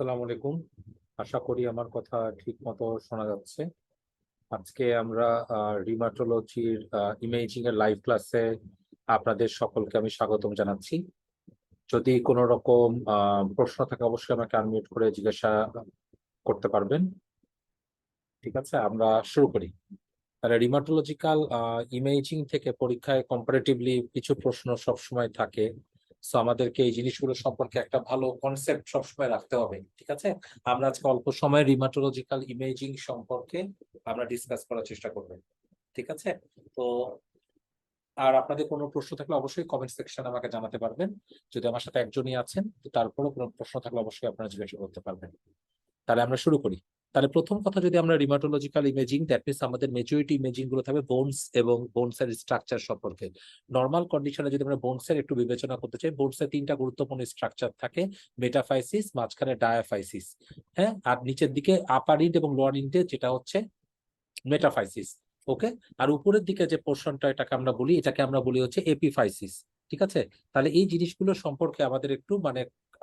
আসসালামু আলাইকুম। আশা করি আমার কথা ঠিক মতো শোনা যাচ্ছে। আজকে আমরা রিমাটোলজির ইমেজিং এর লাইভ ক্লাসে আপনাদের সকলকে আমি স্বাগতম জানাচ্ছি। যদি কোনো রকম প্রশ্ন থাকে অবশ্যই আমাকে আনমিউট করে জিজ্ঞাসা করতে পারবেন। ঠিক আছে, আমরা শুরু করি। তাহলে রিমাটোলজিক্যাল ইমেজিং থেকে পরীক্ষায় কম্পারেটিভলি কিছু প্রশ্ন সবসময় থাকে। সো আমাদেরকে এই জিনিসগুলো সম্পর্কে একটা ভালো কনসেপ্ট সবসময় রাখতে হবে। ঠিক আছে, আমরা আজকে অল্প সময় রিমাটোলজিক্যাল ইমেজিং সম্পর্কে আমরা ডিসকাস করার চেষ্টা করব। ঠিক আছে, তো আর আপনাদের কোনো প্রশ্ন থাকলে অবশ্যই কমেন্ট সেকশনে আমাকে জানাতে পারবেন। যদি আমার সাথে একজনই আছেন, তো তারপরেও কোনো প্রশ্ন থাকলে অবশ্যই আপনারা জিজ্ঞাসা করতে পারবেন। তাহলে আমরা শুরু করি। তাহলে প্রথম কথা, যদি আমরা রিমাটোলজিক্যাল ইমেজিং, দ্যাট মিনস আমাদের মেজরিটি ইমেজিং গুলো থাকবে বোনস এবং বোনস এর স্ট্রাকচার সম্পর্কে। নর্মাল কন্ডিশনে যদি আমরা বোনস এর একটু বিবেচনা করতে চাই, বোনস এর তিনটা গুরুত্বপূর্ণ স্ট্রাকচার থাকে: মেটাফাইসিস, মাঝখানে ডায়াফাইসিস, হ্যাঁ, আর নিচের দিকে আপার ইন্ড এবং লোয়ার ইন্ডে যেটা হচ্ছে মেটাফাইসিস। ওকে, আর উপরের দিকে যে পোর্শনটা এটাকে আমরা বলি, এটাকে আমরা বলি হচ্ছে এপিফাইসিস। ঠিক আছে, তাহলে এই জিনিসগুলো সম্পর্কে আমাদের একটু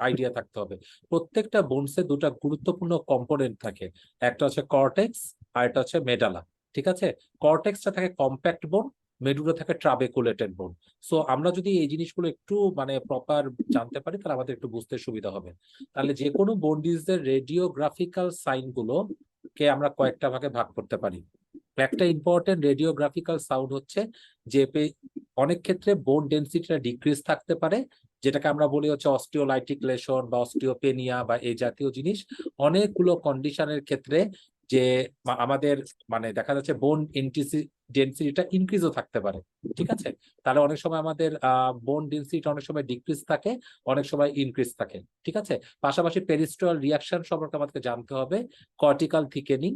আইডিয়া থাকতে হবে। প্রত্যেকটা বোনসে দুটা গুরুত্বপূর্ণ কম্পোনেন্ট থাকে, একটা হচ্ছে কর্টেক্স আর একটা হচ্ছে মেডালা। ঠিক আছে, কর্টেক্সটা থাকে কম্প্যাক্ট বোন, মেডুলা থাকে ট্রাবেকুলেটেড বোন। সো আমরা যদি এই জিনিসগুলো একটু প্রপার জানতে পারি, তাহলে আমাদের একটু বুঝতে সুবিধা হবে। তাহলে যে কোনো বোন ডিজিজের রেডিওগ্রাফিক্যাল সাইন গুলো কে আমরা কয়েকটা ভাগে ভাগ করতে পারি। একটা ইম্পর্টেন্ট রেডিওগ্রাফিক্যাল সাউন্ড হচ্ছে যে অনেক ক্ষেত্রে বোন ডেনসিটিটা ডিক্রিজ থাকতে পারে, যেটাকে আমরা বলি হচ্ছে অস্টিওলাইটিক লেশন বা অস্টিওপেনিয়া বা এই জাতীয় জিনিস। অনেকগুলো কন্ডিশনের ক্ষেত্রে যে আমাদের দেখা যাচ্ছে বোন ডেনসিটিটা ইনক্রিজও থাকতে পারে। ঠিক আছে, তাহলে অনেক সময় আমাদের বোন ডেনসিটিটা অনেক সময় ডিক্রিজ থাকে, অনেক সময় ইনক্রিজ থাকে। ঠিক আছে, পাশাপাশি পেরিস্ট্রাল রিয়াকশন সম্পর্কে আমাদেরকে জানতে হবে: cortical thickening,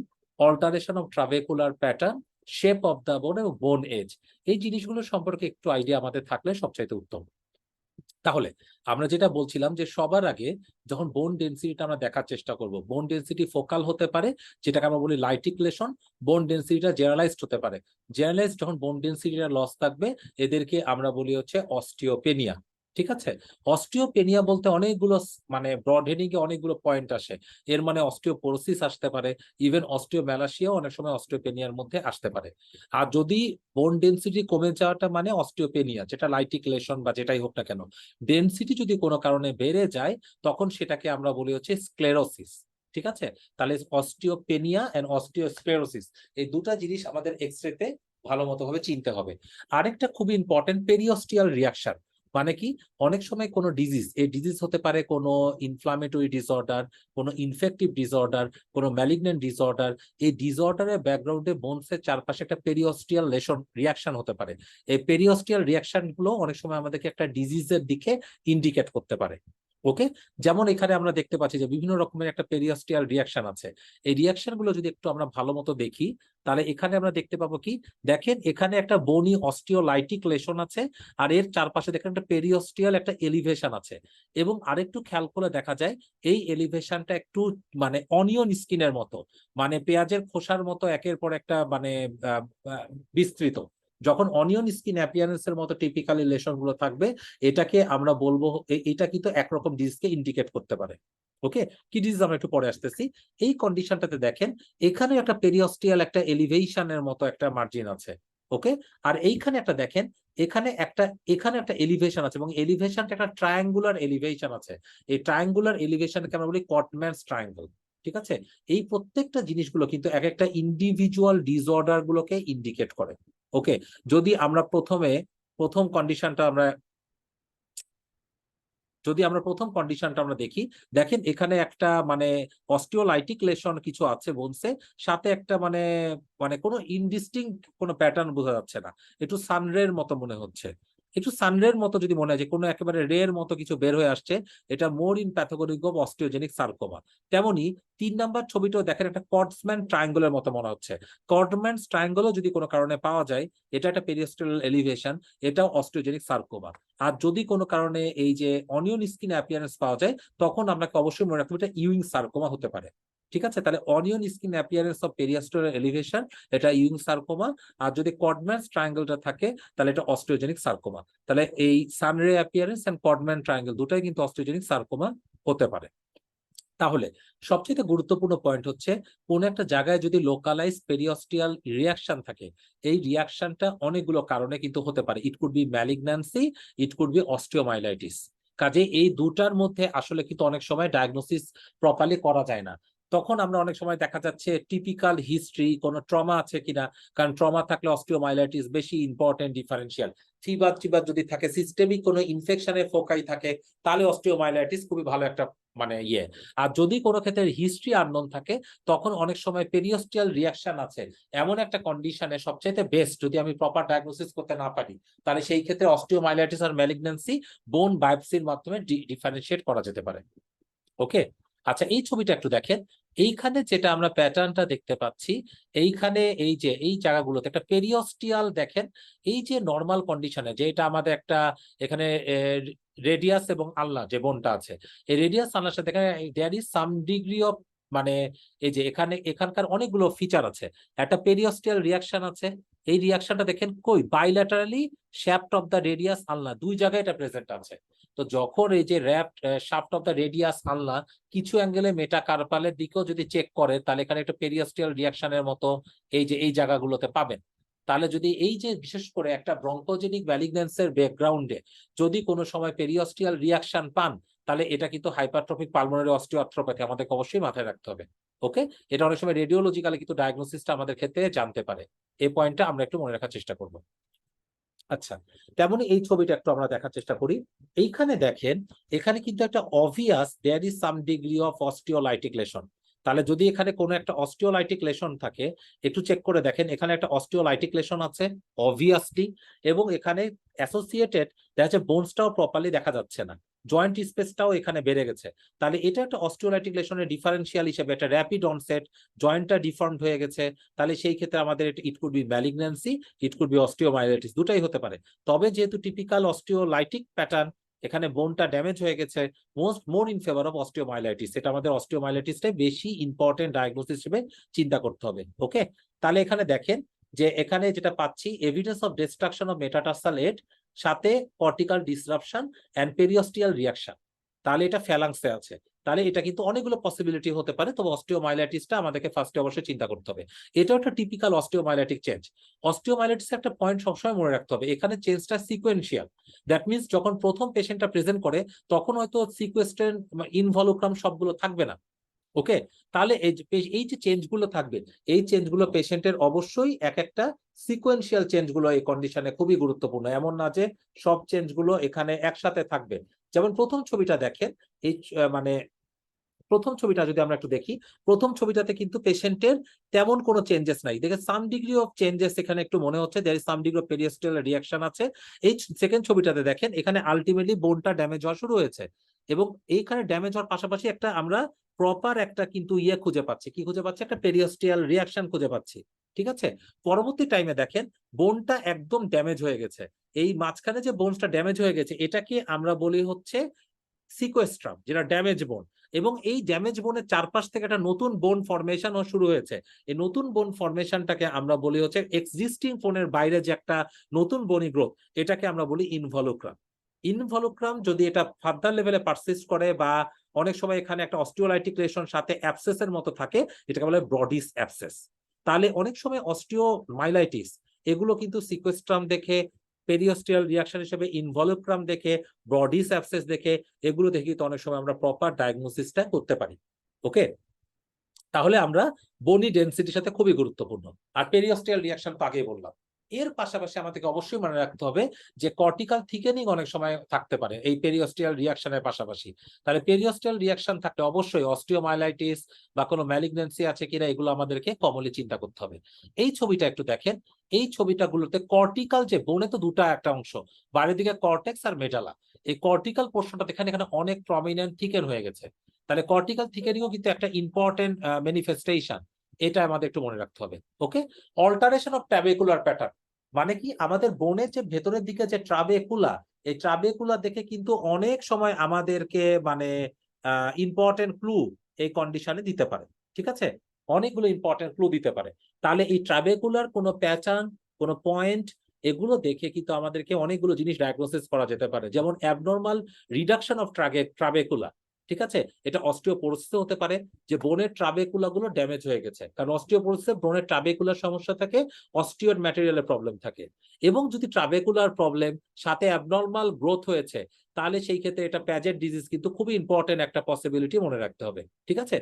alteration of trabecular pattern, shape of the bone এবং বোন এজ। এই জিনিসগুলো সম্পর্কে একটু আইডিয়া আমাদের থাকলে সবচাইতে উত্তম। তাহলে আমরা যেটা বলছিলাম যে সবার আগে যখন বোন ডেনসিটিটা আমরা দেখার চেষ্টা করব, বোন ডেনসিটি ফোকাল হতে পারে, যেটাকে আমরা বলি লাইটিক লেশন। বোন ডেনসিটিটা জেনারেলাইজড হতে পারে। জেনারেলাইজড যখন বোন ডেনসিটিটা লস থাকবে, এদেরকে আমরা বলি হচ্ছে অস্টিওপেনিয়া। ঠিক আছে, অস্টিওপেনিয়া বলতে অনেকগুলো ব্রড হেডিং এ অনেকগুলো পয়েন্ট আসে। এর অস্টিওপোরোসিস আসতে পারে, ইভেন অস্টিওমেলাসিয়াও অনেক সময় অস্টিওপেনিয়ার মধ্যে আসতে পারে। আর যদি বোন ডেনসিটি কমে যাওয়াটা অস্টিওপেনিয়া, যেটা লাইটিক লেশন বা যেটাই হোক না কেন, ডেনসিটি যদি কোনো কারণে বেড়ে যায়, তখন সেটাকে আমরা বলি হচ্ছে স্ক্লেরোসিস। ঠিক আছে, তাহলে অস্টিওপেনিয়া এন্ড অস্টিওস্ক্লেরোসিস, এই দুটা জিনিস আমাদের এক্সরেতে ভালো মতো ভাবে চিনতে হবে। আরেকটা খুব ইম্পর্টেন্ট, পেরিওস্টিয়াল রিয়াকশন। কি, অনেক সময় কোনো ডিজিজ, এই ডিজিজ হতে পারে কোনো ইনফ্লামেটরি ডিসঅর্ডার, কোনো ইনফেক্টিভ ডিসঅর্ডার, কোনো ম্যালিগন্যান্ট ডিসঅর্ডার। এই ডিসঅর্ডারের ব্যাকগ্রাউন্ডে বোনসের চারপাশে একটা পেরিওস্টিয়াল লেশন রিয়াকশন হতে পারে। এই পেরিওস্টিয়াল রিয়াকশন গুলো অনেক সময় আমাদেরকে একটা ডিজিজের দিকে ইন্ডিকেট করতে পারে। ওকে, যেমন এখানে আমরা দেখতে পাচ্ছি যে বিভিন্ন রকমের একটা পেরিওস্টিয়াল রিয়াকশন আছে। এই রিয়াকশন গুলো যদি একটু আমরা ভালো মতো দেখি, তাহলে এখানে আমরা দেখতে পাবো কি, দেখেন এখানে একটা বনি অস্টিওলাইটিক লেশন আছে, আর এর চারপাশে দেখেন একটা পেরিওস্টিয়াল একটা এলিভেশন আছে। এবং আরেকটু খেয়াল করে দেখা যায় এই এলিভেশনটা একটু অনিয়ন স্কিনের মতো, পেঁয়াজের খোসার মতো একের পর একটা আহ, আহ, বিস্তৃত। যখন অনিয়ন স্কিন অ্যাপিয়ারেন্স এর মতো টিপিক্যালি লেশন গুলো থাকবে, এটাকে আমরা বলবো এটা কিন্তু একরকম ডিজিজকে ইন্ডিকেট করতে পারে। ওকে, কি ডিজিজ আমরা একটু পরে আসতেছি। এই কন্ডিশনটাতে দেখেন এখানে একটা পেরিওস্টিয়াল একটা এলিভেশনের মতো একটা মার্জিন আছে। ওকে, আর এইখানে একটা দেখেন, এখানে একটা এলিভেশন আছে এবং এলিভেশনটা একটা ট্রায়াঙ্গুলার এলিভেশন আছে। এই ট্রায়াঙ্গুলার এলিভেশনকে আমরা বলি কটম্যানস ট্রায়াঙ্গল। ঠিক আছে, এই প্রত্যেকটা জিনিসগুলো কিন্তু এক একটা ইন্ডিভিজুয়াল ডিসঅর্ডার গুলোকে ইন্ডিকেট করে। ওকে, যদি আমরা প্রথম কন্ডিশনটা আমরা দেখি, দেখেন এখানে একটা অস্টিওলাইটিক লেশন কিছু আছে বোনসে, সাথে একটা কোনো ইনডিস্টিংক্ট কোনো প্যাটার্ন বোঝা যাচ্ছে না, একটু সানরের মতো মনে হচ্ছে। একটু সানরের মতো যদি মনে হয় যে কোনো একেবারে রের মতো কিছু বের হয়ে আসছে, এটা মোর ইন প্যাথোগনিক অফ অস্টিওজেনিক সার্কোমা। তেমনি 3 নম্বর ছবিটাও দেখেন একটা কর্ডসম্যান ট্রায়াঙ্গলের মতো মনে হচ্ছে। কর্ডম্যান ট্রায়াঙ্গলও যদি কোনো কারণে পাওয়া যায়, এটা একটা পেরিওস্টিয়াল এলিভেশন, এটাও অস্টিওজেনিক সার্কোমা। আর যদি কোনো কারণে এই যে অনিয়ন স্কিন অ্যাপিয়ারেন্স পাওয়া যায়, তখন আপনাকে অবশ্যই মনে রাখতে হবে এটা ইউইং সার্কোমা হতে পারে। ঠিক আছে, তাহলে onion skin appearance of periosteal elevation, এটা ইউইং সার্কোমা। আর যদি কডম্যানস ট্রায়াঙ্গেলটা থাকে, তাহলে এটা অস্টিওজেনিক সার্কোমা। তাহলে এই সানরে অ্যাপিয়ারেন্স এন্ড কডম্যান ট্রায়াঙ্গেল দুটাই কিন্তু অস্টিওজেনিক সার্কোমা হতে পারে। তাহলে সবচেয়ে গুরুত্বপূর্ণ পয়েন্ট হচ্ছে কোন একটা জায়গায় যদি লোকালাইজ পেরিওস্টিয়াল রিয়াকশন থাকে, এই রিয়াকশনটা অনেকগুলো কারণে কিন্তু হতে পারে। ইট could be malignancy, it could B osteomyelitis. কাজে এই দুটার মধ্যে আসলে কিন্তু অনেক সময় ডায়াগনোসিস প্রপারলি করা যায় না। তখন আমরা অনেক সময় দেখা যাচ্ছে টিপিক্যাল হিস্ট্রি, কোনো ট্রমা আছে কিনা, কারণ ট্রমা থাকলে অস্টিওমাইলাইটিস বেশি ইম্পর্টেন্ট ডিফারেন্সিয়াল। ফিভার টিভার যদি থাকে, সিস্টেমিক কোনো ইনফেকশনের ফোকাই থাকে, তাহলে অস্টিওমাইলাইটিস খুবই ভালো একটা মানে আর যদি কোনো ক্ষেত্রে হিস্ট্রি আননোন থাকে, তখন অনেক সময় পেরিওস্টিয়াল রিয়াকশন আছে এমন একটা কন্ডিশনে সবচাইতে বেস্ট যদি আমি প্রপার ডায়াগনোসিস করতে না পারি, তাহলে সেই ক্ষেত্রে অস্টিওমাইলাইটিস আর ম্যালিগন্যান্সি বোন বায়োপসির মাধ্যমে ডিফারেন্সিয়েট করা যেতে পারে। ওকে, আচ্ছা এই ছবিটা একটু দেখেন। এইখানে যেটা আমরা প্যাটার্নটা দেখতে পাচ্ছি, এইখানে এই যে এই জায়গাগুলোতে একটা পেরিওস্টিয়াল দেখেন, এই যে নর্মাল কন্ডিশনে যে এটা আমাদের একটা এখানে রেডিয়াস এবং আলনা যে বোনটা আছে, এই রেডিয়াস আলনার সাথে there is some degree of মানে এই যে এখানকার অনেকগুলো ফিচার আছে, একটা পেরিওস্টিয়াল রিয়াকশন আছে। এই রিয়াকশনটা দেখেন কই bilaterally shaft of the radius আলনা দুই জায়গায় এটা প্রেজেন্ট আছে। তো যখন এই যে rapt shaft of the radius আলনা কিছু অ্যাঙ্গেলে মেটাকার্পালের দিকেও যদি চেক করে, তাহলে এখানে একটা পেরিওস্টিয়াল রিয়াকশনের মতো এই যে এই জায়গাগুলোতে পাবেন। তাহলে যদি এই যে বিশেষ করে একটা ব্রঙ্কোজেনিক ম্যালিগন্যান্সের ব্যাকগ্রাউন্ডে যদি কোনো সময় পেরিওস্টিয়াল রিয়াকশন পান, তাহলে এটা কিন্তু হাইপারট্রফিক পালমোনারি অস্টিওআর্থ্রোপ্যাথি আমাদেরকে অবশ্যই মাথায় রাখতে হবে। ওকে, এটা অনেক সময় রেডিওলজিক্যালি কিন্তু ডায়াগনোসিসটা আমাদের ক্ষেত্রে জানতে পারে। এই পয়েন্টটা আমরা একটু মনে রাখার চেষ্টা করব। আচ্ছা, তেমনি এই ছবিটা একটু আমরা দেখার চেষ্টা করি। এইখানে দেখেন, এখানে কিন্তু একটা obvious there is some degree of osteolytic lesion. তাহলে যদি এখানে কোনো একটা অস্টিওলাইটিক লেশন থাকে, একটু চেক করে দেখেন, এখানে একটা অস্টিওলাইটিক লেশন আছে অবভিয়াসলি, এবং এখানে অ্যাসোসিয়েটেড দেখা যাচ্ছে বোনসটাও প্রপারলি দেখা যাচ্ছে না, জয়েন্ট স্পেসটাও এখানে বেড়ে গেছে। তাহলে এটা একটা অস্টিওলাইটিক লেশনের ডিফারেন্সিয়াল হিসেবে একটা র্যাপিড অনসেট, জয়েন্টটা ডিফর্মড হয়ে গেছে। তাহলে সেই ক্ষেত্রে আমাদের ইট could be malignancy, it could B osteomyelitis, দুটাই হতে পারে। তবে যেহেতু টিপিক্যাল অস্টিওলাইটিক প্যাটার্ন, এখানে বোনটা ড্যামেজ হয়ে গেছে, more in favour of osteomyelitis. এটা আমাদের অস্টিওমাইলাইটিসটাই বেশি ইম্পর্টেন্ট ডায়াগনোসিস হিসেবে চিন্তা করতে হবে। ওকে, তাহলে এখানে দেখেন যে এখানে যেটা পাচ্ছি evidence of destruction of metatarsal head সাথে cortical disruption and periosteal reaction. তাহলে এটা ফ্যালাংসে আছে, তাহলে এটা কিন্তু অনেকগুলো পসিবিলিটি হতে পারে। তবে অস্টিওমাইলাইটিসটা আমাদেরকে ফার্স্টে অবশ্যই চিন্তা করতে হবে। এটাও একটা টিপিক্যাল অস্টিওমাইলাইটিক চেঞ্জ। অস্টিওমাইলাইটিস একটা পয়েন্ট সবসময় মনে রাখতে হবে, এখানে চেঞ্জটা সিকোয়েন্সিয়াল। দ্যাট মিনস যখন প্রথম পেশেন্টটা প্রেজেন্ট করে, তখন হয়তো সিকোয়েস্ট্রেন ইনভলুক্রাম সবগুলো থাকবে না। ওকে, তাহলে এই যে চেঞ্জগুলো থাকবে, এই চেঞ্জগুলো পেশেন্টের অবশ্যই এক একটা সিকোয়েন্সিয়াল চেঞ্জগুলো এই কন্ডিশনে খুবই গুরুত্বপূর্ণ। এমন না যে সব চেঞ্জগুলো এখানে একসাথে থাকবে। যেমন প্রথম ছবিটা দেখেন, এই মানে প্রথম ছবিটা যদি আমরা একটু দেখি, প্রথম ছবিটাতে কিন্তু পেশেন্টের তেমন কোনো চেঞ্জেস নাই, দেখে সাম ডিগ্রি অফ চেঞ্জেস এখানে একটু মনে হচ্ছে, there is some degree of periosteal reaction আছে। এই সেকেন্ড ছবিটাতে দেখেন, এখানে আলটিমেটলি বোনটা ড্যামেজ হওয়া শুরু হয়েছে, এবং এইখানে ড্যামেজ হওয়ার পাশাপাশি একটা আমরা প্রপার একটা কিন্তু খুঁজে পাচ্ছি, কি খুঁজে পাচ্ছি, একটা পেরিওস্টিয়াল রিয়াকশন খুঁজে পাচ্ছি। ঠিক আছে, পরবর্তী টাইমে দেখেন বোনটা একদম ড্যামেজ হয়ে গেছে। এই মাঝখানে যে বোনটা ড্যামেজ হয়ে গেছে, এটাকে আমরা বলি হচ্ছে সিকোয়েস্ট্রাম, যেটা ড্যামেজ বোন। এবং এই ড্যামেজ বোনের চারপাশ থেকে একটা নতুন বোন ফরমেশন শুরু হয়েছে। এই নতুন বোন ফরমেশনটাকে আমরা বলি হচ্ছে এক্সিস্টিং বোনের বাইরে যে একটা নতুন বনি গ্রোথ, এটাকে আমরা বলি ইনভলুক্রাম। ইনভলুক্রাম যদি এটা ফার্দার লেভেলে পারসিস্ট করে, বা অনেক সময় এখানে একটা অস্টিওলাইটিক লেশন সাথে অ্যাবসেসের মতো থাকে, এটাকে বলে ব্রডিস অ্যাবসেস। তাহলে অনেক সময় অস্টিওমাইলাইটিস এগুলো কিন্তু সিকোয়েস্ট্রাম দেখে, পেরিওস্টিয়াল রিয়াকশন হিসেবে ইনভলুক্রাম দেখে, ব্রডিস অ্যাবসেস দেখে, এগুলো দেখে তো অনেক সময় আমরা প্রপার ডায়াগনোসিসটা করতে পারি। ওকে, তাহলে আমরা বনি ডেনসিটির সাথে খুবই গুরুত্বপূর্ণ। আর পেরিওস্টিয়াল রিয়াকশন তো আগেই বললাম। এর পাশাপাশি আমাদেরকে অবশ্যই মনে রাখতে হবে যে কর্টিক্যাল থিকেনিং অনেক সময় থাকতে পারে এই পেরিওস্টিয়াল রিয়াকশনের পাশাপাশি। তাহলে পেরিওস্টিয়াল রিয়াকশন থাকলে অবশ্যই অস্টিওমাইলাইটিস বা কোনো ম্যালিগন্যান্সি আছে কিনা, এগুলো আমাদেরকে কমনলি চিন্তা করতে হবে। এই ছবিটা একটু দেখেন, এই ছবিটাগুলোতে কর্টিক্যাল যে বোনে তো দুটা একটা অংশ, বাইরের দিকে কর্টেক্স আর মেডালা, এই কর্টিক্যাল পোর্শনটা এখানে অনেক প্রমিনেন্ট থিকেন হয়ে গেছে। তাহলে কর্টিক্যাল থিকেনিংও কিন্তু একটা ইম্পর্টেন্ট ম্যানিফেস্টেশন, এটা আমাদের একটু মনে রাখতে হবে। ওকে, অল্টারেশন অফ ট্রাবেকুলার প্যাটার্ন মানে কি, আমাদের বোনের যে ভেতরের দিকে যে ট্রাবেকুলা, এই ট্রাবেকুলা দেখে কিন্তু অনেক সময় আমাদেরকে মানে ইম্পর্টেন্ট ক্লু এই কন্ডিশনে দিতে পারে। ঠিক আছে, অনেকগুলো ইম্পর্টেন্ট ক্লু দিতে পারে। তাহলে এই ট্রাবেকুলার কোনো প্যাটার্ন, কোনো পয়েন্ট, এগুলো দেখে কিন্তু আমাদেরকে অনেকগুলো জিনিস ডায়াগনোসিস করা যেতে পারে। যেমন অ্যাবনর্মাল রিডাকশন অফ ট্রাবেকুলা, ঠিক আছে, এটা অস্টিওপোরোসিস হতে পারে, যে বোনের ট্রাবেকুলা গুলো ড্যামেজ হয়ে গেছে, কারণ অস্টিওপোরোসিসে বোনের ট্রাবেকুলার সমস্যা থাকে, অস্টিওড ম্যাটেরিয়ালের প্রবলেম থাকে। এবং যদি ট্রাবেকুলার প্রবলেম সাথে অ্যাবনর্মাল গ্রোথ হয়েছে, তাহলে সেই ক্ষেত্রে এটা প্যাজেট ডিজিজ কিন্তু খুবই ইম্পর্টেন্ট একটা পসিবিলিটি মনে রাখতে হবে। ঠিক আছে,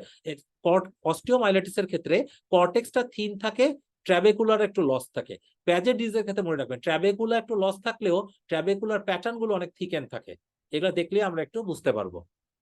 অস্টিওমাইলাইটিসের ক্ষেত্রে কর্টেক্সটা থিন থাকে, ট্রাবেকুলার একটু লস থাকে। প্যাজেট ডিজিজের ক্ষেত্রে মনে রাখবেন ট্রাবেকুলার একটু লস থাকলেও ট্রাবেকুলার প্যাটার্ন গুলো অনেক থিকেন থাকে। এগুলো দেখলে আমরা একটু বুঝতে পারবো।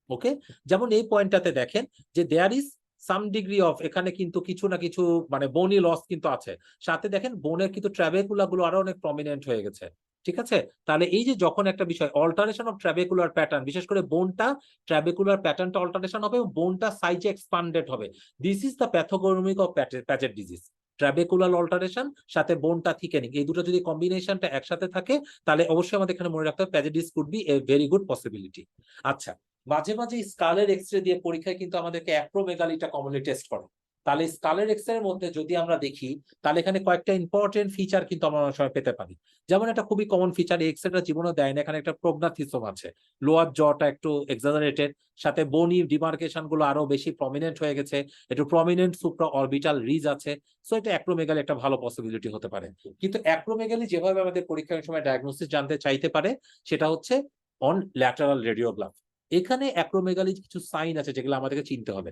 ওকে, যেমন এই পয়েন্টটাতে দেখেন যে there is some degree of, এখানে কিন্তু কিছু না কিছু মানে বোনি লস কিন্তু আছে, সাথে দেখেন বোনের কিন্তু ট্রাবেকুলা গুলো আরো অনেক প্রমিনেন্ট হয়ে গেছে। ঠিক আছে, তাহলে এই যে যখন একটা বিষয় অল্টারেশন অফ ট্রাবেকুলার প্যাটার্ন, বিশেষ করে বোনটা ট্রাবেকুলার প্যাটার্নটা অল্টারেশন হবে, বোনটা সাইজে এক্সপান্ডেড হবে, this is the pathognomonic of Paget disease. Trabecular alteration সাথে বোনটা থিকেনিং, এই দুটো যদি কম্বিনেশনটা একসাথে থাকে, তাহলে অবশ্যই আমাদের এখানে মনে রাখতে হবে Paget disease could be a very good possibility. আচ্ছা, মাঝে মাঝে স্কালের এক্সরে দিয়ে পরীক্ষায় কিন্তু আমাদেরকে অ্যাক্রোমেগালিটা কমনলি টেস্ট করে। তাহলে স্কালের এক্সরে এর মধ্যে যদি আমরা দেখি, তাহলে এখানে কয়েকটা ইম্পর্টেন্ট ফিচার কিন্তু আমরা অনেক সময় পেতে পারি। যেমন একটা খুবই কমন ফিচার, এক্সরেটা জীবনে দেয় না, এখানে একটা প্রোগনাথিসম আছে, লোয়ার জটা একটু এক্সাজারেটেড, সাথে বনি ডিমার্কেশন গুলো আরো বেশি প্রমিনেন্ট হয়ে গেছে, একটু প্রমিনেন্ট সুপ্রা অরবিটাল রিজ আছে। সো এটা অ্যাক্রোমেগালি একটা ভালো পসিবিলিটি হতে পারে। কিন্তু অ্যাক্রোমেগালি যেভাবে আমাদের পরীক্ষার সময় ডায়াগনোসিস জানতে চাইতে পারে, সেটা হচ্ছে অন ল্যাটারাল রেডিওগ্রাফ। এখানে অ্যাক্রোমেগালি কিছু সাইন আছে যেগুলো আমাদেরকে চিনতে হবে।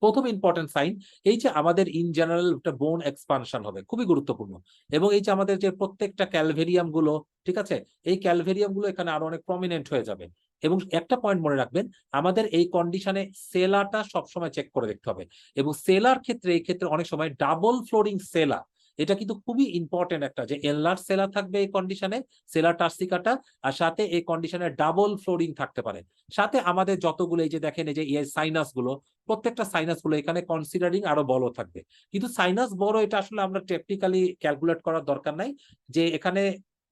প্রথম ইম্পর্টেন্ট সাইন, এই যে আমাদের ইন জেনারেল একটা বোন এক্সপানশন হবে, খুবই গুরুত্বপূর্ণ। এবং এই যে আমাদের যে প্রত্যেকটা ক্যালভেরিয়াম গুলো, ঠিক আছে, এই ক্যালভেরিয়াম গুলো এখানে আরো অনেক প্রমিনেন্ট হয়ে যাবে। এবং একটা পয়েন্ট মনে রাখবেন, আমাদের এই কন্ডিশনে সেলাটা সবসময় চেক করে দেখতে হবে। এবং সেলার ক্ষেত্রে এই ক্ষেত্রে অনেক সময় ডাবল ফ্লোরিং সেলা, এটা কিন্তু খুবই ইম্পর্টেন্ট একটা, যে এনলার্জ সেলা থাকবে এই কন্ডিশনে, সেলার টার্সিকাটা, আর সাথে এই কন্ডিশনে ডাবল ফ্লোরিং থাকতে পারে। সাথে আমাদের যতগুলো এই যে দেখেন এই যে সাইনাস গুলো, প্রত্যেকটা সাইনাস গুলো এখানে কনসিডারিং আরো বড় থাকবে। কিন্তু সাইনাস বড় এটা আসলে আমরা টেকনিক্যালি ক্যালকুলেট করার দরকার নাই। যে এখানে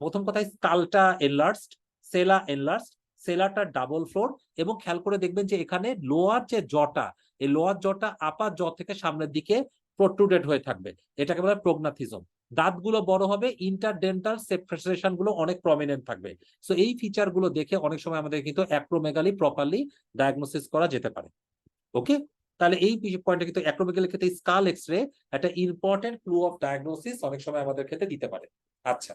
প্রথম কথায় স্কালটা এনলার্জড, সেলা এনলার্জড, সেলাটা ডাবল ফ্লোর, এবং খেয়াল করে দেখবেন যে এখানে লোয়ার যে জটা, এই লোয়ার জটা আপার জ থেকে সামনের দিকে প্রোট্রুডেড হয়ে থাকবে, এটাকে বলা হয় প্রোগনাথিজম। দাঁতগুলো বড় হবে, ইন্টারডেন্টাল সেপারেশন গুলো অনেক প্রমিনেন্ট থাকবে। সো এই ফিচার গুলো দেখে অনেক সময় আমাদের কিন্তু অ্যাক্রোমেগালি প্রপারলি ডায়াগনোসিস করা যেতে পারে। ওকে, তাহলে এই পয়েন্টটা কিন্তু অ্যাক্রোমেগালির ক্ষেত্রে স্কাল এক্সরে একটা ইম্পর্টেন্ট ক্লু অফ ডায়াগনোসিস অনেক সময় আমাদের ক্ষেত্রে দিতে পারে। আচ্ছা,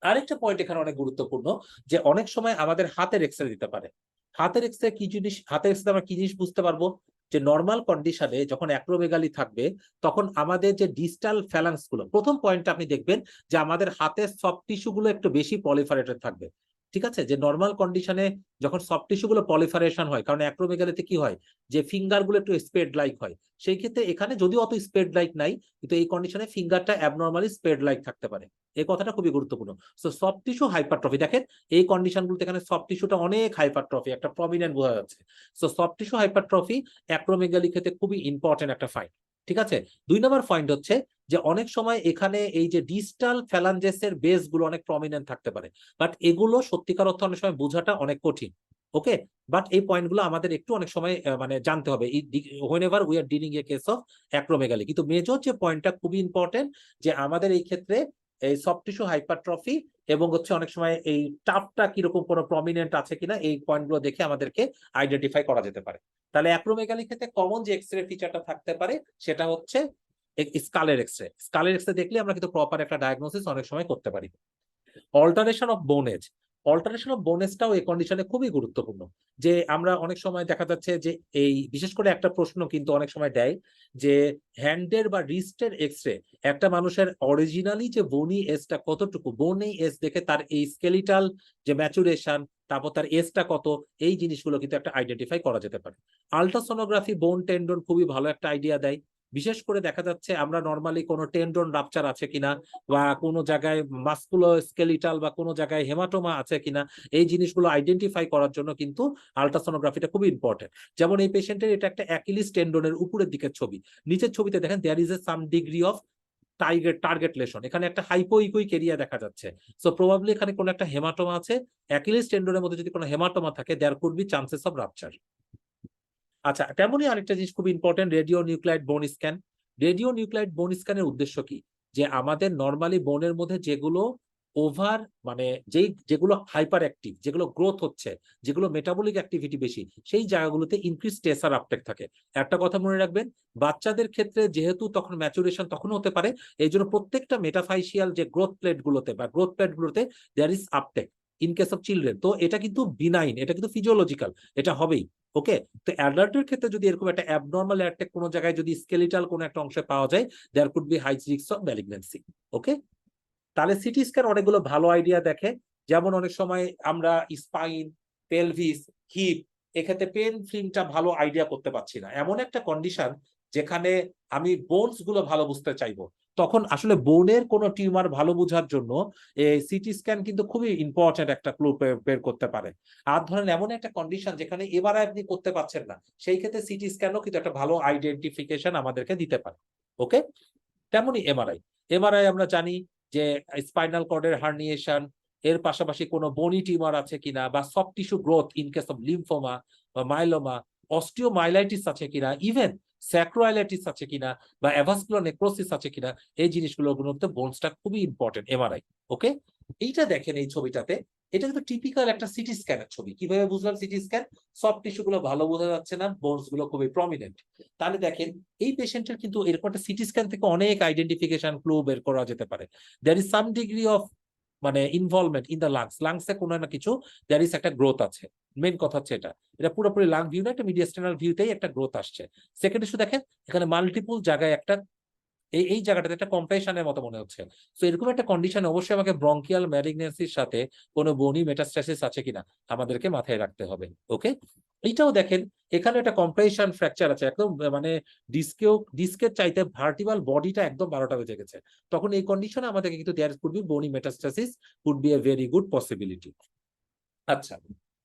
আরেকটা পয়েন্ট এখানে অনেক গুরুত্বপূর্ণ, যে অনেক সময় আমাদের হাতের এক্সরে দিতে পারে। হাতের এক্সরে কি জিনিস, হাতের এক্সরে আমরা কি জিনিস বুঝতে পারবো, যে নর্মাল কন্ডিশনে যখন অ্যাক্রোমেগালি থাকবে, তখন আমাদের যে ডিস্টাল ফ্যালাংস গুলো, প্রথম পয়েন্টটা আপনি দেখবেন যে আমাদের হাতের সফট টিস্যু গুলো একটু বেশি পলিফারেটেড থাকবে। ঠিক আছে, যে নর্মাল কন্ডিশনে যখন সফট টিস্যু গুলো পলিফারেশন হয়, কারণ অ্যাক্রোমেগালিতে কি হয়, যে ফিঙ্গার গুলো একটু স্প্রেড লাইক হয়, সেই ক্ষেত্রে এখানে যদিও অত স্প্রেড লাইক নাই, কিন্তু এই কন্ডিশনে ফিঙ্গারটা অ্যাবনর্মালি স্প্রেড লাইক থাকতে পারে। এই কথাটা খুবই গুরুত্বপূর্ণ। সো সফট টিস্যু হাইপারট্রফি, দেখেন এই কন্ডিশনগুলোতে এখানে সফট টিস্যুটা অনেক হাইপারট্রফি, একটা প্রমিনেন্ট বোঝা যাচ্ছে। So soft tissue hypertrophy acromegaly ক্ষেত্রে খুবই ইম্পর্টেন্ট একটা ফাইন্ড। ঠিক আছে, 2 নম্বর ফাইন্ড হচ্ছে যে অনেক সময় এখানে এই যে ডিস্টাল ফ্যালাঞ্জেসের বেস গুলো অনেক প্রমিনেন্ট থাকতে পারে, বাট এগুলো সত্যিকার অর্থে অনেক সময় বোঝাটা অনেক কঠিন। ওকে, বাট এই পয়েন্টগুলো আমাদের একটু অনেক সময় মানে জানতে হবে whenever we are dealing a case of acromegaly। কিন্তু মেজর যে পয়েন্টটা খুবই ইম্পর্টেন্ট, যে আমাদের এই ক্ষেত্রে এই সফট টিস্যু হাইপারট্রফি এবং হচ্ছে অনেক সময় এই টাফটা কিরকম কোনো প্রমিনেন্ট আছে কিনা, এই পয়েন্টগুলো দেখে আমাদেরকে আইডেন্টিফাই করা যেতে পারে। তাহলে অ্যাক্রোমেগালির ক্ষেত্রে কমন যে এক্সরে ফিচারটা থাকতে পারে, সেটা হচ্ছে স্কালের এক্সরে। স্কালের এক্সরে দেখলে আমরা কিন্তু প্রপার একটা ডায়াগনোসিস অনেক সময় করতে পারি। অল্টারেশন অফ বোনেজ, অল্টারেশন অফ বোনেজটাও এই কন্ডিশনে খুবই গুরুত্বপূর্ণ। যে আমরা অনেক সময় দেখা যাচ্ছে যে এই বিশেষ করে একটা প্রশ্ন কিন্তু অনেক সময় দেয়, যে হ্যান্ডের বা রিস্টের এক্সরে একটা মানুষের অরিজিনালি যে বোনি এজটা কতটুকু, বোনি এজ দেখে তার এই স্কেলিটাল যে ম্যাচুরেশন, তারপর তার এজটা কত, এই জিনিসগুলো কিন্তু একটা আইডেন্টিফাই করা যেতে পারে। আলট্রাসোনোগ্রাফি বোন টেন্ডন খুবই ভালো একটা আইডিয়া দেয়। বিশেষ করে দেখা যাচ্ছে আমরা নর্মালি কোনো টেন্ডন রাপচার আছে কিনা, বা কোনো জায়গায় মাসকুলোস্কেলিটাল বা কোনো জায়গায় হেমাটোমা আছে কিনা, এই জিনিসগুলো আইডেন্টিফাই করার জন্য কিন্তু আলট্রাসোনোগ্রাফিটা খুবই ইম্পর্টেন্ট। যেমন এই পেশেন্টের এটা একটা অ্যাকিলিস টেন্ডনের উপরের দিকের ছবি, নিচের ছবিতে দেখেন there is a some degree of target lesion, এখানে একটা হাইপোইকুইক এরিয়া দেখা যাচ্ছে। সো প্রবাবলি এখানে কোনো একটা হেমাটোমা আছে। অ্যাকিলিস টেন্ডনের মধ্যে যদি কোনো হেমাটোমা থাকে, there could be chances of rupture. আচ্ছা, তেমনই আরেকটা জিনিস খুব important, radio nuclide bone scan. Radio nuclide bone স্ক্যানের উদ্দেশ্য কি, যে আমাদের নর্মালি বোনের মধ্যে যেগুলো ওভার মানে যেগুলো হাইপার অ্যাক্টিভ, যেগুলো গ্রোথ হচ্ছে, যেগুলো মেটাবলিক অ্যাক্টিভিটি বেশি, সেই জায়গাগুলোতে ইনক্রিজ টেসার আপটেক থাকে। একটা কথা মনে রাখবেন, বাচ্চাদের ক্ষেত্রে যেহেতু তখন ম্যাচুরেশন তখন হতে পারে, এই জন্য প্রত্যেকটা মেটাফাইশিয়াল যে গ্রোথ প্লেট গুলোতে বা গ্রোথ প্লেট গুলোতে there is uptake. In case of children তো এটা কিন্তু বিনাইন, এটা কিন্তু ফিজিওলজিক্যাল, এটা হবেই। ওকে, তো অ্যাডাল্টের ক্ষেত্রে যদি এরকম একটা অ্যাবনর্মাল অ্যাটেক কোনো জায়গায় যদি স্কেলিটাল কোনো একটা অংশে পাওয়া যায়, there could be high risk of malignancy. Okay, তাহলে সিটি স্ক্যান অনেকগুলো ভালো আইডিয়া দেখে। যেমন অনেক সময় আমরা স্পাইন, পেলভিস, হিপ, এক্ষেত্রে পেন ফিল্মটা ভালো আইডিয়া করতে পারছি না, এমন একটা কন্ডিশন যেখানে আমি বোনস গুলো ভালো বুঝতে চাইবো, তখন আসলে বোনের কোনো টিউমার ভালো বোঝার জন্য এই সিটি স্ক্যান কিন্তু খুবই ইম্পর্টেন্ট একটা ক্লু বের করতে পারে। আর ধরেন এমন একটা কন্ডিশন যেখানে এমআরআই আপনি করতে পারছেন না, সেই ক্ষেত্রে সিটি স্ক্যানও কিন্তু একটা ভালো আইডেন্টিফিকেশন আমাদেরকে দিতে পারে। ওকে, তেমনই এমআরআই। এমআরআই আমরা জানি যে স্পাইনাল কর্ডের হার্নিয়েশন, এর পাশাপাশি কোনো বনি টিউমার আছে কিনা, বা soft tissue growth in case of lymphoma বা মাইলোমা, অস্টিওমাইলাইটিস আছে কিনা, ইভেন স্যাক্রোয়াইলাইটিস আছে কিনা, বা অ্যাভাসকুলার নেক্রোসিস আছে কিনা, এই জিনিসগুলোর মধ্যে বোনসটা খুবই ইম্পর্টেন্ট এমআরআই। ওকে, এইটা দেখেন এই ছবিটাতে, এটা কিন্তু টিপিক্যাল একটা সিটি স্ক্যানের ছবি। কিভাবে বুঝলাম সিটি স্ক্যান? সফট টিস্যু গুলো ভালো বোঝা যাচ্ছে না, বোনস গুলো খুবই প্রমিনেন্ট। তাহলে দেখেন এই পেশেন্টের কিন্তু এরকম একটা সিটি স্ক্যান থেকে অনেক আইডেন্টিফিকেশন ক্লু বের করা যেতে পারে। There is some degree of মানে ইনভলভমেন্ট ইন দ্য লাংস, লাংসে কোনো না কিছু দেয়ার ইজ একটা গ্রোথ আছে। মেন কথা হচ্ছে এটা, এটা পুরোপুরি লাং ভিউ না, একটা মিডিয়াস্টেনাল ভিউতেই একটা গ্রোথ আসছে। সেকেন্ড ইস্যু দেখেন, এখানে মাল্টিপল জায়গায় একটা এই জায়গাটাতে একটা কম্প্রেশনের মতো মনে হচ্ছে। তো এরকম একটা কন্ডিশনে অবশ্যই আমাকে ব্রঙ্কিয়াল ম্যালিগন্যান্সির সাথে কোনো বনি মেটাস্ট্যাসিস আছে কিনা আমাদেরকে মাথায় রাখতে হবে। ওকে, এইটাও দেখেন, এখানে একটা কম্প্রেশন ফ্র্যাকচার আছে, একদম মানে ডিস্কের চাইতে ভার্টিবাল বডিটা একদম 12টা বেজে গেছে। তখন এই কন্ডিশনে আমাদেরকে কিন্তু দেয়ার কুড বি বনি metastasis, could be a very good possibility. আচ্ছা,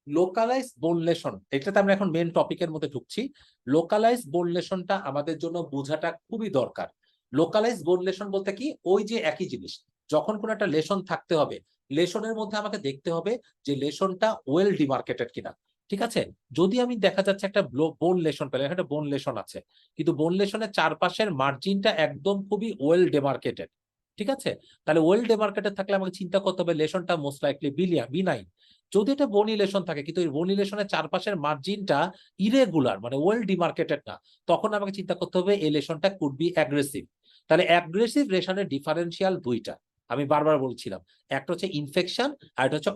লোকালাইজ বোন লেশন, এটাতে আমরা এখন মেন টপিকের মধ্যে ঢুকছি। লোকালাইজ বোন লেশনটা আমাদের জন্য বোঝাটা খুবই দরকার। লোকালাইজ বোন লেশন বলতে কি, ওই যে একই জিনিস, যখন কোন একটা লেশন থাকতে হবে, লেশনের মধ্যে আমাকে দেখতে হবে যে লেশনটা ওয়েল ডিমার্কেটেড কিনা। ঠিক আছে, যদি আমি দেখা যাচ্ছে একটা বোন লেশন পেলাম, একটা বোন লেশন আছে, কিন্তু বোন লেশনের চারপাশের মার্জিনটা একদম খুবই ওয়েল ডিমার্কেটেড, ঠিক আছে, তাহলে ওয়েল ডিমার্কেটেড থাকলে আমাকে চিন্তা করতে হবে লেশনটা মোস্ট লাইকলি বিনাইন। যদি এটা বোন ইলেশন থাকে কিন্তু এই বোন ইলেশনের চারপাশের মার্জিনটা ইরেগুলার মানে ওয়েল ডিমার্কেটেড না, তখন আমাকে চিন্তা করতে হবে এই লেশনটা কুড বি অ্যাগ্রেসিভ। তাহলে অ্যাগ্রেসিভ লেশনের ডিফারেন্সিয়াল দুইটা, আমি বারবার বলছিলাম, একটা হচ্ছে ইনফেকশন আর একটা হচ্ছে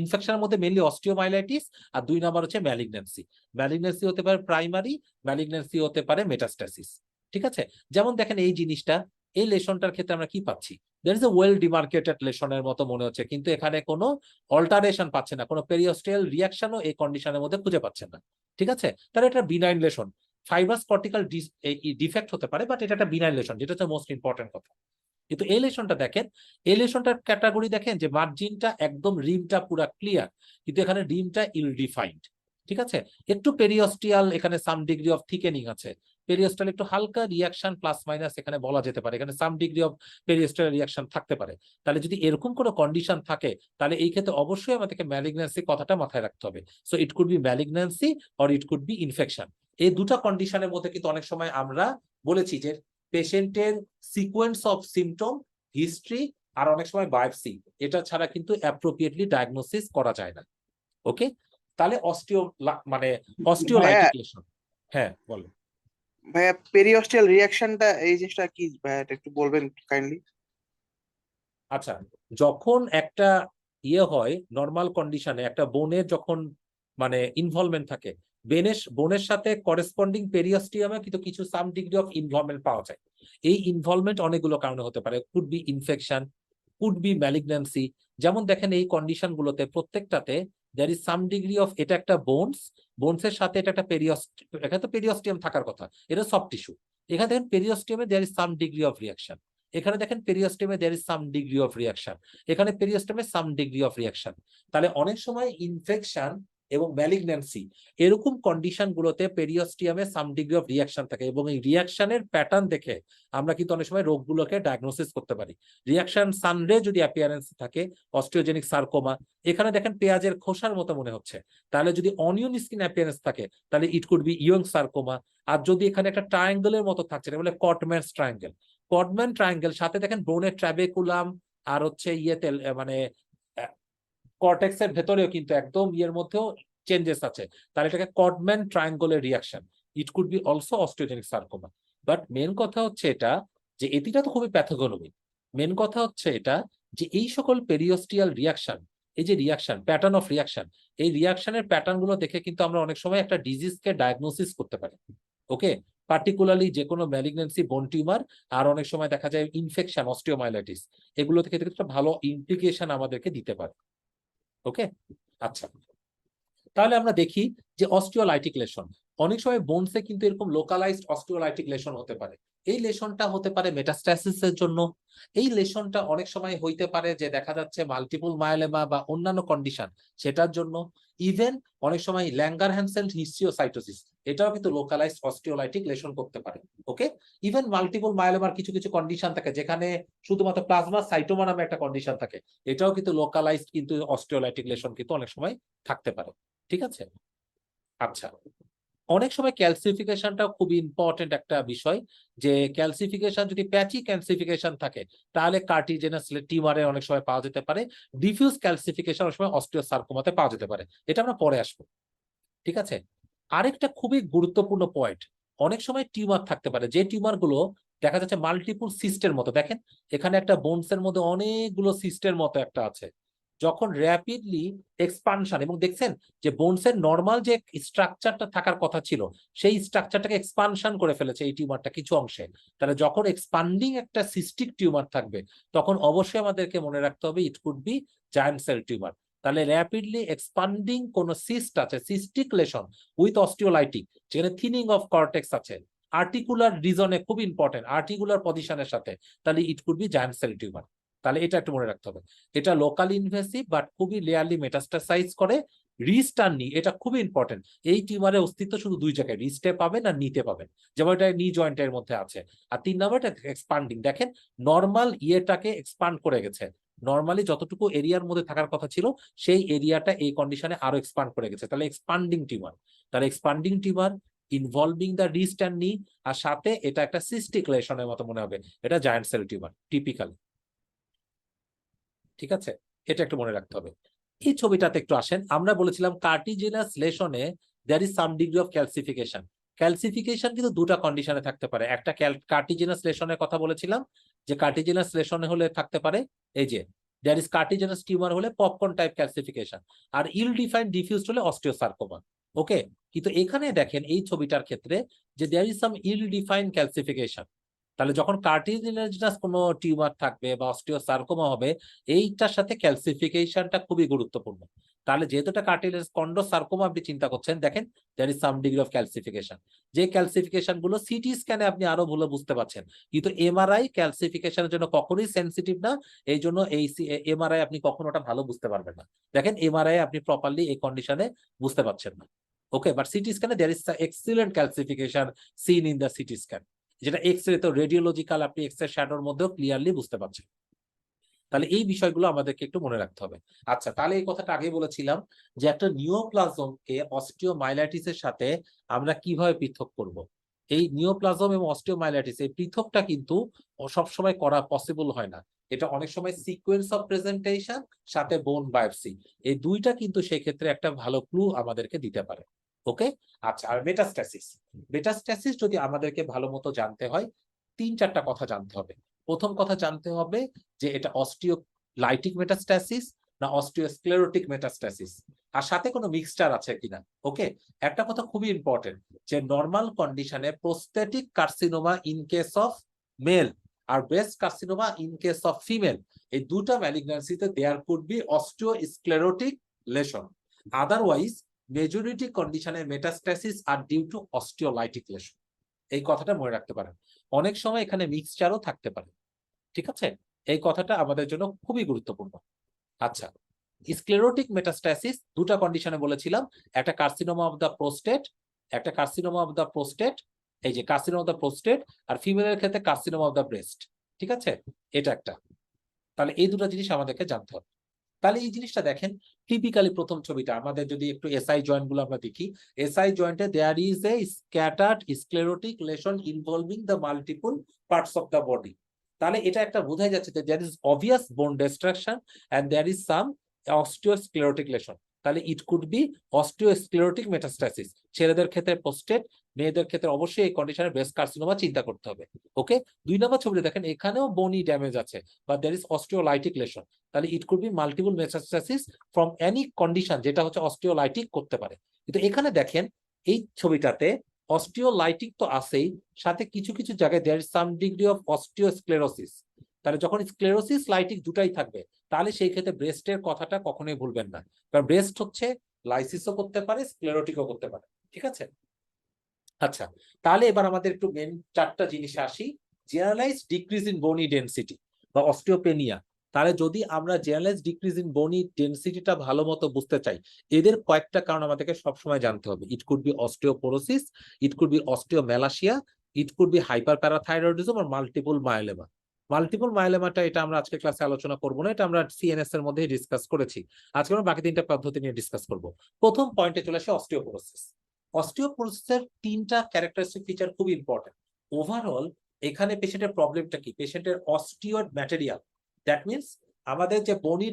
ইনফেকশনের মধ্যে মেইনলি অস্টিওমাইলাইটিস, আর 2 নাম্বার হচ্ছে ম্যালিগন্যান্সি। ম্যালিগন্যান্সি হতে পারে প্রাইমারি, ম্যালিগন্যান্সি হতে পারে মেটাস্ট্যাসিস। ঠিক আছে, যেমন দেখেন এই জিনিসটা, এই লেশনটার ক্ষেত্রে আমরা কি পাচ্ছি, there is a well demarcated লেশনের মতো মনে হচ্ছে, কিন্তু এখানে কোনো অল্টারেশন পাচ্ছে না, কোনো পেরিওস্টিয়াল রিঅ্যাকশনও এই কন্ডিশনের মধ্যে খুঁজে পাচ্ছেন না। ঠিক আছে, তাহলে এটা বিনাইন লেশন। ফাইবাস কর্টিক্যাল ডিফেক্ট হতে পারে, বাট এটা একটা বিনাইন লেশন, যেটা হচ্ছে মোস্ট ইম্পর্টেন্ট কথা। কিন্তু এই লেশনটা দেখেন, এই লেশনটার ক্যাটাগরি দেখেন যে মার্জিনটা একদম, রিমটা পুরা ক্লিয়ার, কিন্তু এখানে রিমটা ইল ডিফাইন্ড। ঠিক আছে, একটু পেরিওস্টিয়াল এখানে সাম ডিগ্রি অফ থিকেনিং আছে, পেরিওস্টাল একটু হালকা রিয়াকশন প্লাস মাইনাস এখানে বলা যেতে পারে, এখানে সাম ডিগ্রি অফ পেরিওস্টাল রিয়াকশন থাকতে পারে। তাহলে যদি এরকম কোনো কন্ডিশন থাকে, তাহলে এই ক্ষেত্রে অবশ্যই আমাদেরকে ম্যালিগন্যান্সি কথাটা মাথায় রাখতে হবে। So it could be malignancy or it could be infection. এই দুটো কন্ডিশনের মধ্যে কিন্তু অনেক সময় আমরা বলেছি যে পেশেন্টের সিকোয়েন্স অফ সিমটম, হিস্ট্রি, আর অনেক সময় বায়োপসি, এটা ছাড়া কিন্তু অ্যাপ্রোপ্রিয়েটলি ডায়াগনোসিস করা যায় না। ওকে, তাহলে মানে ভাইয়া অস্টিওলাইটিক লেশন। হ্যাঁ বলো। ভাইয়া পেরিওস্টাল রিয়াকশনটা এই জিনিসটা কি ভাইয়া, এটা একটু বলবেন কাইন্ডলি? আচ্ছা, যখন একটা হয় নর্মাল কন্ডিশনে, একটা বোনের যখন মানে ইনভলভমেন্ট থাকে, বোনের সাথে করেসপন্ডিং পেরিওস্টিয়ামে কিন্তু কিছু সাম ডিগ্রি অফ ইনভলভমেন্ট পাওয়া যায়। এই ইনভলভমেন্ট অনেকগুলো কারণে হতে পারে, could be infection, could be malignancy. যেমন দেখেন এই কন্ডিশন গুলোতে প্রত্যেকটাতে there is some degree of, এটা একটা বোনসের সাথে এটা একটা এখানে তো পেরিওস্টিয়াম থাকার কথা, এটা সফট টিস্যু। এখানে দেখেন পেরিওস্টিয়ামে there is some degree of reaction, এখানে দেখেন পেরিওস্টেমে there is some degree of reaction, এখানে পেরিওস্টেমে সাম ডিগ্রি অফ রিয়াকশন। তাহলে অনেক সময় ইনফেকশন এবং ম্যালিগন্যান্সি এরকম কন্ডিশন গুলোতে পেরিওস্টিয়ামে সাম ডিগ্রি অফ রিয়াকশন থাকে, এবং এই রিয়াকশনের প্যাটার্ন দেখে আমরা কিন্তু অনেক সময় রোগগুলোকে ডায়াগনোসিস করতে পারি। রিয়াকশন সানরে যদি অ্যাপিয়ারেন্স থাকে, অস্টিওজেনিক সার্কোমা, এখানে দেখেন পেঁয়াজের খোসার মতো মনে হচ্ছে, তাহলে যদি অনিয়ন স্কিন অ্যাপিয়ারেন্স থাকে, তাহলে it could be Ewing sarcoma. আর যদি এখানে একটা ট্রায়াঙ্গেলের মতো থাকছে, বলে কটম্যানস ট্রায়াঙ্গেল, কডম্যান ট্রায়াঙ্গেল, সাথে দেখেন বোনের ট্রাবেকুলাম আর হচ্ছে ইয়েতে মানে কর্টেক্সের ভেতরেও কিন্তু একদম ইয়ের মধ্যেও চেঞ্জেস আছে, তাহলে এটাকে কডম্যান ট্রায়াঙ্গলের reaction. It could be also osteogenic sarcoma. But main কথা হচ্ছে এটা যে এটিটা তো খুবই প্যাথোগনমিক। মেন কথা হচ্ছে এটা যে এই সকল পেরিওস্টিয়াল রিয়াকশন, এই যে রিয়াকশন প্যাটার্ন অফ রিয়াকশন, এই রিয়াকশনের প্যাটার্ন গুলো দেখে কিন্তু আমরা অনেক সময় একটা ডিজিজকে ডায়াগনোসিস করতে পারি। ওকে, পার্টিকুলারলি যে কোনো ম্যালিগনেন্সি, বোন টিউমার, আর অনেক সময় দেখা যায় ইনফেকশন, অস্টিওমাইলাইটিস, এগুলো থেকে একটা ভালো ইমপ্লিকেশন আমাদেরকে দিতে পারে। ওকে, আচ্ছা, তাহলে আমরা দেখি যে অস্টিওলাইটিক লেশন, অনেক সময় বোনসে কিন্তু এরকম লোকালাইজড অস্টিওলাইটিক লেশন হতে পারে। এই লেশনটা হতে পারে মেটাস্ট্যাসিসের জন্য। এই লেশনটা অনেক সময় হইতে পারে যে দেখা যাচ্ছে মাল্টিপল মায়োলেমা বা অন্যান্য কন্ডিশন, সেটার জন্য। ইভেন অনেক সময় ল্যাঙ্গারহ্যানসেন হিস্টিওসাইটোসিস, এটাও কিন্তু লোকালাইজড অস্টিওলাইটিক লেশন করতে পারে। ওকে, ইভেন মাল্টিপল মায়োলেমার কিছু কিছু কন্ডিশন থাকে যেখানে শুধুমাত্র প্লাজমা সাইটোমা নামে একটা কন্ডিশন থাকে, এটাও কিন্তু লোকালাইজড কিন্তু অস্টিওলাইটিক লেশন কিন্তু অনেক সময় থাকতে পারে। ঠিক আছে, আচ্ছা, অনেক সময় ক্যালসিফিকেশনটা খুব ইম্পর্টেন্ট একটা বিষয়, যে ক্যালসিফিকেশন যদি প্যাচি ক্যালসিফিকেশন থাকে তাহলে কার্টিজেনাস টিউমারে অনেক সময় পাওয়া যেতে পারে, ডিফিউজ ক্যালসিফিকেশন অনেক সময় অস্টিওসার্কোমাতে পাওয়া যেতে পারে। এটা আমরা পরে আসবো। ঠিক আছে, আরেকটা খুবই গুরুত্বপূর্ণ পয়েন্ট, অনেক সময় টিউমার থাকতে পারে যে টিউমার গুলো দেখা যাচ্ছে মাল্টিপল সিস্টের মতো। দেখেন এখানে একটা বোনসের মধ্যে অনেকগুলো সিস্টের মতো একটা আছে, যখন র্যাপিডলি এক্সপানশন, এবং দেখছেন যে বোনসের নর্মাল যে স্ট্রাকচারটা থাকার কথা ছিল সেই স্ট্রাকচারটাকে এক্সপানশন করে ফেলেছে এই টিউমারটা কিছু অংশে। তাহলে যখন এক্সপান্ডিং একটা সিস্টিক টিউমার থাকবে তখন অবশ্যই আমাদেরকে মনে রাখতে হবে it could B giant cell tumour. তাহলে র্যাপিডলি এক্সপান্ডিং কোন সিস্ট আছে, সিস্টিক লেশন উইথ অস্টিওলাইটিক, যেখানে থিনিং অফ কর্টেক্স আছে, আর্টিকুলার রিজনে খুব ইম্পর্টেন্ট, আর্টিকুলার পজিশনের সাথে, তাহলে it could B giant cell tumour. তাহলে এটা একটু মনে রাখতে হবে। এটা লোকাল ইনভেসিভ বাট খুবই লেয়ারলি মেটাস্টাসাইজ করে। রিস্ট আর নি, এটা খুবই ইম্পর্টেন্ট। এই টিউমারের অস্তিত্ব শুধু দুই জায়গায়, রিস্টে পাবেন আর নিতে পাবেন, যেমন এটা নি জয়েন্টের মধ্যে আছে। আর 3 নাম্বারটা এক্সপান্ডিং, দেখেন নর্মাল ইয়েটাকে এক্সপান্ড করে গেছে, নর্মালি যতটুকু এরিয়ার মধ্যে থাকার কথা ছিল সেই এরিয়াটা এই কন্ডিশনে আরো এক্সপান্ড করে গেছে, তাহলে এক্সপান্ডিং টিউমার। তাহলে expanding tumour involving the wrist and knee, আর সাথে এটা একটা সিস্টিক লেশনের মতো মনে হবে, এটা জায়ান্ট সেল টিউমার টিপিক্যাল। ঠিক আছে, এটা একটু মনে রাখতে হবে। এই ছবিটাতে একটু আসেন, আমরা বলেছিলাম কার্টিজেনাস লেশনে there is some degree of calcification. Calcification কিন্তু দুটা কন্ডিশনে থাকতে পারে। একটা কার্টিজেনাস লেশনের কথা বলেছিলাম, যে কার্টিজেনাস লেশনে হলে থাকতে পারে এই যে দেয়ার ইজ কার্টিজেনাস টিউমার হলে পপকর্ন টাইপ ক্যালসিফিকেশন, আর ইল ডিফাইন্ড ডিফিউজড হলে অস্টিওসার্কোমা। ওকে, কিন্তু এখানে দেখেন এই ছবিটার ক্ষেত্রে যে there is some ill defined calcification, তাহলে যখন কার্টিজেনাস কোনো টিউমার থাকবে বা অস্টিওসার্কোমা হবে, এইটার সাথে ক্যালসিফিকেশনটা খুবই গুরুত্বপূর্ণ। তাহলে যেহেতু এটা কার্টিজেনাস কন্ডোসার্কোমা আপনি চিন্তা করছেন, দেখেন there is some degree of calcification. যে ক্যালসিফিকেশন গুলো সিটি স্ক্যানে আপনি আরো ভালো বুঝতে পারছেন, কিন্তু এমআরআই ক্যালসিফিকেশনের জন্য কখনোই সেনসিটিভ না, এই জন্য এই এমআরআই আপনি কখনো ওটা ভালো বুঝতে পারবেন না। দেখেন এমআরআই আপনি প্রপারলি এই কন্ডিশনে বুঝতে পারছেন না। ওকে, বাট সিটি স্ক্যানে there is excellent calcification seen in the CT scan, যেটা এক্স রে তো রেডিওলজিক্যাল আপনি এক্স রে শ্যাডোর মধ্যেও ক্লিয়ারলি বুঝতে পারছেন। তাহলে এই বিষয়গুলো আমাদেরকে একটু মনে রাখতে হবে। আচ্ছা, তাহলে এই কথাটা আগে বলেছিলাম যে একটা নিওপ্লাজমকে অস্টিওমাইলাইটিসের সাথে আমরা কিভাবে পৃথক করব। এই নিওপ্লাজম এবং অস্টিওমাইলাইটিস এই পৃথকটা কিন্তু সবসময় করা পসিবল হয় না। এটা অনেক সময় সিকোয়েন্স অফ প্রেজেন্টেশন সাথে বোন বায়োপসি, এই দুইটা কিন্তু সেক্ষেত্রে একটা ভালো ক্লু আমাদেরকে দিতে পারে। ওকে, আচ্ছা, আর মেটাস্ট্যাসিস, মেটাস্ট্যাসিস যদি আমাদেরকে ভালো মতো জানতে হয় 3-4টা কথা জানতে হবে। প্রথম কথা জানতে হবে যে এটা অস্টিওলাইটিক মেটাস্ট্যাসিস না অস্টিওস্ক্লেরোটিক মেটাস্ট্যাসিস, আর সাথে কোনো মিক্সচার আছে কিনা। ওকে, একটা কথা খুবই ইম্পর্টেন্ট, যে নরমাল কন্ডিশনে prostatic carcinoma in case of male আর breast carcinoma in case of female, এই দুটো ম্যালিগন্যান্সিতে there could be osteosclerotic lesion. Otherwise majority কন্ডিশনে metastasis are due to osteolytic lesion. এই কথাটা মনে রাখতে পারেন। অনেক সময় এখানে মিক্সচারও থাকতে পারে। ঠিক আছে, এই কথাটা আমাদের জন্য খুবই গুরুত্বপূর্ণ। আচ্ছা, স্ক্লেরোটিক মেটাস্ট্যাসিস দুটা কন্ডিশনে বলেছিলাম, একটা কার্সিনোমা অফ দা প্রোস্টেট, একটা কার্সিনোমা অফ দা প্রোস্টেট, এই যে কার্সিনোমা অফ দা প্রোস্টেট, আর ফিমেলের ক্ষেত্রে কার্সিনোমা অফ দা ব্রেস্ট। ঠিক আছে, এটা একটা। তাহলে এই দুটো জিনিস আমাদেরকে জানতে হবে। তাহলে এই জিনিসটা দেখেন, টিপিক্যালি প্রথম ছবিটা আমাদের যদি একটু এসআই জয়েন্ট গুলো আমরা দেখি, এসআই জয়েন্টে there is a scattered sclerotic lesion involving the multiple parts of the body. তাহলে এটা একটা বোঝাই যাচ্ছে যে there is obvious bone destruction and there is some osteosclerotic lesion. তাহলে it could be osteosclerotic metastasis. ছেলেদের ক্ষেত্রে প্রোস্টেট, মেয়েদের ক্ষেত্রে অবশ্যই এই কন্ডিশনে ব্রেস্ট কার্সিনোমা চিন্তা করতে হবে। ওকে, 2 নম্বর ছবিতে দেখেন এখানেও বনি ড্যামেজ আছে বা there is osteolytic lesion. তাহলে it could be multiple metastasis from any condition যেটা হচ্ছে অস্টিওলাইটিক করতে পারে। কিন্তু এখানে দেখেন এই ছবিটাতে অস্টিওলাইটিক তো আছেই, সাথে কিছু কিছু জায়গায় there is some degree of osteosclerosis. তাহলে যখন স্ক্লেরোসিস লাইটিক দুটাই থাকবে, তাহলে সেই ক্ষেত্রে ব্রেস্টের কথাটা কখনোই ভুলবেন না, কারণ ব্রেস্ট হচ্ছে লাইসিসও করতে পারে, স্ক্লেরোটিকও করতে পারে। ঠিক আছে, আচ্ছা, তাহলে এবার আমাদের একটু মেন 4টা জিনিসে আসি। Generalise decrease in bony density বা অস্টিওপেনিয়া। তাহলে যদি আমরা জেনারেলাইজ ডিক্রিজ ইন বোনি ডেনসিটিটা ভালো মতো বুঝতে চাই, এদের কয়েকটা কারণ আমাদেরকে সবসময় জানতে হবে। It could be osteoporosis, it could be osteomalacia, it could be hyper parathyroidism আর মাল্টিপল মায়োলেমা। মাল্টিপল মায়োলেমাটা এটা আমরা আজকে ক্লাসে আলোচনা করবো না, এটা আমরা সিএনএস এর মধ্যে ডিসকাস করেছি। আজকে আমরা বাকি 3টা পদ্ধতি নিয়ে ডিসকাস করব। প্রথম পয়েন্টে চলে আসে অস্টিওপোরোসিস। অস্টিওপোরোসিসের 3টা ক্যারেক্টারিস্টিক ফিচার খুব ইম্পর্টেন্ট। ওভারঅল এখানে পেশেন্টের প্রবলেমটা কি? পেশেন্টের অস্টিওয়েড ম্যাটেরিয়াল, দ্যাট মিনস আমাদের যে বনি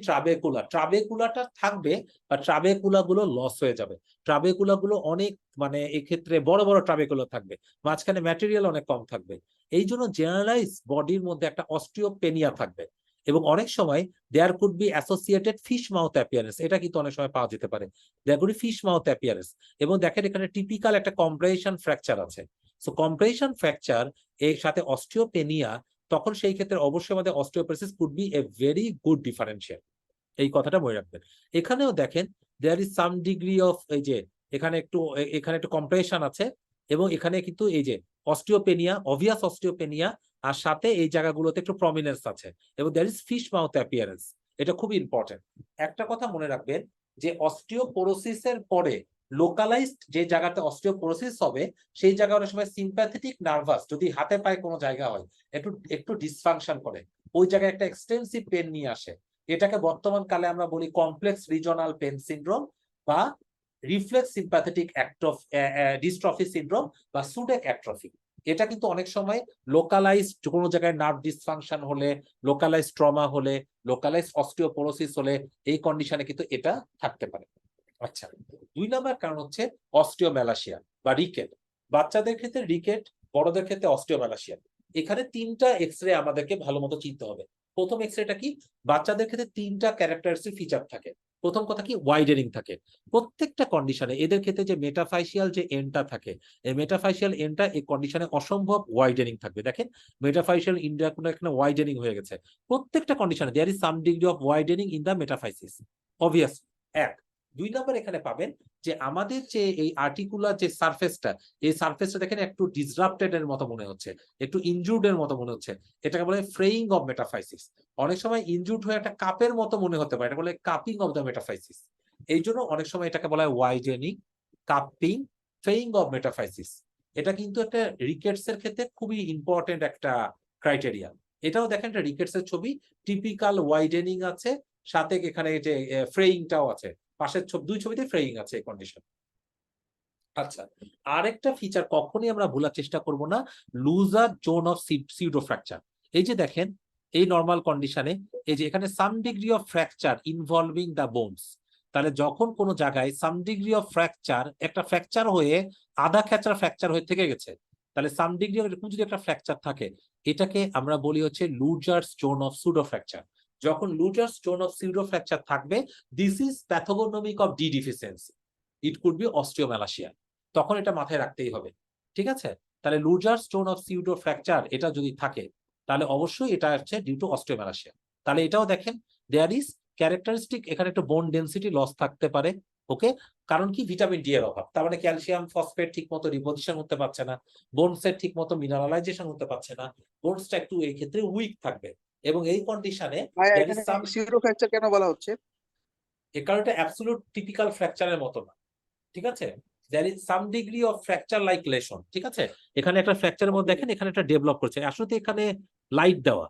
ট্রাবেকুলাটা থাকবে, বা ট্রাবেকুলা গুলো লস হয়ে যাবে। ট্রাবেকুলা গুলো অনেক, মানে এক্ষেত্রে বড় বড় ট্রাবেকুলা থাকবে, মাঝখানে ম্যাটেরিয়াল অনেক কম থাকবে। এই জন্য জেনারেলাইজ বডির মধ্যে একটা অস্টিওপেনিয়া থাকবে। এবং অনেক সময় there could be associated fish mouth appearance, এটা কিন্তু অনেক সময় পাওয়া যেতে পারে। There could be fish mouth appearance. এবং দেখেন এখানে টিপিক্যাল একটা কম্প্রেশন ফ্র্যাকচার আছে। সো কম্প্রেশন ফ্র্যাকচার এর সাথে অস্টিওপেনিয়া, তখন সেই ক্ষেত্রে অবশ্যই আমাদের osteoporosis could be a very good differential. এই কথাটা মনে রাখবেন। এখানেও দেখেন there is some degree of, এই যে এখানে একটু কম্প্রেশন আছে, এবং এখানে কিন্তু এই যে অস্টিওপেনিয়া, অবভিয়াস অস্টিওপেনিয়া, আর সাথে এই জায়গাগুলোতে একটু প্রমিনেন্স আছে, এবং there is fish mouth appearance. এটা খুব ইম্পর্টেন্ট। একটা কথা মনে রাখবেন যে অস্টিওপোরোসিসের পরে লোকালাইজড যে জায়গাতে অস্টিওপোরোসিস হবে, সেই জায়গায় অনেক সময় সিম্প্যাথেটিক নার্ভাস, যদি হাতে পায়ে কোনো জায়গা হয় একটু একটু ডিসফাংশন করে, ওই জায়গায় একটা এক্সটেন্সিভ পেন নিয়ে আসে। এটাকে বর্তমান কালে আমরা বলি কমপ্লেক্স রিজনাল পেন সিনড্রোম, বা রিফ্লেক্স সিম্প্যাথেটিক ডিস্ট্রফি সিনড্রোম, বা সুডেক অ্যাট্রফি। এটা কিন্তু অনেক সময় লোকালাইজড কোনো জায়গায় নার্ভ ডিসফাংশন হলে, লোকালাইজড ট্রমা হলে, লোকালাইজড অস্টিওপোরোসিস হলে, এই কন্ডিশনে কিন্তু এটা থাকতে পারে। আচ্ছা, 2 নম্বর কারণ হচ্ছে অস্টিওমেলাসিয়া বা রিকেট। বাচ্চাদের ক্ষেত্রে রিকেট, বড়দের ক্ষেত্রে অস্টিওমেলাসিয়া। এখানে 3টা এক্সরে আমাদেরকে ভালো মতো চিনতে হবে। প্রথম এক্সরেটা কি? বাচ্চাদের ক্ষেত্রে 3টা ক্যারেক্টারিস্টিক ফিচার থাকে। প্রথম কথা কি? ওয়াইডেনিং থাকে প্রত্যেকটা কন্ডিশনে। এদের ক্ষেত্রে যে মেটাফাইশিয়াল যে এন্ডটা থাকে, এই মেটাফাইশিয়াল এন্ডটা এই কন্ডিশনে অসম্ভব ওয়াইডেনিং থাকবে। দেখেন মেটাফাইশিয়াল এন্ডটা এখানে ওয়াইডেনিং হয়ে গেছে প্রত্যেকটা কন্ডিশনে। There is some degree of widening in the metaphysis, obvious. 2 নম্বর এখানে পাবেন যে আমাদের যে এই আর্টিকুলার যে সারফেসটা, এই সারফেসটা দেখেন একটু ডিসরাপ্টেড এর মতো মনে হচ্ছে, একটু ইনজুর্ড এর মতো মনে হচ্ছে। এটাকে বলে ফ্রেইং অফ মেটাফাইসিস। অনেক সময় ইনজুর্ড হয়ে একটা কাপের মতো মনে হতে পারে, এটা বলে কাপিং অফ দ্য মেটাফাইসিস। এই জন্য অনেক সময় এটাকে বলা হয় ওয়াইডেনিং, কাপিং, ফ্রেইং অফ মেটাফাইসিস। এটা কিন্তু একটা রিকেটস এর ক্ষেত্রে খুবই ইম্পর্টেন্ট একটা ক্রাইটেরিয়া। এটাও দেখেন একটা রিকেটস এর ছবি, টিপিক্যাল ওয়াইডেনিং আছে, সাথে এখানে যে ফ্রেইংটাও আছে। পাশের 2 ছবিতে ফ্রেইং আছে এই কন্ডিশন। আচ্ছা, আরেকটা ফিচার কখনোই আমরা ভুলার চেষ্টা করব না, Looser zone of pseudo fracture. এই যে দেখেন এই নরমাল কন্ডিশনে, এই যে এখানে some degree of fracture involving the bones. তাহলে যখন কোনো জায়গায় সাম ডিগ্রি অফ ফ্র্যাকচার, একটা ফ্র্যাকচার হয়ে আধা খেচড়া ফ্র্যাকচার হয়ে থেকে গেছে, তাহলে সাম ডিগ্রি অফ, এরকম যদি একটা ফ্র্যাকচার থাকে, এটাকে আমরা বলি হচ্ছে Looser's zone of pseudo fracture. যখন Looser's zone of pseudo fracture থাকবে, this is pathognomonic of D deficiency, it could be osteomalacia. তখন এটা মাথায় রাখতেই হবে। ঠিক আছে, তাহলে Looser stone of pseudo fracture এটা যদি থাকে, তাহলে অবশ্যই এটা হচ্ছে ডিউ টু অস্টিওমেলাসিয়া। তাহলে এটাও দেখেন দেয়ার ইজ ক্যারেক্টারিস্টিক, এখানে একটা বোন ডেনসিটি লস থাকতে পারে। ওকে, কারণ কি? ভিটামিন ডি এর অভাব। তার মানে ক্যালসিয়াম ফসফেট ঠিক মতো রিপোজিশন হতে পারছে না, বোনসের ঠিক মতো মিনারেলাইজেশন হতে পারছে না, বোনসটা একটু এই ক্ষেত্রে উইক থাকবে। এবং এই কন্ডিশনে ভাইয়া দেয়ার ইজ এখানে সাম, সিউডো ফ্র্যাকচার কেন বলা হচ্ছে? এ কারণে এটা অ্যাবসলিউট টিপিক্যাল ফ্র্যাকচারের মতো না। ঠিক আছে, there is some degree of fracture like lesion। ঠিক আছে, এখানে একটা ফ্র্যাকচারের মধ্যে দেখেন এখানে একটা ডেভেলপ করছে, আসলে তো এখানে লাইট দেওয়া,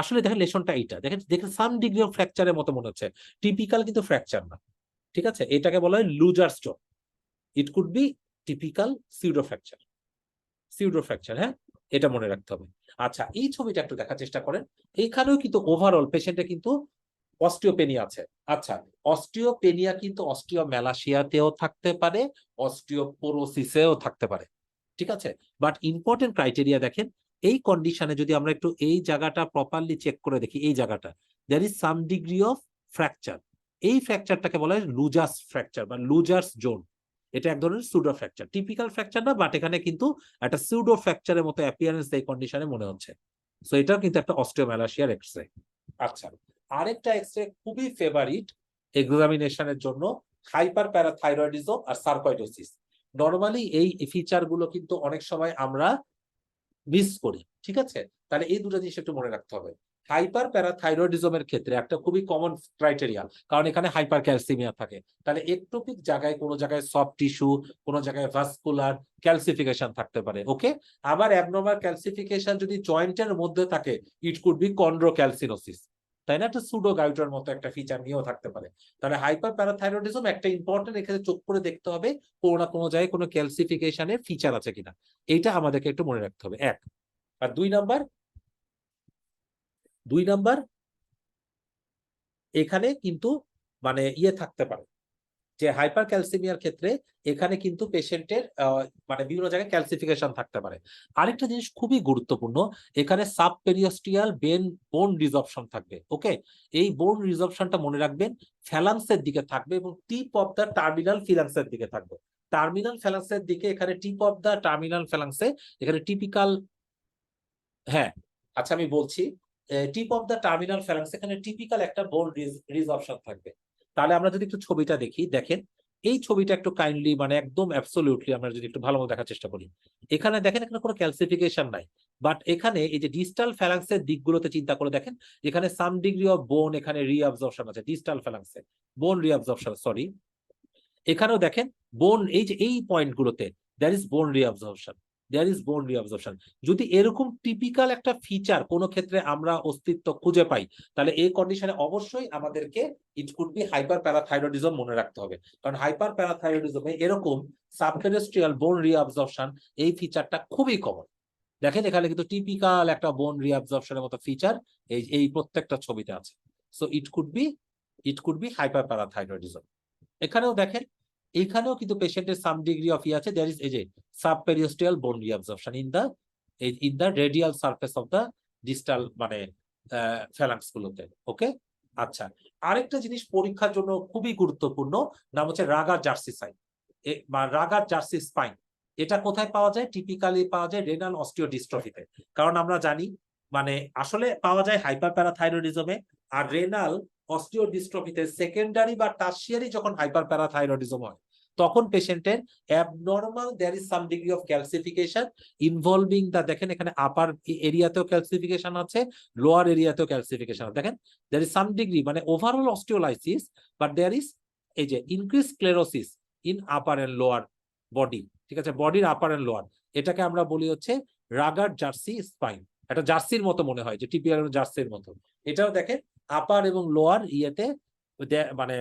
আসলে দেখেন লেশনটা এইটা দেখেন, দেখেন সাম ডিগ্রি অফ ফ্র্যাকচারের মতো মনে হচ্ছে, টিপিক্যাল কিন্তু ফ্র্যাকচার না। ঠিক আছে, এটাকে বলা হয় loser stone, it could B typical pseudo fracture. হ্যাঁ, এটা মনে রাখতে হবে। আচ্ছা, এই ছবিটা একটু দেখার চেষ্টা করেন। এইখানেও কিন্তু ওভারঅল পেশেন্টে কিন্তু অস্টিওপেনিয়া আছে। আচ্ছা, অস্টিওপেনিয়া কিন্তু অস্টিওম্যালাসিয়াতেও থাকতে পারে, অস্টিওপোরোসিসেও থাকতে পারে। ঠিক আছে, বাট ইম্পর্টেন্ট ক্রাইটেরিয়া দেখেন, এই কন্ডিশনে যদি আমরা একটু এই জায়গাটা প্রপারলি চেক করে দেখি, এই জায়গাটা there is some degree of fracture. এই ফ্র্যাকচারটাকে বলা হয় লুজাস ফ্র্যাকচার বা লুজার্স জোন। এটা এক ধরনের সুডো ফ্র্যাকচার, টিপিক্যাল ফ্র্যাকচার না, বাট এখানে কিন্তু একটা সুডো ফ্র্যাকচারের মতো অ্যাপিয়ারেন্স এই কন্ডিশনে মনে হচ্ছে। সো এটাও কিন্তু একটা অস্টিওম্যালাসিয়ার এক্সরে। আচ্ছা, আরেকটা এক্সরে খুবই ফেভারিট এক্সামিনেশনের জন্য, হাইপার প্যারাথাইরয়েডিজম আর সার্কয়েডোসিস। নরমালি এই ফিচার গুলো কিন্তু অনেক সময় আমরা মিস করি। ঠিক আছে, তাহলে এই দুটো জিনিস একটু মনে রাখতে হবে। হাইপার প্যারাথাইরয়েডিজমের ক্ষেত্রে একটা খুবই কমন ক্রাইটেরিয়া, কারণ এখানে হাইপার ক্যালসিমিয়া থাকে, তাহলে একটোপিক জায়গায়, কোনো জায়গায় সফট টিস্যু, কোনো জায়গায় ভাস্কুলার ক্যালসিফিকেশন থাকতে পারে। ওকে, আবার অ্যাবনর্মাল ক্যালসিফিকেশন যদি জয়েন্টের মধ্যে থাকে, ইট কুড বি কন্ড্রোক্যালসিনোসিস, তাই না? একটা সুডো গাইটার মতো একটা ফিচার নিয়েও থাকতে পারে। তাহলে হাইপার প্যারাথাইরয়েডিজম একটা ইম্পর্টেন্ট, এখানে চোখ করে দেখতে হবে কোনো না কোনো জায়গায় কোনো ক্যালসিফিকেশনের ফিচার আছে কিনা, এইটা আমাদেরকে একটু মনে রাখতে হবে, এক। আর দুই নাম্বার এখানে কিন্তু মানে থাকতে পারে যে হাইপার ক্যালসিমিয়ার ক্ষেত্রে এখানে কিন্তু পেশেন্টের মানে বিভিন্ন জায়গায় ক্যালসিফিকেশন থাকতে পারে। আরেকটা জিনিস খুবই গুরুত্বপূর্ণ, এখানে সাবপেরিওস্টিয়াল বোন রিজর্পশন থাকবে। ওকে, এই বোন রিজর্পশনটা মনে রাখবেন ফ্যালাংসের দিকে থাকবে এবং টিপ অফ দা টার্মিনাল ফিলাংসের দিকে থাকবে। টার্মিনাল ফ্যালাংসের দিকে, এখানে টিপ অফ দা টার্মিনাল ফ্যালাংসে, এখানে টিপিক্যাল, হ্যাঁ আচ্ছা আমি বলছি, টিপ অফ দা টার্মিনাল ফ্যালাংস, এখানে টিপিক্যাল একটা বোন রিজর্পশন থাকবে। তাহলে আমরা যদি একটু ছবিটা দেখি, দেখেন এই ছবিটা একটু কাইন্ডলি মানে একদম অ্যাবসলিউটলি আমরা যদি একটু ভালো মতো দেখার চেষ্টা করি, এখানে দেখেন এখানে কোনো ক্যালসিফিকেশন নাই, বাট এখানে এই যে ডিস্টাল ফ্যালাংসের দিকগুলোতে চিন্তা করে দেখেন, এখানে সাম ডিগ্রি অফ বোন, এখানে রিঅ্যাবজর্পশন আছে ডিস্টাল ফ্যালাংসে, বোন রিঅ্যাবজর্পশন, সরি, এখানেও দেখেন বোন, এই যে এই পয়েন্টগুলোতে দ্যার ইজ বোন রিঅ্যাবজর্পশন, দেয়ার ইজ বোন রিঅ্যাবজর্পশন। যদি এরকম টিপিক্যাল একটা ফিচার কোনো ক্ষেত্রে আমরা অস্তিত্ব খুঁজে পাই, তাহলে এই কন্ডিশনে অবশ্যই আমাদেরকে ইট কুড বি হাইপার প্যারাথাইরয়েডিজম মনে রাখতে হবে, কারণ হাইপার প্যারাথাইরয়েডিজমে এরকম সাবটেরেস্ট্রিয়াল বোন রিঅ্যাবজর্পশন এই ফিচারটা খুবই কমন। দেখেন এখানে কিন্তু টিপিক্যাল একটা বোন রিঅ্যাবজর্পশনের মতো ফিচার এই প্রত্যেকটা ছবিতে আছে। So it could be hyper parathyroidism. এখানেও দেখেন, এখানেও কিন্তু পেশেন্টের সাম ডিগ্রি অফ আছে, দেয়ার ইজ এই যে subperiosteal bone resorption in the radial surface of the distal মানে ফ্যালাংস গুলোতে। ওকে, আচ্ছা, আরেকটা জিনিস পরীক্ষার জন্য খুবই গুরুত্বপূর্ণ, নাম হচ্ছে রাগার জার্সি সাইন বা রাগার জার্সি স্পাইন। এটা কোথায় পাওয়া যায়? টিপিক্যালি পাওয়া যায় রেনাল অস্টিওডিস্ট্রফিতে, কারণ আমরা জানি মানে আসলে পাওয়া যায় হাইপার প্যারাথাইরয়েডিজমে আর রেনাল অস্টিওডিস্ট্রফিতে সেকেন্ডারি বা টারশিয়ারি যখন হাইপার প্যারাথাইরয়েডিজম হয়, তখন পেশেন্টের abnormal there is some degree of calcification involving the, দেখেন এখানে আপার এরিয়াতেও ক্যালসিফিকেশন আছে, লোয়ার এরিয়াতেও ক্যালসিফিকেশন আছে, দেখেন দেয়ার ইজ সাম ডিগ্রি মানে overall osteolysis, but there is এই যে increase sclerosis in upper and lower body. ঠিক আছে, বডির আপার এন্ড লোয়ার, এটাকে আমরা বলি হচ্ছে রাগার জার্সি স্পাইন। একটা জার্সির মতো মনে হয়, যে টিপিআর জার্সির মতো। এটাও দেখেন আপার এবং লোয়ার মানে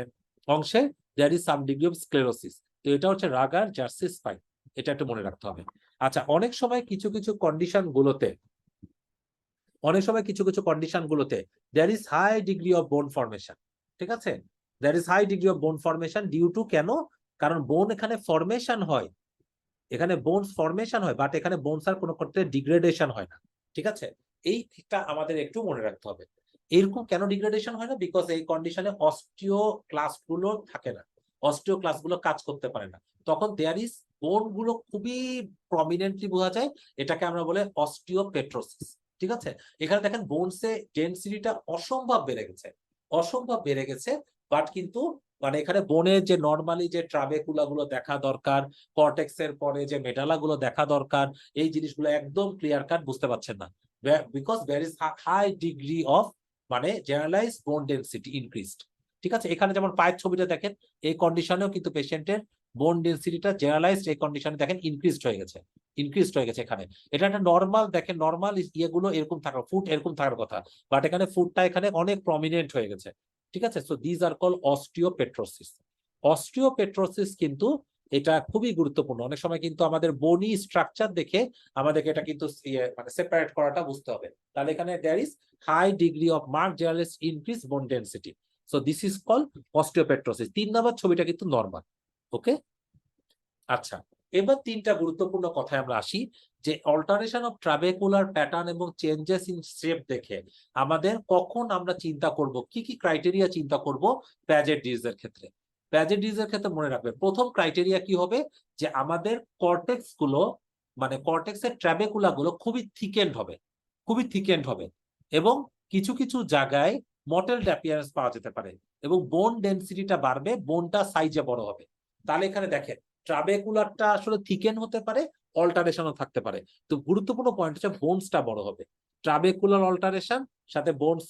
অংশে there is some degree of sclerosis. তো এটা হচ্ছে রাগার জার্সি স্পাইন, এটা একটু মনে রাখতে হবে। আচ্ছা, অনেক সময় কিছু কিছু কন্ডিশন গুলোতে there is high degree of bone formation. ঠিক আছে, there is high degree of bone formation due to, কেন? কারণ বোন এখানে ফরমেশন হয়, বাট এখানে বোনস আর কোনো ক্ষেত্রে ডিগ্রেডেশন হয় না। ঠিক আছে, এইটা আমাদের একটু মনে রাখতে হবে। এরকম কেন ডিগ্রেডেশন হয় না? বিকজ এই কন্ডিশনে অস্টিওক্লাস্ট গুলো থাকে না, অস্টিওক্লাস্ট গুলো কাজ করতে পারে না, তখন দেয়ার ইজ বোন গুলো খুবই প্রমিনেন্টলি বোঝা যায়, এটাকে আমরা বলে অস্টিওপেট্রোসিস। ঠিক আছে, এখানে দেখেন বোনসে ডেনসিটিটা অসম্ভব বেড়ে গেছে, বাট কিন্তু মানে এখানে বোনের যে নরমালি যে ট্রাবেকুলা গুলো দেখা দরকার, কর্টেক্স এর পরে যে মেডালা গুলো দেখা দরকার, এই জিনিসগুলো একদম ক্লিয়ার কাট বুঝতে পারছেন না, because there is high degree of মানে জেনারেলাইজড বোন ডেনসিটি ইনক্রিজড। ঠিক আছে, এখানে যেমন পায়ের ছবিটা দেখেন, এই কন্ডিশনেও কিন্তু পেশেন্টের বোন ডেনসিটিটা জেনারেলাইজড এই কন্ডিশনে দেখেন ইনক্রিজড হয়ে গেছে এখানে। এটা একটা নরমাল, দেখেন নরমাল ইয়েগুলো এরকম থাকার, ফুট এরকম থাকার কথা, বাট এখানে ফুটটা এখানে অনেক প্রমিনেন্ট হয়ে গেছে। ঠিক আছে, সো দিজ আর কল অস্টিওপেট্রোসিস। কিন্তু এটা খুবই গুরুত্বপূর্ণ। অনেক সময় কিন্তু আমাদের বনি স্ট্রাকচার দেখে আমাদেরকে এটা কিন্তু মানে সেপারেট করাটা বুঝতে হবে। তাহলে এখানে there is high degree of marked generalized increase bone density, so this is called osteopetrosis. 3 number ছবিটা কিন্তু নরমাল। ওকে, আচ্ছা, এবার 3টা গুরুত্বপূর্ণ কথায় আমরা আসি, যে অল্টারেশন অফ ট্রাবেকুলার প্যাটার্ন এবং চেঞ্জেস ইন শেপ দেখে আমাদের কখন আমরা চিন্তা করব, কি কি ক্রাইটেরিয়া চিন্তা করব প্যাজেট ডিজিজের ক্ষেত্রে। প্যাজেট ডিজিজের ক্ষেত্রে মনে রাখবেন, প্রথম ক্রাইটেরিয়া কি হবে, যে আমাদের কর্টেক্স গুলো, মানে কর্টেক্সের ট্রাবেকুলা গুলো খুবই থিকেন্ড হবে, খুবই থিকেন্ড হবে, এবং কিছু কিছু জায়গায় মটেলড অ্যাপিয়ারেন্স পাওয়া যেতে পারে, এবং বোন ডেনসিটিটা বাড়বে, বোনটা সাইজে বড় হবে। তাহলে এখানে দেখেন ট্রাবেকুলারটা আসলে থিকেন হতে পারে, অল্টারেশনও থাকতে পারে। তো গুরুত্বপূর্ণ পয়েন্ট হচ্ছে বোনসটা বড় হবে, ট্রাবেকুলার অল্টারেশন সাথে বোনস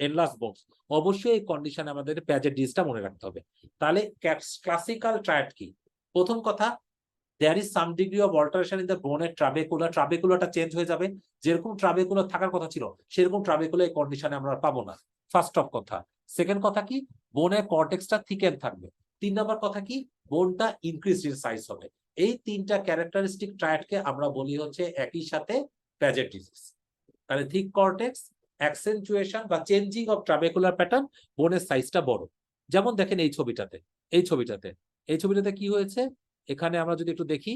এনলার্জ বোনস, অবশ্যই এই কন্ডিশনে আমাদের প্যাজেট ডিজিজটা মনে রাখতে হবে। তাহলে ক্লাসিক্যাল ট্রায়াড কি? প্রথম কথা, there is some degree of alteration in the বোনের ট্রাবেকুলার, ট্রাবেকুলারটা চেঞ্জ হয়ে যাবে, যেরকম ট্রাবেকুলার থাকার কথা ছিল সেরকম ট্রাবেকুলার এই কন্ডিশনে আমরা পাবো না, ফার্স্ট অফ কথা। সেকেন্ড কথা কি, বোনের কর্টেক্সটা থিকেন থাকবে। 3 নম্বর কথা কি, বোনটা ইনক্রিজ ইন সাইজ হবে। এই 3টা ক্যারেক্টারিস্টিক ট্রায়াডকে আমরা বলি হচ্ছে একই সাথে প্যাজেট ডিজিজ। তাহলে থিক কর্টেক্স, অ্যাকসেন্চুয়েশন বা চেঞ্জিং অফ ট্রাবেকুলার প্যাটার্ন, বোনের সাইজটা বড়। যেমন দেখেন এই ছবিটাতে, এই ছবিটাতে, এই ছবিটাতে কি হয়েছে, এখানে আমরা যদি একটু দেখি,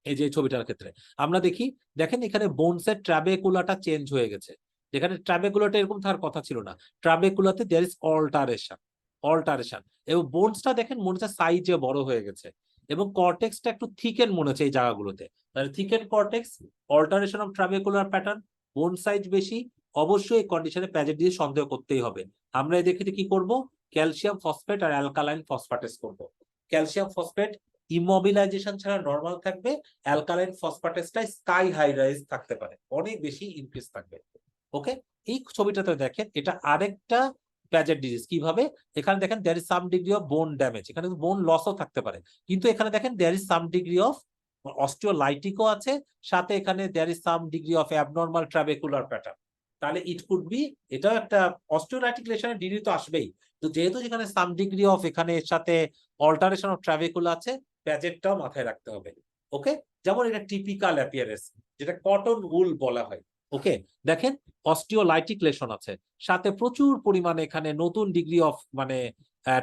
এই যে ছবিটার ক্ষেত্রে আমরা দেখি, দেখেন এখানে বোনসের ট্রাবেকুলাটা চেঞ্জ হয়ে গেছে, যেখানে ট্রাবেকুলাটা এরকম থাকার কথা ছিল না, ট্রাবেকুলাতে দেয়ার ইজ অল্টারেশন, অল্টারেশন, এবং বোনসটা দেখেন মনে হচ্ছে সাইজে বড় হয়ে গেছে, এবং কর্টেক্সটা একটু থিকেন মনে হচ্ছে এই জায়গাগুলোতে। তাহলে thicken cortex, alteration of trabecular pattern, bone size বেশি, অবশ্যই এই কন্ডিশনে প্যাজেট দিয়ে সন্দেহ করতেই হবে। আমরা এই দেখে কি করব, ক্যালসিয়াম ফসফেট আর অ্যালকালাইন ফসফেটেস করব। ক্যালসিয়াম ফসফেট ইমোবিলাইজেশন ছাড়া নরমাল থাকবে, অ্যালকালাইন ফসফেটেসটা স্কাই হাই রাইজ থাকতে পারে, অনেক বেশি ইনক্রিজ থাকবে। ওকে, এই ছবিটাতে দেখেন এটা আরেকটা প্যাজেট ডিজিজ। কিভাবে, এখানে দেখেন there is some degree of bone damage, এখানে বোন লসও থাকতে পারে, কিন্তু এখানে দেখেন there is some degree of অস্টিওলাইটিকও আছে, সাথে এখানে there is some degree of abnormal trabecular pattern. তাহলে ইট কুড বি, এটাও একটা অস্টিওলাইটিক লেশনের ডিগ্রি তো আসবেই, তো যেহেতু যেখানে সাম ডিগ্রি অফ, এখানে এর সাথে অল্টারেশন অফ ট্রাবেকুলা আছে, প্যাজেটটাও মাথায় রাখতে হবে। ওকে, যেমন এটা টিপিক্যাল অ্যাপিয়ারেন্স, যেটা কটন উল বলা হয়। ওকে, দেখেন অস্টিওলাইটিক লেশন আছে, সাথে প্রচুর পরিমাণে এখানে নতুন ডিগ্রি অফ মানে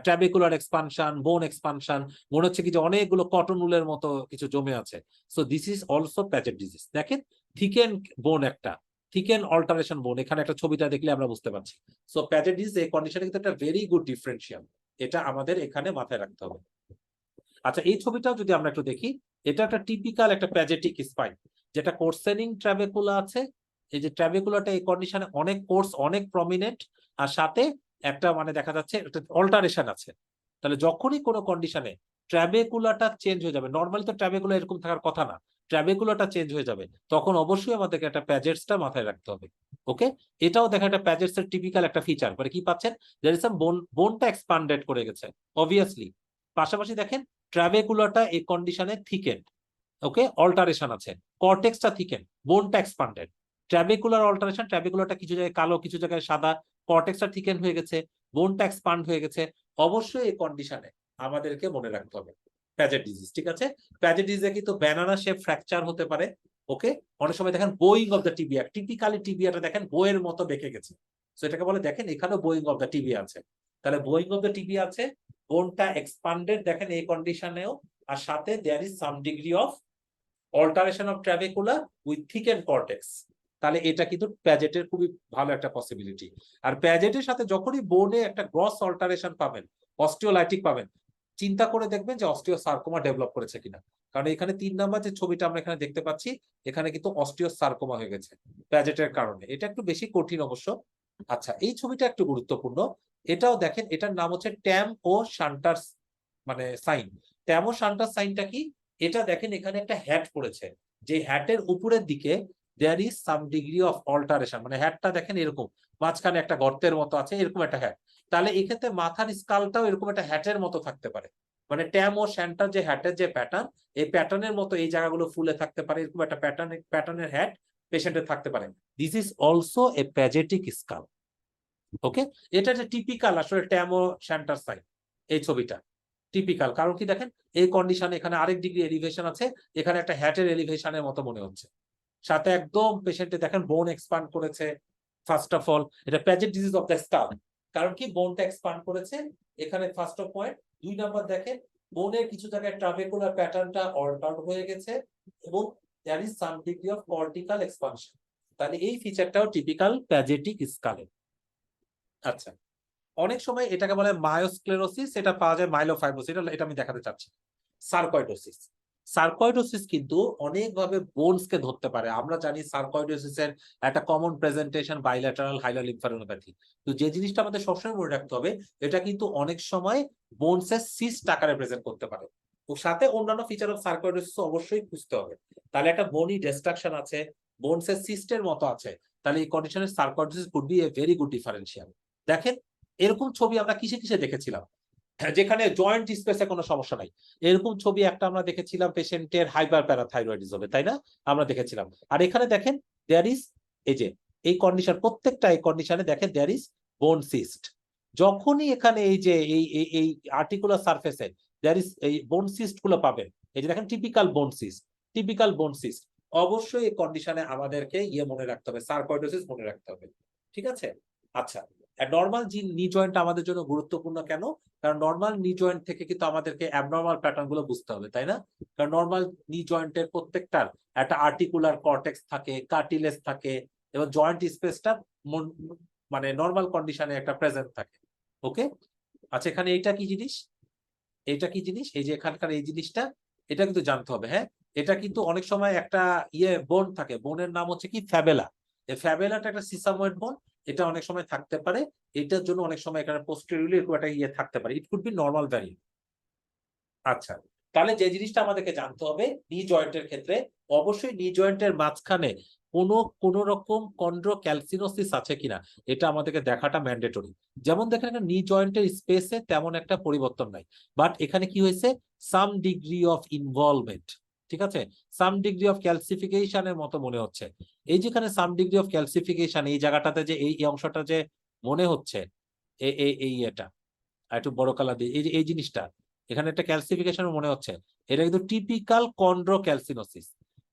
ট্রাবেকুলার এক্সপানশন, বোন এক্সপানশন, মনে হচ্ছে কি যে অনেকগুলো কটন উলের মতো কিছু জমে আছে। So this is also Paget disease. দেখেন থিকেন বোন, একটা থিকেন অল্টারেশন বোন, এখানে একটা ছবিটা দেখলে আমরা বুঝতে পারছি। সো প্যাজেট ডিজিজ এই কন্ডিশনে কিন্তু একটা ভেরি গুড ডিফারেন্সিয়াল, এটা আমাদের এখানে মাথায় রাখতে হবে। আচ্ছা, এই ছবিটাও যদি আমরা একটু দেখি, এটা একটা টিপিক্যাল একটা প্যাজেটিক স্পাইন, যেটা কোর্সেনিং ট্রাবেকুলা আছে, এই যে ট্রাবেকুলাটা এই কন্ডিশনে অনেক কোর্স, অনেক প্রমিনেন্ট, আর সাথে একটা মানে দেখা যাচ্ছে একটা অল্টারেশন আছে। তাহলে যখনই কোনো কন্ডিশনে ট্রাবেকুলাটা চেঞ্জ হয়ে যাবে, নর্মালি তো ট্রাবেকুলা এরকম থাকার কথা না, ট্রাবেকুলাটা চেঞ্জ হয়ে যাবে, তখন অবশ্যই আমাদেরকে একটা প্যাজেটসটা মাথায় রাখতে হবে। ওকে, এটাও দেখা একটা প্যাজেটস এর টিপিক্যাল একটা ফিচার, মানে কি পাচ্ছেন, দেয়ার ইজ সাম বোনটা এক্সপান্ডেড করে গেছে অবভিয়াসলি, পাশাপাশি দেখেন ট্রাবেকুলাটা এই কন্ডিশনে থিকেন্ড। ওকে, অল্টারেশন আছে, কর্টেক্সটা থিকেন, বোনটা এক্সপান্ডেড, ট্রাবেকুলার অল্টারেশন, ট্রাবেকুলারটা কিছু জায়গায় কালো, কিছু জায়গায় সাদা, কর্টেক্সটা থিকেন হয়ে গেছে, বোনটা এক্সপান্ড হয়ে গেছে, অবশ্যই এই কন্ডিশনে আমাদেরকে মনে রাখতে হবে প্যাজেট ডিজিজ। ঠিক আছে, প্যাজেট ডিজিজে কিন্তু ব্যানানা শেপ ফ্র্যাকচার হতে পারে। ওকে, অনেক সময় দেখেন bowing of the tibia, typically টিবিয়াটা দেখেন বইয়ের মতো বেঁকে গেছে, তো এটাকে বলে, দেখেন এখানেও বোয়িং অফ দ্য টিবিয়া আছে। তাহলে বোয়িং অফ দ্য টিবিয়া আছে, বোনটা এক্সপান্ডেড দেখেন এই কন্ডিশনেও, আর সাথে there is some degree of alteration of trabecula with thicken cortex. তাহলে এটা কিন্তু প্যাজেটের খুবই ভালো একটা পসিবিলিটি। আর প্যাজেটের সাথে যখনই বোনে একটা গ্রস অল্টারেশন পাবেন, অস্টিওলাইটিক পাবেন, চিন্তা করে দেখবেন যে অস্টিওসার্কোমা ডেভেলপ করেছে কিনা, কারণ এখানে 3 নাম্বার যে ছবিটা আমরা এখানে দেখতে পাচ্ছি, এখানে কিন্তু অস্টিওসার্কোমা হয়ে গেছে প্যাজেটের কারণে, এটা একটু বেশি কঠিন অবশ্য। আচ্ছা, এই ছবিটা একটু গুরুত্বপূর্ণ, এটাও দেখেন, এটার নাম হচ্ছে ট্যাম ও শান্টার মানে সাইন। ট্যাম ও শান্টার সাইনটা কি, এটা দেখেন এখানে একটা হ্যাট পড়েছে, যে হ্যাটের উপরের দিকে there is some degree of alteration, মানে হ্যাটটা দেখেন এরকম, মাঝখানে একটা গর্তের মতো আছে, এরকম একটা হ্যাট। তাহলে এক্ষেত্রে মাথার স্কালটাও এরকম একটা হ্যাটের মতো থাকতে পারে, মানে ট্যাম ও শ্যান্টার যে হ্যাটের যে প্যাটার্ন, এই প্যাটার্নের মতো এই জায়গাগুলো ফুলে থাকতে পারে, এরকম একটা প্যাটার্নের হ্যাট পেশেন্টের থাকতে পারে। This is also a Pagetic skull. Okay, এটা যে টিপিক্যাল আসলে ট্যাম ও শ্যান্টার সাইন এই ছবিটা। টিপিক্যাল, কারণ কি দেখেন এই কন্ডিশনে এখানে আরেক ডিগ্রি এলিভেশন আছে, এখানে একটা হ্যাটের এলিভেশনের মতো মনে হচ্ছে, সাথে একদম পেশেন্টে দেখেন বোন এক্সপান্ড করেছে। ফার্স্ট অফ অল এটা প্যাজেট ডিজিজ অফ দ্য স্কাল, কারণ কি বোনটা এক্সপান্ড করেছে এখানে ফার্স্ট অফ পয়েন্ট। 2 নাম্বার দেখেন বোনের কিছু জায়গায় ট্রাবেকুলার প্যাটার্নটা অল্ট আউট হয়ে গেছে এবং there is some degree of cortical expansion. তাহলে এই ফিচারটাও টিপিক্যাল প্যাজেটিক স্কালের। আচ্ছা, অনেক সময় এটাকে বলে মায়োস্ক্লেরোসিস, এটা পাওয়া যায় মাইলোফাইব্রোসিস, এটা আমি দেখাতে চাচ্ছি। সার্কয়েডোসিস, সার্কয়েডোসিস কিন্তু অনেকভাবে বোনসকে ধরতে পারে। আমরা জানি সার্কয়েডোসিসের একটা কমন প্রেজেন্টেশন বাইল্যাটারাল হাইলার লিম্ফানোপ্যাথি। তো যে জিনিসটা আমাদের সবসময় মনে রাখতে হবে, এটা কিন্তু অনেক সময় বোনসের সিস্ট আকারে প্রেজেন্ট করতে পারে। তো সাথে অন্যান্য ফিচার অফ সার্কয়েডোসিস অবশ্যই বুঝতে হবে। তাহলে একটা বোনি ডিস্ট্রাকশন আছে, বোনসের সিস্টের মতো আছে, তাহলে এই কন্ডিশনের sarcoidosis could be a very good differential. দেখেন এরকম ছবি আমরা কিসে কিসে দেখেছিলাম, যেখানে জয়েন্ট স্পেসে কোনো সমস্যা নাই। এরকম ছবি একটা আমরা দেখেছিলাম পেশেন্টের হাইপার প্যারাথাইরয়েডিজমে, তাই না? আমরা দেখেছিলাম। আর এখানে দেখেন দেয়ার ইজ, এই যে এই কন্ডিশন, প্রত্যেকটা এই কন্ডিশনে দেখেন দেয়ার ইজ বোন সিস্ট। যখনই এখানে এই যে এই আর্টিকুলার সারফেসে দেয়ার ইজ এই বোন সিস্ট গুলো পাবেন, এই যে দেখেন টিপিক্যাল বোন সিস্ট, টিপিক্যাল বোন সিস্ট, অবশ্যই এই কন্ডিশনে আমাদেরকে মনে রাখতে হবে, সার্কয়েডোসিস মনে রাখতে হবে। ঠিক আছে? আচ্ছা, নর্মাল নি জয়েন্ট আমাদের জন্য গুরুত্বপূর্ণ কেন? কারণ নর্মাল নি জয়েন্ট থেকে কিন্তু আমাদেরকে অ্যাবনর্মাল প্যাটার্ন গুলো বুঝতে হবে, তাই না? কারণ নর্মাল নি জয়েন্টের প্রত্যেকটার একটা আর্টিকুলার কর্টেক্স থাকে, কার্টিলেজ থাকে এবং জয়েন্ট স্পেসটা মানে নর্মাল কন্ডিশনে একটা প্রেজেন্ট থাকে। ওকে, আচ্ছা এখানে এইটা কি জিনিস, এটা কি জিনিস, এই যে এখানকার এই জিনিসটা, এটা কিন্তু জানতে হবে। হ্যাঁ, এটা কিন্তু অনেক সময় একটা বোন থাকে, বোনের নাম হচ্ছে কি ফ্যাবেলা। এই ফ্যাবেলাটা একটা সিসাময়েড বোন, এটা অনেক সময় থাকতে পারে। এটার জন্য অনেক সময় এখানে পোস্টেরিয়রলি এরকম একটা থাকতে পারে, ইট কুড বি নরমাল ভ্যারিয়েন্ট। আচ্ছা, তাহলে যে জিনিসটা আমাদেরকে জানতে হবে নি জয়েন্টের ক্ষেত্রে, অবশ্যই নি জয়েন্টের মাঝখানে কোন রকম কন্ড্রোক্যালসিনোসিস আছে কিনা এটা আমাদেরকে দেখাটা ম্যান্ডেটরি। যেমন দেখেন নি জয়েন্টের স্পেসে তেমন একটা পরিবর্তন নাই, বাট এখানে কি হয়েছে, সাম ডিগ্রি অফ ইনভলভমেন্ট। ঠিক আছে, সাম ডিগ্রি অফ ক্যালসিফিকেশনের মতো মনে হচ্ছে। এই যেখানে সাম ডিগ্রি অফ ক্যালসিফিকেশন, এই জায়গাটাতে যে এই অংশটা যে মনে হচ্ছে, এই এটা একটু বড় কালার দিয়ে এই জিনিসটা এখানে একটা ক্যালসিফিকেশন মনে হচ্ছে, এটা কিন্তু টিপিক্যাল কন্ড্রোক্যালসিনোসিস।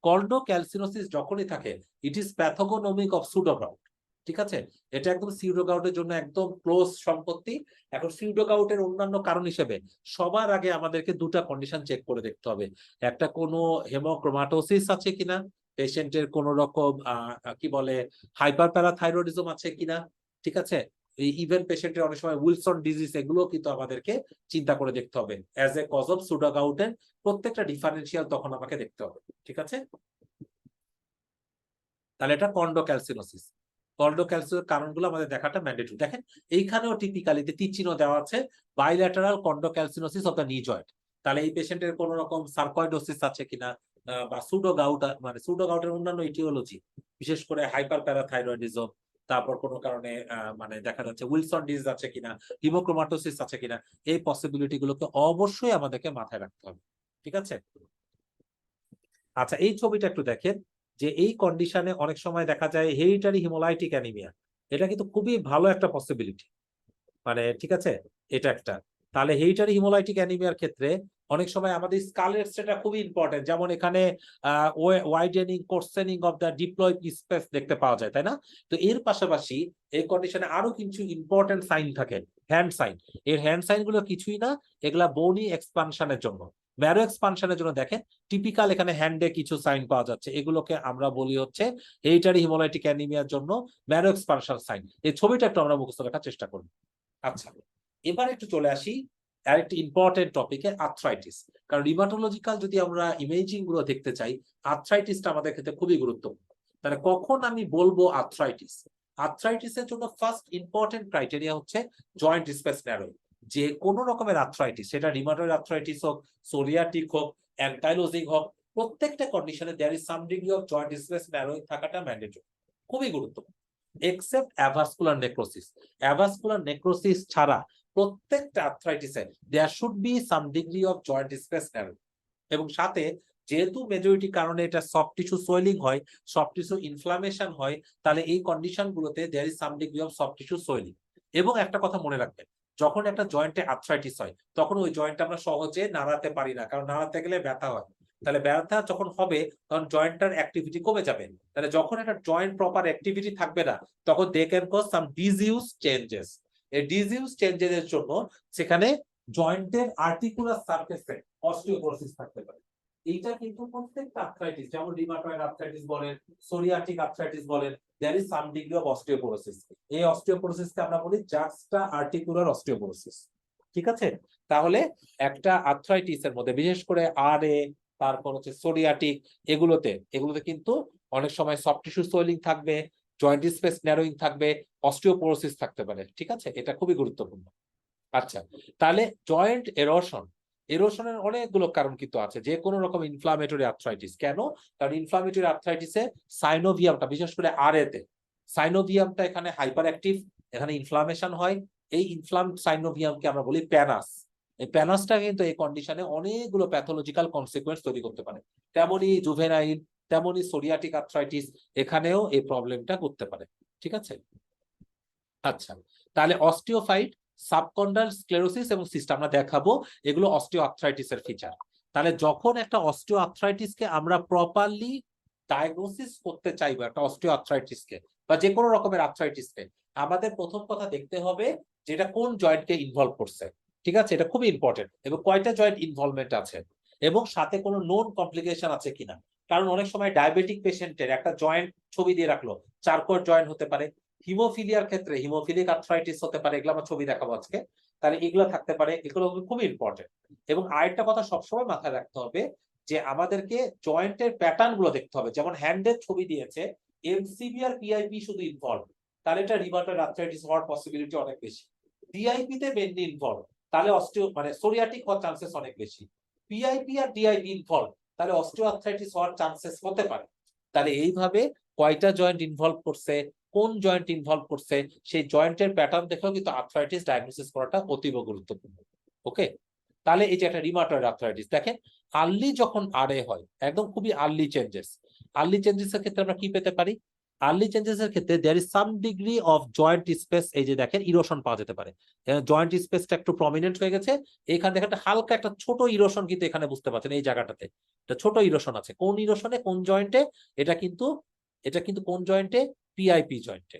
কন্ড্রোক্যালসিনোসিস যখনই থাকে ইট ইজ প্যাথোগনোমিক অফ সুডোগাউট। ঠিক আছে, এটা একদম সিউডোগাউটের জন্য একদম ক্লোজ সম্পত্তি। এখন সিউডোগাউটের অন্যান্য কারণ হিসেবে সবার আগে আমাদেরকে দুটা কন্ডিশন চেক করে দেখতে হবে, একটা কোনো হেমোক্রোমাটোসিস আছে কিনা, পেশেন্টের কোন রকম কি বলে হাইপার প্যারাথাইরয়েডিজম আছে কিনা। ঠিক আছে, ইভেন পেশেন্টের অনেক সময় উইলসন ডিজিজ, এগুলো কিন্তু আমাদেরকে চিন্তা করে দেখতে হবে অ্যাজ এ কজ অফ সুডোগাউটের। প্রত্যেকটা ডিফারেন্সিয়াল তখন আমাকে দেখতে হবে। ঠিক আছে, তাহলে এটা কন্ডোক্যালসিনোসিস। কন্ডোক্যালসিনোসিস কারণগুলো আমাদের দেখাটা ম্যান্ডেটরি। দেখেন এইখানেও টিপিক্যালিতে তীর চিহ্ন দেওয়া আছে, bilateral chondrocalcinosis of the knee joint. তাহলে এই পেশেন্টের কোন রকম সার্কয়েডোসিস আছে কিনা, বা সুডোগাউট, মানে সুডোগাউটের অন্যান্য ইটিওলজি, বিশেষ করে হাইপার প্যারাথাইরয়েডিজম, তারপর কোনো কারণে মানে দেখা যাচ্ছে উইলসন ডিজিজ আছে কিনা, হিমোক্রোমাটোসিস আছে কিনা, এই পসিবিলিটি গুলোকে অবশ্যই আমাদেরকে মাথায় রাখতে হবে। ঠিক আছে, আচ্ছা এই ছবিটা একটু দেখেন, যে এই কন্ডিশনে অনেক সময় দেখা যায় হেরিডিটারি হিমোলাইটিক অ্যানিমিয়া, এটা কিন্তু খুবই ভালো একটা পসিবিলিটি। মানে ঠিক আছে, এটা একটা। তাহলে হেরিডিটারি হিমোলাইটিক অ্যানিমিয়ার ক্ষেত্রে অনেক সময় আমাদের স্কালের সেটা খুবই ইম্পর্টেন্ট, যেমন এখানে widening coarsening of the diploic space দেখতে পাওয়া যায়, তাই না? তো এর পাশাপাশি এই কন্ডিশনে আরো কিছু ইম্পর্টেন্ট সাইন থাকে, হ্যান্ড সাইন। এর হ্যান্ড সাইন গুলো কিছুই না, এগুলা বোনি এক্সপানশনের জন্য, ম্যারো এক্সপানশনের জন্য। দেখেন টিপিক্যাল এখানে হ্যান্ডে কিছু সাইন পাওয়া যাচ্ছে, এগুলোকে আমরা বলি হচ্ছে হেরিডিটারি হিমোলাইটিক অ্যানিমিয়ার জন্য ম্যারো এক্সপানশন সাইন। এই ছবিটা একটু আমরা মুখস্থ রাখার চেষ্টা করব। আচ্ছা, এবার একটু চলে আসি আরেকটি ইম্পর্টেন্ট টপিকে, আর্থ্রাইটিস। কারণ রিমাটোলজিক্যাল যদি আমরা ইমেজিং গুলো দেখতে চাই, আর্থ্রাইটিসটা আমাদের ক্ষেত্রে খুবই গুরুত্বপূর্ণ। তাহলে কখন আমি বলবো আর্থ্রাইটিস? আর্থ্রাইটিসের জন্য ফার্স্ট ইম্পর্টেন্ট ক্রাইটেরিয়া হচ্ছে জয়েন্ট স্পেস ন্যারোইং। যে কোনো রকমের আর্থ্রাইটিস, সেটা রিমাটয়েড আর্থ্রাইটিস হোক, সোরিয়াটিক হোক, অ্যানকাইলোজিং হোক, প্রত্যেকটা কন্ডিশনে there is some degree of joint space narrowing থাকাটা ম্যান্ডেটরি, খুবই গুরুত্বপূর্ণ। Except avascular necrosis, avascular necrosis ছাড়া প্রত্যেকটা আর্থ্রাইটিসে there should be some degree of joint space narrowing. এবং সাথে যেহেতু মেজরিটি কারণে এটা সফট টিস্যু সোয়েলিং হয়, সফট টিস্যু ইনফ্লামেশন হয়, তাহলে এই কন্ডিশন গুলোতে there is some degree of soft tissue swelling. এবং একটা কথা মনে রাখবেন, যখন একটা জয়েন্টে আর্থ্রাইটিস হয় তখন ওই জয়েন্টটা আমরা সহজে নাড়াতে পারি না, কারণ নাড়াতে গেলে ব্যথা হয়। তাহলে ব্যথা যখন হবে তখন জয়েন্টটার অ্যাক্টিভিটি কমে যাবে। তাহলে যখন একটা জয়েন্ট প্রপার অ্যাক্টিভিটি থাকবে না তখন they can cause some disuse changes. এই ডিসইউজ চেঞ্জেস এর জন্য সেখানে জয়েন্টের আর্টিকুলার সারফেসে অস্টিওপোরোসিস থাকতে পারে। এইটা কিন্তু প্রত্যেকটা আর্থ্রাইটিস, যেমন রিমাটয়েড আর্থ্রাইটিস বলেন, সোরিয়াটিক আর্থ্রাইটিস বলেন, there is some degree of osteoporosis. এই অস্টিওপোরোসিসকে আমরা বলি জাক্সটা আর্টিকুলার অস্টিওপোরোসিস। ঠিক আছে? তাহলে একটা আর্থ্রাইটিস এর মধ্যে বিশেষ করে আরএ, তারপর হচ্ছে সোরিয়াটিক, এগুলোতে কিন্তু অনেক সময় সফট টিস্যু সোয়েলিং থাকবে, জয়েন্ট স্পেস ন্যারোয়িং থাকবে, অস্টিওপোরোসিস থাকতে পারে। ঠিক আছে? এটা খুবই গুরুত্বপূর্ণ। আচ্ছা, তাহলে জয়েন্ট এরোশনের অনেকগুলো কারণ কিন্তু আছে, যে কোনো রকম ইনফ্লামেটরি আর্থ্রাইটিস। কেন? কারণ ইনফ্লামেটরি আর্থ্রাইটিসে সাইনোভিয়ামটা, বিশেষ করে আরএতে সাইনোভিয়ামটা এখানে হাইপার অ্যাক্টিভ, এখানে ইনফ্লামেশন হয়। এই ইনফ্লাম সাইনোভিয়ামকে আমরা বলি প্যানাস। এই প্যানাসটা কিন্তু এই কন্ডিশনে অনেকগুলো প্যাথোলজিক্যাল কনসিকুয়েন্স তৈরি করতে পারে। তেমনি জুভেনাইল, তেমনি সোরিয়াটিক আর্থ্রাইটিস, এখানেও এই প্রবলেমটা করতে পারে। ঠিক আছে? আচ্ছা, তাহলে অস্টিওফাইট, সাবকন্ডাল স্ক্লেরোসিস এবং সিস্ট আমরা দেখাবো, এগুলো অস্টিও আর্থ্রাইটিসের ফিচার। তাহলে যখন একটা অস্টিও আর্থ্রাইটিসকে আমরা প্রপারলি ডায়াগনোসিস করতে চাইবো, একটা অস্টিও আর্থ্রাইটিসকে বা যে কোনো রকমের আর্থ্রাইটিসকে, আমাদের প্রথম কথা দেখতে হবে যে এটা কোন জয়েন্টকে ইনভলভ করছে। ঠিক আছে? এটা খুবই ইম্পর্টেন্ট। এবং কয়টা জয়েন্ট ইনভলভমেন্ট আছে এবং সাথে কোনো নোন কমপ্লিকেশন আছে কিনা। কারণ অনেক সময় ডায়াবেটিক পেশেন্টের একটা জয়েন্ট ছবি দিয়ে রাখলো, চারকোর জয়েন্ট হতে পারে। হিমোফিলিয়ার ক্ষেত্রে হিমোফিলিক আর্থ্রাইটিস হতে পারে, এগুলো আমরা ছবি দেখাবো আজকে। তাহলে এগুলো থাকতে পারে, এগুলো খুবই ইম্পর্টেন্ট। এবং আরেকটা কথা সবসময় মাথায় রাখতে হবে যে আমাদেরকে জয়েন্টের প্যাটার্ন গুলো দেখতে হবে। যেমন হ্যান্ডের ছবি দিয়েছে, এমসিবি আর পিআইপি শুধু ইনভলভ, তাহলে এটা রিমাটয়েড আর্থ্রাইটিস হওয়ার পসিবিলিটি অনেক বেশি। ডিআইপি তে মেইনলি ইনভলভ, তাহলে সোরিয়াটিক হওয়ার চান্সেস অনেক বেশি। পিআইপি আর ডিআইপি ইনভলভ, তাহলে অস্টিও আর্থ্রাইটিস হওয়ার চান্সেস হতে পারে। তাহলে এইভাবে কয়টা জয়েন্ট ইনভলভ করছে, কোন জয়েন্ট ইনভলভ করছে, সেই জয়েন্টের প্যাটার্ন দেখেও কিন্তু আর্থ্রাইটিস ডায়াগনোসিস করাটা অতীব গুরুত্বপূর্ণ। ওকে? তাহলে এই যে একটা রিমাটয়েড আর্থ্রাইটিস, দেখেন আর্লি যখন আরএ হয়, একদম খুবই আর্লি চেঞ্জেস এর ক্ষেত্রে আমরা কি পেতে পারি? আর্লি চেঞ্জেস এর ক্ষেত্রে there is some degree of joint space, এই যে দেখেন ইরোশন পাওয়া যেতে পারে। জয়েন্ট স্পেসটা একটু প্রমিনেন্ট হয়ে গেছে, এখানে দেখেন একটা হালকা একটা ছোট ইরোশন কিন্তু এখানে বুঝতে পারছেন, এই জায়গাটাতে একটা ছোট ইরোশন আছে। কোন ইরোশনে, কোন জয়েন্টে? এটা কিন্তু কোন জয়েন্টে? পিআইপি জয়েন্টে।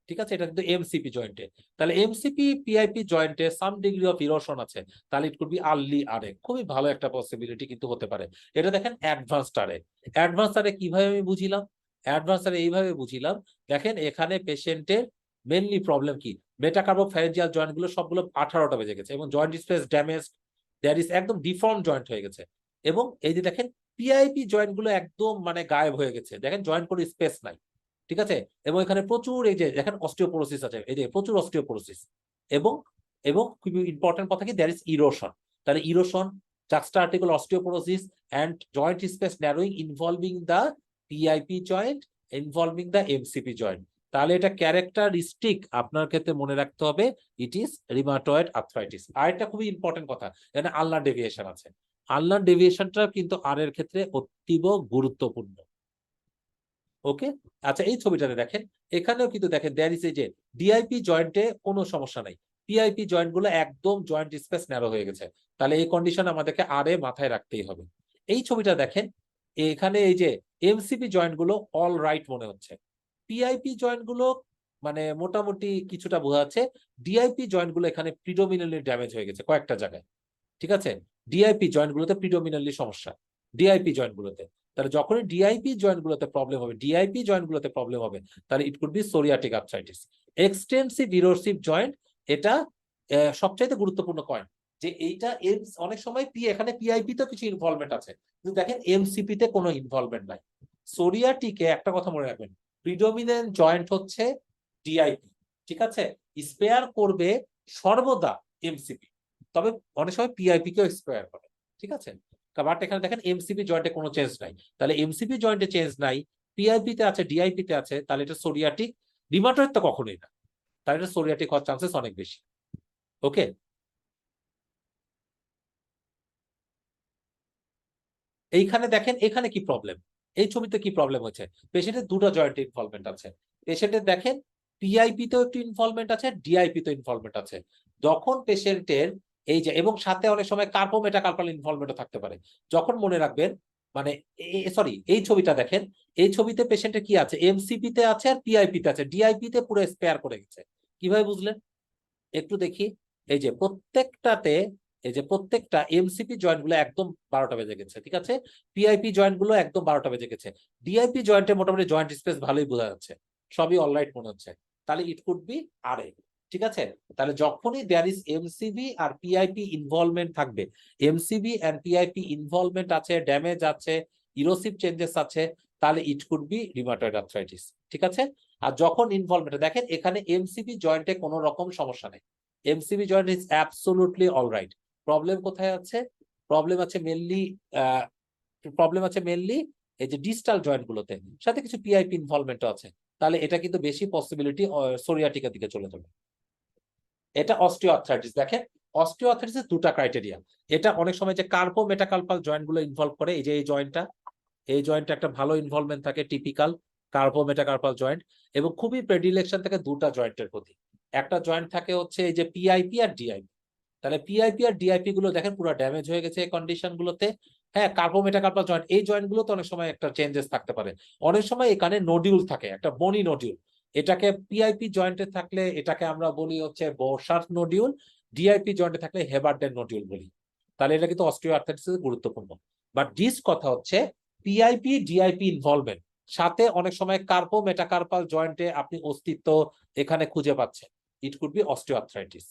ঠিক আছে? এটা কিন্তু এমসিপি জয়েন্টে। তাহলে এমসিপি পিআইপি জয়েন্টে সাম ডিগ্রি অফ ইরোশন আছে, তাহলে it could B early RA. খুবই ভালো একটা পসিবিলিটি কিন্তু হতে পারে। এটা দেখেন অ্যাডভান্সড আরএ। অ্যাডভান্স আরএ কিভাবে আমি বুঝিলাম? অ্যাডভান্স আরএ এইভাবে বুঝিলাম, দেখেন এখানে পেশেন্টের মেইনলি প্রবলেম কি, মেটাকার্বোফ্যারিঞ্জিয়াল জয়েন্ট গুলো সবগুলো 18টা বেজে গেছে এবং joint space damage, that is একদম ডিফর্ম জয়েন্ট হয়ে গেছে। এবং এই যে দেখেন পিআইপি জয়েন্ট গুলো একদম মানে গায়েব হয়ে গেছে, দেখেন জয়েন্ট কোনো স্পেস নাই। ঠিক আছে? এবং এখানে প্রচুর এই যে দেখেন অস্টিওপোরোসিস আছে, এই যে প্রচুর অস্টিওপোরোসিস। এবং এবং খুবই ইম্পর্টেন্ট কথা কি, দ্যার ইজ ইরোশন। তাহলে erosion, juxta-articular osteoporosis and joint space narrowing involving the PIP joint, involving the MCP joint. তাহলে এটা ক্যারেক্টারিস্টিক আপনার ক্ষেত্রে মনে রাখতে হবে, ইট ইজ রিমাটয়েড আর্থ্রাইটিস। আর একটা খুবই ইম্পর্টেন্ট কথা, এখানে আলনার ডেভিয়েশন আছে। আলনার ডেভিয়েশনটা কিন্তু আর এর ক্ষেত্রে অতীব গুরুত্বপূর্ণ। ওকে? আচ্ছা, এই ছবিটাতে দেখেন, এখানেও কিন্তু দেখেন দেয়ার ইজ এই যে ডিআইপি জয়েন্টে কোনো সমস্যা নাই, পিআইপি জয়েন্ট গুলো একদম জয়েন্ট স্পেস ন্যারো হয়ে গেছে। তাহলে এই কন্ডিশন আমাদেরকে আরে মাথায় রাখতেই হবে। এই ছবিটা দেখেন, এখানে এই যে এমসিপি জয়েন্ট গুলো অল রাইট মনে হচ্ছে, পিআইপি জয়েন্ট গুলো মানে মোটামুটি কিছুটা বোঝা যাচ্ছে, ডিআইপি জয়েন্ট গুলো এখানে প্রিডোমিনেন্টলি ড্যামেজ হয়ে গেছে কয়েকটা জায়গায়। ঠিক আছে? ডিআইপি জয়েন্ট গুলোতে প্রিডোমিনেন্টলি সমস্যা, ডিআইপি জয়েন্ট গুলোতে। তাহলে যখনই ডিআইপি জয়েন্ট গুলোতে প্রবলেম হবে, ডিআইপি জয়েন্ট গুলোতে প্রবলেম হবে, তাহলে it could B psoriatic arthritis. Extensive erosive joint, এটা সবচাইতে গুরুত্বপূর্ণ পয়েন্ট, যে এইটা অনেক সময় এখানে পিআইপি তো কিছু ইনভলভমেন্ট আছে, কিন্তু দেখেন এমসিপি তে কোনো ইনভলভমেন্ট নাই। সোরিয়াটিকে একটা কথা মনে রাখবেন, প্রিডোমিনেন্ট জয়েন্ট হচ্ছে ডিআইপি। ঠিক আছে? স্পেয়ার করবে সর্বদা এমসিপি, তবে অনেক সময় পিআইপি কেও স্পেয়ার করে। ঠিক আছে? বাট এখানে দেখেন এমসিপি জয়েন্টে কোনো চেঞ্জ নাই, তাহলে এমসিপি জয়েন্টে চেঞ্জ নাই, পিআইপি তে আছে, ডিআইপি তে আছে, তাহলে এটা সোরিয়াটিক। রিমাটয়েড তো কখনোই না, তাহলে এটা সোরিয়াটিক হওয়ার চান্সেস অনেক বেশি। ওকে? এইখানে দেখেন, এখানে কি প্রবলেম, এই ছবিতে কি প্রবলেম হচ্ছে, পেশেন্টের দুটো জয়েন্ট ইনভলভমেন্ট আছে। পেশেন্টের দেখেন পিআইপি তেও একটু ইনভলভমেন্ট আছে, ডিআইপি তে ইনভলভমেন্ট আছে। যখন পেশেন্টের এই যে, এবং সাথে অনেক সময় কার্পো মেটাকার্পাল ইনভলভমেন্টও থাকতে পারে। যখন মনে রাখবেন, মানে সরি, এই ছবিটা দেখেন, এই ছবিতে পেশেন্টের কি আছে, এমসিপি তে আছে আর পিআইপি তে আছে, ডিআইপি তে পুরো স্পেয়ার করে গেছে। কিভাবে বুঝলেন একটু দেখি। এই যে প্রত্যেকটাতে, এই যে প্রত্যেকটা এমসিপি জয়েন্ট গুলো একদম 12টা বেজে গেছে, ঠিক আছে। পিআইপি জয়েন্ট গুলো একদম 12টা বেজে গেছে। ডিআইপি জয়েন্টে মোটামুটি জয়েন্ট স্পেস ভালোই বোঝা যাচ্ছে, সবই অলরাইট মনে হচ্ছে। তাহলে ইট কুড বি আরএ, ঠিক আছে। তাহলে যখনই দেয়ার ইজ এমসিবি আর পিআইপি ইনভলভমেন্ট থাকবে, এমসিবি এন্ড পিআইপি ইনভলভমেন্ট আছে, ড্যামেজ আছে, ইরোসিভ চেঞ্জেস আছে, তাহলে it could be rheumatoid arthritis, ঠিক আছে। আর যখন ইনভলভমেন্ট, দেখেন এখানে এমসিবি জয়েন্টে কোনো রকম সমস্যা নেই, MCB joint is absolutely alright. Problem কোথায় আছে? প্রবলেম আছে মেনলি, এই যে ডিস্টাল জয়েন্ট গুলোতে, সাথে কিছু পিআইপি ইনভলভমেন্টও আছে। তাহলে এটা কিন্তু বেশি পসিবিলিটি সোরিয়াটিকার দিকে চলে যাবে। এটা অস্টিওআর্থ্রাইটিস। দেখেন অস্টিওআর্থ্রাইটিসের দুটা ক্রাইটেরিয়া। এটা অনেক সময় যে কার্পো মেটাকার্পাল জয়েন্ট গুলো ইনভলভ করে, এই যে এই জয়েন্টটা, এই জয়েন্টে একটা ভালো ইনভলভমেন্ট থাকে, টিপিক্যাল কার্পো মেটাকার্পাল জয়েন্ট, এবং খুবই প্রেডিলেকশন থাকে দুটা জয়েন্টের প্রতি। একটা জয়েন্ট থাকে হচ্ছে এই যে পিআইপি আর ডিআইপি। তাহলে পিআইপি আর ডিআইপি গুলো দেখেন পুরো ড্যামেজ হয়ে গেছে এই কন্ডিশন গুলোতে। হ্যাঁ, কার্পো মেটাকার্পাল জয়েন্ট, এই জয়েন্ট গুলোতে অনেক সময় একটা চেঞ্জেস থাকতে পারে। অনেক সময় এখানে নডিউল থাকে, একটা বনি নডিউল। এটাকে পিআইপি জয়েন্টে থাকলে এটাকে আমরা বলি হচ্ছে বোসার নডিউল, ডিআইপি জয়েন্টে থাকলে হেবার্ডেন নডিউল বলি। তাহলে এটা কিন্তু অস্টিওআর্থ্রাইটিসের গুরুত্বপূর্ণ। বাট দিস কথা হচ্ছে পিআইপি ডিআইপি ইনভলভমেন্ট সাথে অনেক সময় কার্পো মেটাকার্পাল জয়েন্টে আপনি অস্তিত্ব এখানে খুঁজে পাচ্ছেন, ইট কুড বি অস্টিওআর্থ্রাইটিস।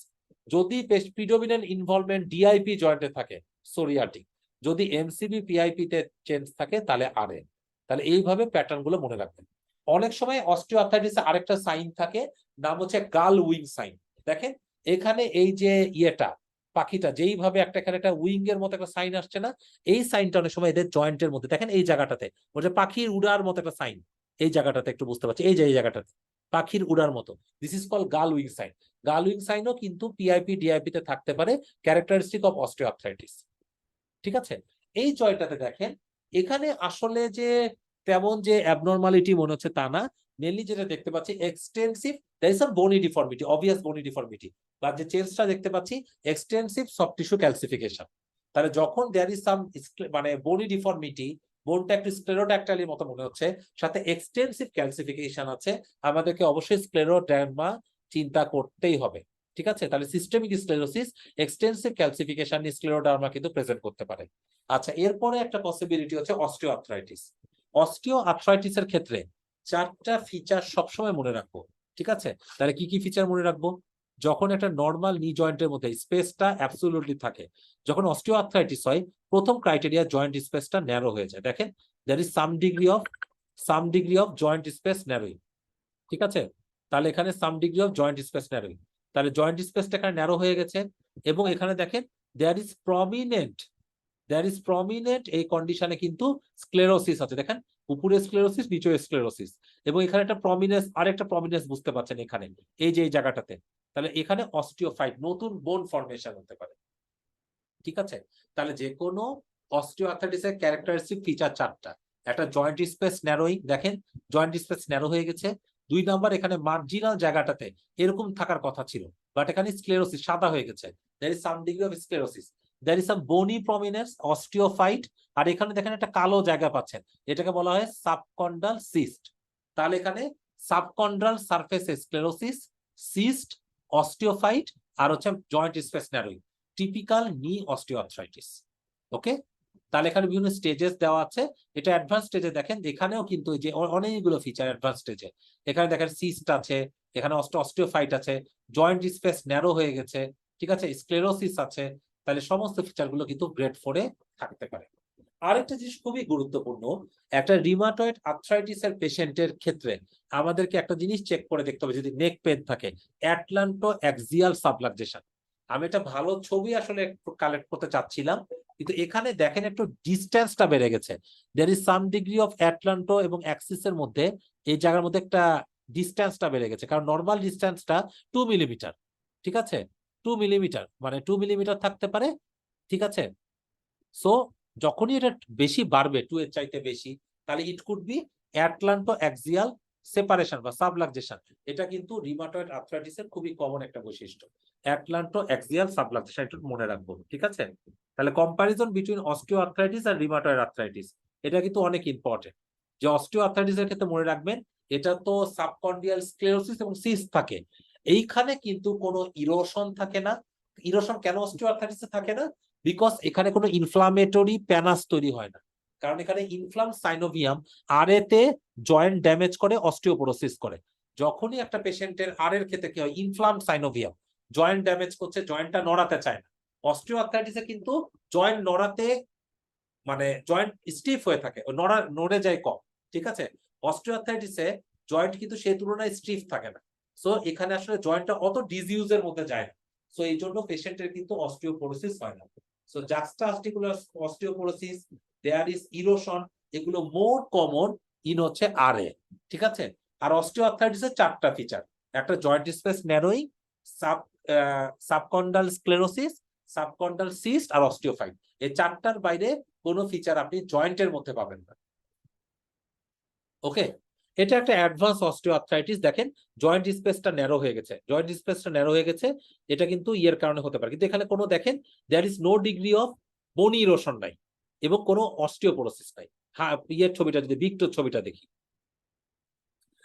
যদি প্রিডোমিনেন্ট ইনভলভমেন্ট ডিআইপি জয়েন্টে থাকে সোরিয়াটিক, যদি এমসিবি পিআইপি তে চেঞ্জ থাকে তাহলে আরএ। তাহলে এইভাবে প্যাটার্ন গুলো মনে রাখবেন। অনেক সময় অস্টিওআর্থ্রাইটিস আরেকটা সাইন থাকে, নাম হচ্ছে গাল উইং সাইন। দেখেন এখানে এই যে ইয়েটা, পাখিটা যেইভাবে একটা এখানে একটা উইং এর মতো একটা সাইন আসছে না, এই সাইনটা অনেক সময় এদের জয়েন্টের মধ্যে, দেখেন এই জায়গাটাতে ওই যে পাখির উড়ার মতো একটা সাইন, এই জায়গাটাতে একটু বুঝতে পারছি, এই যে এই জায়গাটাতে পাখির উড়ার মতো, দিস ইজ কল গাল উইং সাইন। গাল উইং সাইনও কিন্তু পিআইপি ডিআইপি তে থাকতে পারে, ক্যারেক্টারিস্টিক অফ অস্টিওআর্থ্রাইটিস, ঠিক আছে। এই জয়টাতে দেখেন এখানে আসলে যে তেমন যে অ্যাবনরমালিটি মনে হচ্ছে তা না, মেনলি যেটা দেখতে পাচ্ছি extensive, there is some bony deformity, obvious bony deformity, বা যে চেঞ্জটা দেখতে পাচ্ছি এক্সটেন্সিভ সফট টিস্যু ক্যালসিফিকেশন। তাহলে যখন দেয়ার ইজ সাম মানে বোনি ডিফর্মিটি, বোনটা একটু স্ক্লেরোড্যাক্টাইলের মতো মনে হচ্ছে, সাথে এক্সটেন্সিভ ক্যালসিফিকেশন আছে, আমাদেরকে অবশ্যই স্ক্লেরোডার্মা চিন্তা করতেই হবে, ঠিক আছে। তাহলে systemic sclerosis, extensive calcification scleroderma কিন্তু প্রেজেন্ট করতে পারে। আচ্ছা, এরপরে একটা পসিবিলিটি হচ্ছে অস্টিওআর্থ্রাইটিস। অস্টিওআর্থ্রাইটিসের ক্ষেত্রে 4টা ফিচার সবসময় মনে রাখবো, ঠিক আছে। তাহলে কি কি ফিচার মনে রাখবো? যখন একটা নর্মাল নি জয়েন্টের মধ্যে স্পেসটা অ্যাবসলিউটলি থাকে, যখন অস্টিওআর্থ্রাইটিস হয় প্রথম ক্রাইটেরিয়া জয়েন্ট স্পেসটা ন্যারো হয়ে যায়। দেখেন there is some degree of joint space narrowing, ঠিক আছে। তাহলে এখানে some degree of joint space narrowing, তাহলে জয়েন্ট স্পেসটা এখানে ন্যারো হয়ে গেছে। এবং এখানে দেখেন দেয়ার ইজ প্রমিনেন্ট এই কন্ডিশনে কিন্তু স্ক্লেরোসিস আছে, দেখেন উপরে স্ক্লেরোসিস নিচে স্ক্লেরোসিস, এবং এখানে একটা প্রমিনেন্স, আরেকটা প্রমিনেন্স বুঝতে পারছেন এখানে এই যে এই জায়গাটাতে। তাহলে এখানে অস্টিওফাইট, নতুন বোন ফর্মেশন হতে পারে, ঠিক আছে। তাহলে যে কোনো অস্টিওআর্থ্রাইটিসের ক্যারেক্টারিস্টিক ফিচার 4টা। একটা জয়েন্ট স্পেস ন্যারোইং, দেখেন জয়েন্ট স্পেস ন্যারো হয়ে গেছে। 2 নাম্বার এখানে মার্জিনাল জায়গাটাতে এরকম থাকার কথা ছিল, বাট এখানে স্ক্লেরোসিস সাদা হয়ে গেছে, there is some degree of sclerosis, there is some bony prominence, osteophyte. আর এখানে দেখেন একটা কালো জায়গা পাচ্ছেন, এটাকে বলা হয় সাবকন্ডাল সিস্ট। তাহলে এখানে সাবকন্ডাল সারফেসে স্ক্লেরোসিস, সিস্ট, অস্টিওফাইট, আর হচ্ছে জয়েন্ট স্পেস ন্যারোইং, টিপিক্যাল নি অস্টিওআর্থ্রাইটিস। ওকে, তাহলে এখানে বিভিন্ন স্টেজেস দেওয়া আছে। এটা অ্যাডভান্স স্টেজে দেখেন, এখানেও কিন্তু যে অনেকগুলো ফিচার অ্যাডভান্স স্টেজে, এখানে দেখেন সিস্ট আছে, এখানে অস্টিওফাইট আছে, জয়েন্ট স্পেস ন্যারো হয়ে গেছে, ঠিক আছে, স্ক্লেরোসিস আছে। তাহলে সমস্ত ফিচার গুলো কিন্তু গ্রেড 4 এ থাকতে পারে। আরেকটা জিনিস খুবই গুরুত্বপূর্ণ, একটা রিমাটয়েড আর্থ্রাইটিসের পেশেন্টের ক্ষেত্রে আমাদেরকে একটা জিনিস চেক করে দেখতে হবে, যদি নেক পেন থাকে, অ্যাটলান্টো অ্যাক্সিয়াল সাবলাক্সেশন। আমি একটা ভালো ছবি আসলে কালেক্ট করতে চাচ্ছিলাম, কিন্তু এখানে দেখেন একটু ডিস্টেন্সটা বেড়ে গেছে, there is some degree of atlanto এবং অ্যাক্সিসের মধ্যে, এই জায়গার মধ্যে একটা ডিস্টেন্সটা বেড়ে গেছে, কারণ নর্মাল ডিস্টেন্সটা 2 মিলিমিটার, ঠিক আছে, 2 মিলিমিটার মানে 2 মিলিমিটার থাকতে পারে, ঠিক আছে। সো যখনই এটা বেশি বাড়বে, 2 এর চাইতে বেশি, তাহলে it could be atlanto axial separation বা সাবলাক্সেশন, এটা কিন্তু রিমাটয়েড আর্থ্রাইটিসের খুবই কমন একটা বৈশিষ্ট্য। অ্যাটলান্টো অ্যাক্সিয়াল সাবলাক্সেশন একটু মনে রাখবো, ঠিক আছে? তাহলে কম্পারিজন বিটুইন অস্টিও আর্থ্রাইটিস আর রিমাটয়েড আর্থ্রাইটিস, এটা কিন্তু অনেক ইম্পর্টেন্ট। যে অস্টিও আর্থ্রাইটিসের ক্ষেত্রে মনে রাখবেন, এটা তো সাবকন্ডিয়াল স্ক্লেরোসিস এবং সিস্ট থাকে, এইখানে কিন্তু কোনো ইরোশন থাকে না। ইরোশন কেন অস্টিও আর্থ্রাইটিসে থাকে না? বিকজ এখানে কোনো ইনফ্লামেটরি প্যানাস তৈরি হয় না, কারণ এখানে ইনফ্লাম সাইনোভিয়াম আরএ তে জয়েন্ট ড্যামেজ করে, অস্টিওপোরোসিস করে। যখনই একটা পেশেন্টের আর এর ক্ষেত্রে কি হয়, ইনফ্লাম সাইনোভিয়াম জয়েন্ট ড্যামেজ করছে, জয়েন্টটা নড়াতে চায় না। অস্টিও আর্থ্রাইটিসে কিন্তু জয়েন্ট নড়াতে, মানে জয়েন্ট স্টিফ হয়ে থাকে, নড়ে যায় কম, ঠিক আছে? অস্টিও আর্থ্রাইটিসে জয়েন্ট কিন্তু সেই তুলনায় স্টিফ থাকে না। সো এখানে আসলে জয়েন্টটা অত ডিজিউজের মধ্যে যায় না। সো এই জন্য পেশেন্টের কিন্তু অস্টিওপোরোসিস হয় না। So juxta articular osteoporosis, there is erosion, এগুলো মোর কমন ইন হচ্ছে আরএ, ঠিক আছে? আর অস্টিও আর্থ্রাইটিসের 4টা ফিচার, একটা joint space narrowing, sub subchondral sclerosis, subchondral cyst আর অস্টিওফাইট। এই 4টার বাইরে কোনো ফিচার আপনি জয়েন্টের মধ্যে পাবেন না। ওকে, এটা একটা অ্যাডভান্স অস্টিও আর্থ্রাইটিস। দেখেন জয়েন্ট স্পেসটা ন্যারো হয়ে গেছে, জয়েন্ট স্পেসটা ন্যারো হয়ে গেছে, এটা কিন্তু ইয়ের কারণে হতে পারে, কিন্তু এখানে কোনো দেখেন there is no degree of bony erosion নাই এবং কোনো অস্টিওপোরোসিস নাই। হ্যাঁ, ইয়ের ছবিটা যদি ভিক্টর ছবিটা দেখি।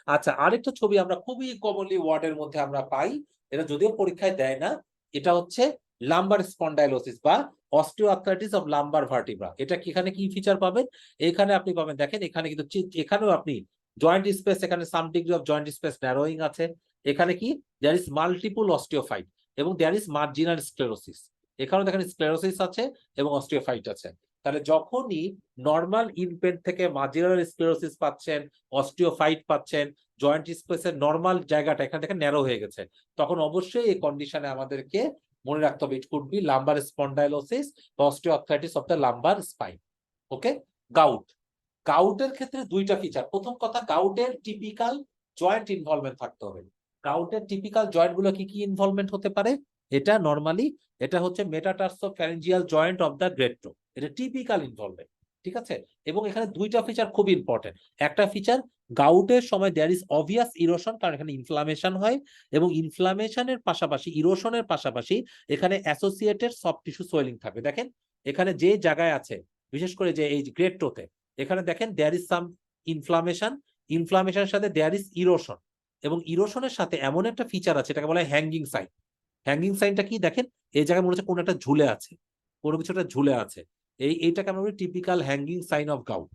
আচ্ছা, আরেকটা ছবি আমরা খুবই কমনলি ওয়ার্ডের মধ্যে আমরা পাই, এটা যদিও পরীক্ষায় দেয় না, এটা হচ্ছে লাম্বার স্পন্ডাইলোসিস বা অস্টিওআর্থ্রাইটিস অফ লাম্বার ভার্টিব্রা। এটা কি, এখানে কি ফিচার পাবেন? এখানে আপনি পাবেন, দেখেন এখানে কিন্তু এখানেও আপনি জয়েন্ট স্পেস, এখানে some degree of joint space ন্যারোইং আছে। এখানে কি, দেয়ার ইজ মাল্টিপল অস্টিওফাইট এবং দেয়ার ইজ মার্জিনাল স্ক্লেরোসিস। এখানেও দেখেন স্ক্লেরোসিস আছে এবং অস্টিওফাইট আছে। তাহলে যখনই নর্মাল ইনপেন্ট থেকে মার্জিনাল স্ক্লেরোসিস পাচ্ছেন, অস্টিওফাইট পাচ্ছেন, জয়েন্ট স্পেসের নরমাল জায়গাটা এখান থেকে ন্যারো হয়ে গেছে, তখন অবশ্যই এই কন্ডিশনে আমাদেরকে মনে রাখতে হবে, it could be lumbar spondylosis বা osteoarthritis of the lumbar spine. Okay, gout. গাউটের ক্ষেত্রে 2টা ফিচার। প্রথম কথা, গাউটের টিপিক্যাল জয়েন্ট ইনভলভমেন্ট থাকতে হবে। গাউটের টিপিক্যাল জয়েন্ট গুলো কি কি ইনভলভমেন্ট হতে পারে? এটা নরমালি এটা হচ্ছে মেটাটার্সোফ্যারিঞ্জিয়াল জয়েন্ট অফ দ্য গ্রেট টো, এটা টিপিক্যাল ইনভলভমেন্ট, ঠিক আছে? এবং এখানে 2টা ফিচার খুব ইম্পর্টেন্ট। একটা ফিচার, গাউটের সময় দেয়ার ইজ অবভিয়াস ইরোশন, কারণ এখানে ইনফ্লামেশন হয় এবং ইনফ্লামেশনের পাশাপাশি, ইরোশনের পাশাপাশি এখানে অ্যাসোসিয়েটেড সফট টিস্যু সোয়েলিং থাকবে। দেখেন এখানে যে জায়গায় আছে, বিশেষ করে যে এই গ্রেট টোতে, এখানে দেখেন দেয়ার ইজ সাম ইনফ্লামেশন, ইনফ্লামেশনের সাথে দেয়ার ইজ ইরোশন, এবং ইরোশনের সাথে এমন একটা ফিচার আছে, এটাকে বলা হয় হ্যাঙ্গিং সাইন। হ্যাঙ্গিং সাইনটা কি? দেখেন এই জায়গায় মনে হচ্ছে কোনো একটা ঝুলে আছে, কোনো কিছু একটা ঝুলে আছে, এইটাকে আমরা বলি typical hanging sign of gout.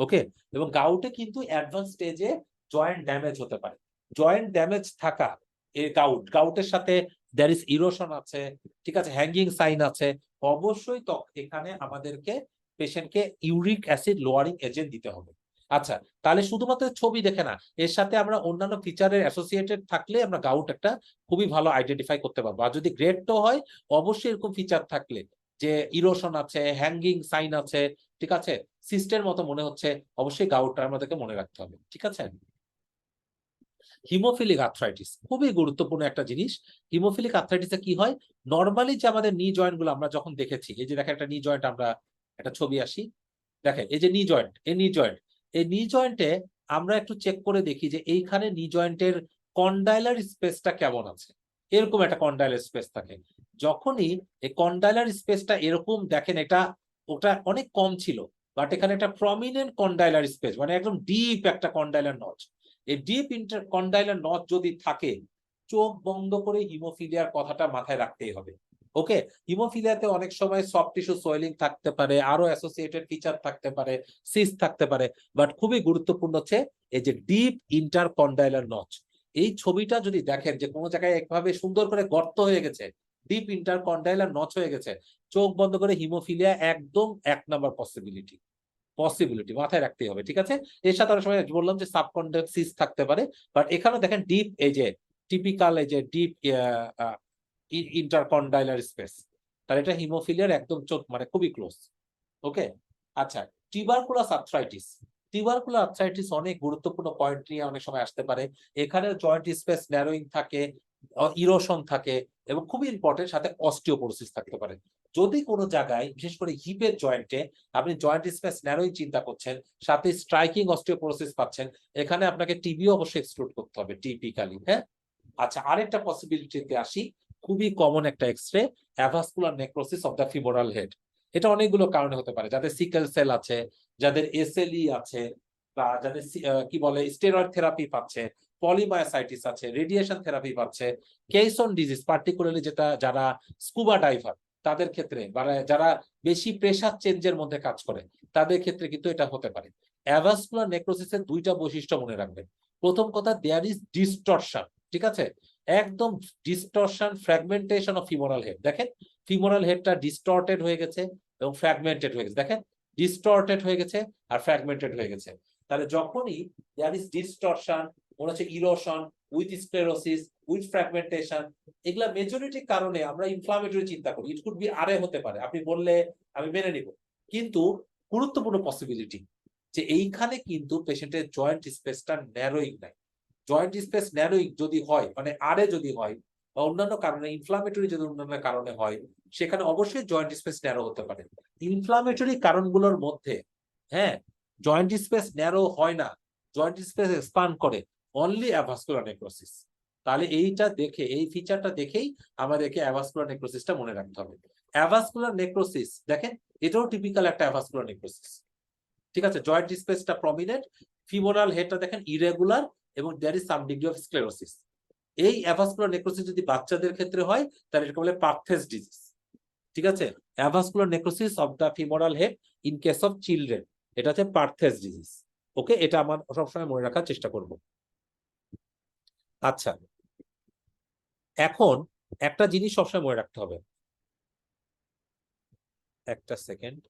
Okay, এবং গাউটে কিন্তু অ্যাডভান্স স্টেজে জয়েন্ট ড্যামেজ হতে পারে। জয়েন্ট ড্যামেজ থাকা এই গাউটের সাথে দ্যার ইজ ইরোশন আছে, ঠিক আছে, হ্যাঙ্গিং সাইন আছে, অবশ্যই তো এখানে আমাদেরকে পেশেন্টকে ইউরিক অ্যাসিড লোয়ারিং এজেন্ট দিতে হবে। আচ্ছা, তাহলে শুধুমাত্র ছবি দেখে না, এর সাথে আমরা অন্যান্য ফিচারের অ্যাসোসিয়েটেড থাকলে আমরা গাউট একটা খুবই ভালো আইডেন্টিফাই করতে পারবো। আর যদি গ্রেড টো হয়, অবশ্যই এরকম ফিচার থাকলে যে ইরোশন আছে, হ্যাঙ্গিং সাইন আছে, ঠিক আছে, সিস্টের মতো মনে হচ্ছে, অবশ্যই গাউটটা আমাদেরকে মনে রাখতে হবে, ঠিক আছে? হিমোফিলিক আর্থ্রাইটিস খুবই গুরুত্বপূর্ণ একটা জিনিস। হিমোফিলিক আর্থ্রাইটিসে কি হয়, নরমালি যে আমাদের নি জয়েন্ট গুলো আমরা যখন দেখেছি, এই যে দেখেন একটা নি জয়েন্ট, আমরা একটা ছবি আসি, দেখেন এই যে নি জয়েন্ট, এই নি জয়েন্টে আমরা একটু চেক করে দেখি যে এইখানে নি জয়েন্টের কন্ডাইলার স্পেসটা কেমন আছে। এরকম একটা কন্ডাইলার স্পেস থাকে। যখনই এই কন্ডাইলার স্পেসটা এরকম দেখেন, এটা ওটা অনেক কম ছিল, বাট এখানে একটা প্রমিনেন্ট কন্ডাইলার স্পেস, মানে একদম ডিপ একটা কন্ডাইলার নচ। এই ডিপ ইন্টার কন্ডাইলার নচ যদি থাকে, চোখ বন্ধ করে হিমোফিলিয়ার কথাটা মাথায় রাখতেই হবে। ওকে, হিমোফিলিয়াতে অনেক সময় সফট টিস্যু সোয়েলিং থাকতে পারে, আরো অ্যাসোসিয়েটেড ফিচার থাকতে পারে, সিস্ট থাকতে পারে, বাট খুবই গুরুত্বপূর্ণ হচ্ছে এই যে ডিপ ইন্টার কন্ডাইলার নচ। এই ছবিটা যদি দেখেন যে কোনো জায়গায় একভাবে সুন্দর করে গর্ত হয়ে গেছে, ডিপ ইন্টার কন্ডাইলার নচ হয়ে গেছে, চোখ বন্ধ করে হিমোফিলিয়া একদম 1 নাম্বার পসিবিলিটি মাথায় রাখতেই হবে, ঠিক আছে? এর সাথে অনেক সময় বললাম যে সাবকন্ডাক্ট সিস্ট থাকতে পারে, বাট এখানে দেখেন ডিপ, এই যে টিপিক্যাল এই যে ডিপ ইন্টারকন্ডাইলার স্পেস, তাহলে এটা হিমোফিলিয়ার একদম চোখ মানে খুবই ক্লোজ। ওকে, আচ্ছা, টিউবারকুলাস আর্থ্রাইটিস অনেক গুরুত্বপূর্ণ পয়েন্ট নিয়ে অনেক সময় আসতে পারে। এখানে জয়েন্ট স্পেস ন্যারোইং থাকে, ইরোশন থাকে এবং খুবই ইম্পর্টেন্ট সাথে অস্টিওপোরোসিস থাকতে পারে। যদি কোনো জায়গায় বিশেষ করে হিপের জয়েন্টে আপনি জয়েন্ট স্পেস ন্যারোইং চিন্তা করছেন, সাথে স্ট্রাইকিং অস্টিওপোরোসিস পাচ্ছেন, এখানে আপনাকে টিবিও অবশ্যই এক্সক্লুড করতে হবে টিপিক্যালি। হ্যাঁ, আচ্ছা, আরেকটা পসিবিলিটিতে আসি। খুবই কমন একটা X-ray, avascular necrosis of the femoral head. এটা অনেকগুলো কারণে হতে পারে, যাদের সিকেল সেল আছে, যাদের এসএলই আছে, বা যাদের কি বলে স্টেরয়েড থেরাপি পাচ্ছে, পলিমায়োসাইটিস আছে, রেডিয়েশন থেরাপি পাচ্ছে, কেইসন ডিজিজ পার্টিকুলারলি যেটা যারা স্কুবা ডাইভার তাদের ক্ষেত্রে, মানে যারা বেশি প্রেসার চেঞ্জের মধ্যে কাজ করে তাদের ক্ষেত্রে কিন্তু এটা হতে পারে। অ্যাভাসকুলার নেক্রোসিসের দুইটা বৈশিষ্ট্য মনে রাখবেন। প্রথম কথা, দেয়ার ইজ ডিস্টরশন, ঠিক আছে, একদম distortion, fragmentation of femoral head. দেখেন ফিমোরাল হেডটা ডিস্টর্টেড হয়ে গেছে এবং ফ্র্যাগমেন্টেড হয়ে গেছে। দেখেন ডিস্টর্টেড হয়ে গেছে আর ফ্র্যাগমেন্টেড হয়ে গেছে। তাহলে যখনই দেয়ার ইজ ডিস্টরশন, মনে হচ্ছে erosion with sclerosis with fragmentation, এগুলা মেজরিটি কারণে আমরা ইনফ্লামেটরি চিন্তা করি। ইট কুড বি আরে হতে পারে, আপনি বললে আমি মেনে নিব, কিন্তু গুরুত্বপূর্ণ পসিবিলিটি যে এইখানে কিন্তু পেশেন্টের জয়েন্ট স্পেসটা ন্যারোইং নাই। জয়েন্ট স্পেস ন্যারোইং যদি হয়, মানে আরে যদি হয়, বা অন্যান্য কারণে ইনফ্লামেটরি যদি অন্যান্য কারণে হয়, সেখানে অবশ্যই জয়েন্ট স্পেস ন্যারো হতে পারে। ইনফ্লামেটরি কারণগুলোর মধ্যে, হ্যাঁ, জয়েন্ট স্পেস ন্যারো হয় না, জয়েন্ট স্পেস এক্সপান্ড করে অনলি অ্যাভাসকুলার নেক্রোসিস। তাহলে এইটা দেখে, এই ফিচারটা দেখেই আমাদেরকে অ্যাভাসকুলার নেক্রোসিসটা মনে রাখতে হবে। অ্যাভাসকুলার নেক্রোসিস দেখেন, এটাও টিপিক্যাল একটা অ্যাভাসকুলার নেক্রোসিস, ঠিক আছে। জয়েন্ট স্পেসটা প্রমিনেন্ট, ফিমোরাল হেডটা দেখেন ইরেগুলার, এবং there is some degree of sclerosis. এই অ্যাভাসকুলার নেক্রোসিস যদি বাচ্চাদের ক্ষেত্রে হয় তাহলে এটাকে বলে পার্থেস ডিজিজ, ঠিক আছে। Avascular necrosis of the femoral head in case of children, এটা হচ্ছে পার্থেস ডিজিজ। ওকে, এটা আমার সবসময় মনে রাখার চেষ্টা করব। আচ্ছা, এখন একটা জিনিস সবসময় মনে রাখতে হবে, একটা সেকেন্ড।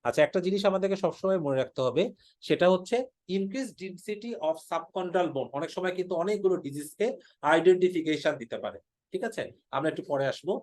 আচ্ছা, একটা জিনিস আমাদেরকে সবসময় মনে রাখতে হবে, সেটা হচ্ছে ইনক্রিজ ডেনসিটি অফ সাবকন্ডাল বোন অনেক সময় কিন্তু অনেকগুলো ডিজিজকে আইডেন্টিফিকেশন দিতে পারে, ঠিক আছে। আমরা একটু পরে আসবো।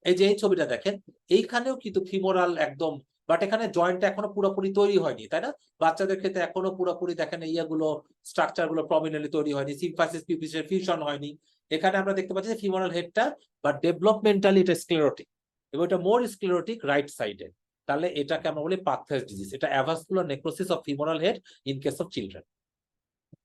এই যে এই ছবিটা দেখেন, এইখানেও কিন্তু ফিমোরাল একদম, বাট এখানে জয়েন্টটা এখনো পুরোপুরি তৈরি হয়নি, তাই না? বাচ্চাদের ক্ষেত্রে এখনো পুরোপুরি দেখেন ইয়াগুলো, স্ট্রাকচার গুলো প্রমিনেন্টলি তৈরি হয়নি, সিম্ফাইসিস পিউপিসের ফিউশন হয়নি। এখানে আমরা দেখতে পাচ্ছি যে ফিমোরাল হেডটা বা ডেভেলপমেন্টালি এটা স্ক্লেরোটিক, এবং এটা মোর স্ক্লেরোটিক রাইট সাইডে। তাহলে এটাকে আমরা বলি পার্থেস ডিজিজ। এটা avascular necrosis of femoral head in case of children.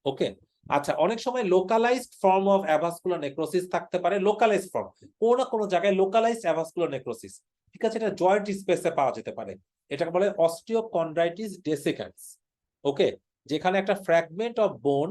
Okay, আচ্ছা, অনেক সময় localised form of avascular necrosis থাকতে পারে। লোকালাইজড ফর্ম, কোনো না কোনো জায়গায় লোকালাইজড অ্যাভাসকুলার নেক্রোসিস, ঠিক আছে, এটা জয়েন্ট স্পেসে পাওয়া যেতে পারে। এটাকে বলে অস্টিওকন্ড্রাইটিস ডেসিকেন্স। ওকে, যেখানে একটা ফ্র্যাগমেন্ট অফ বোন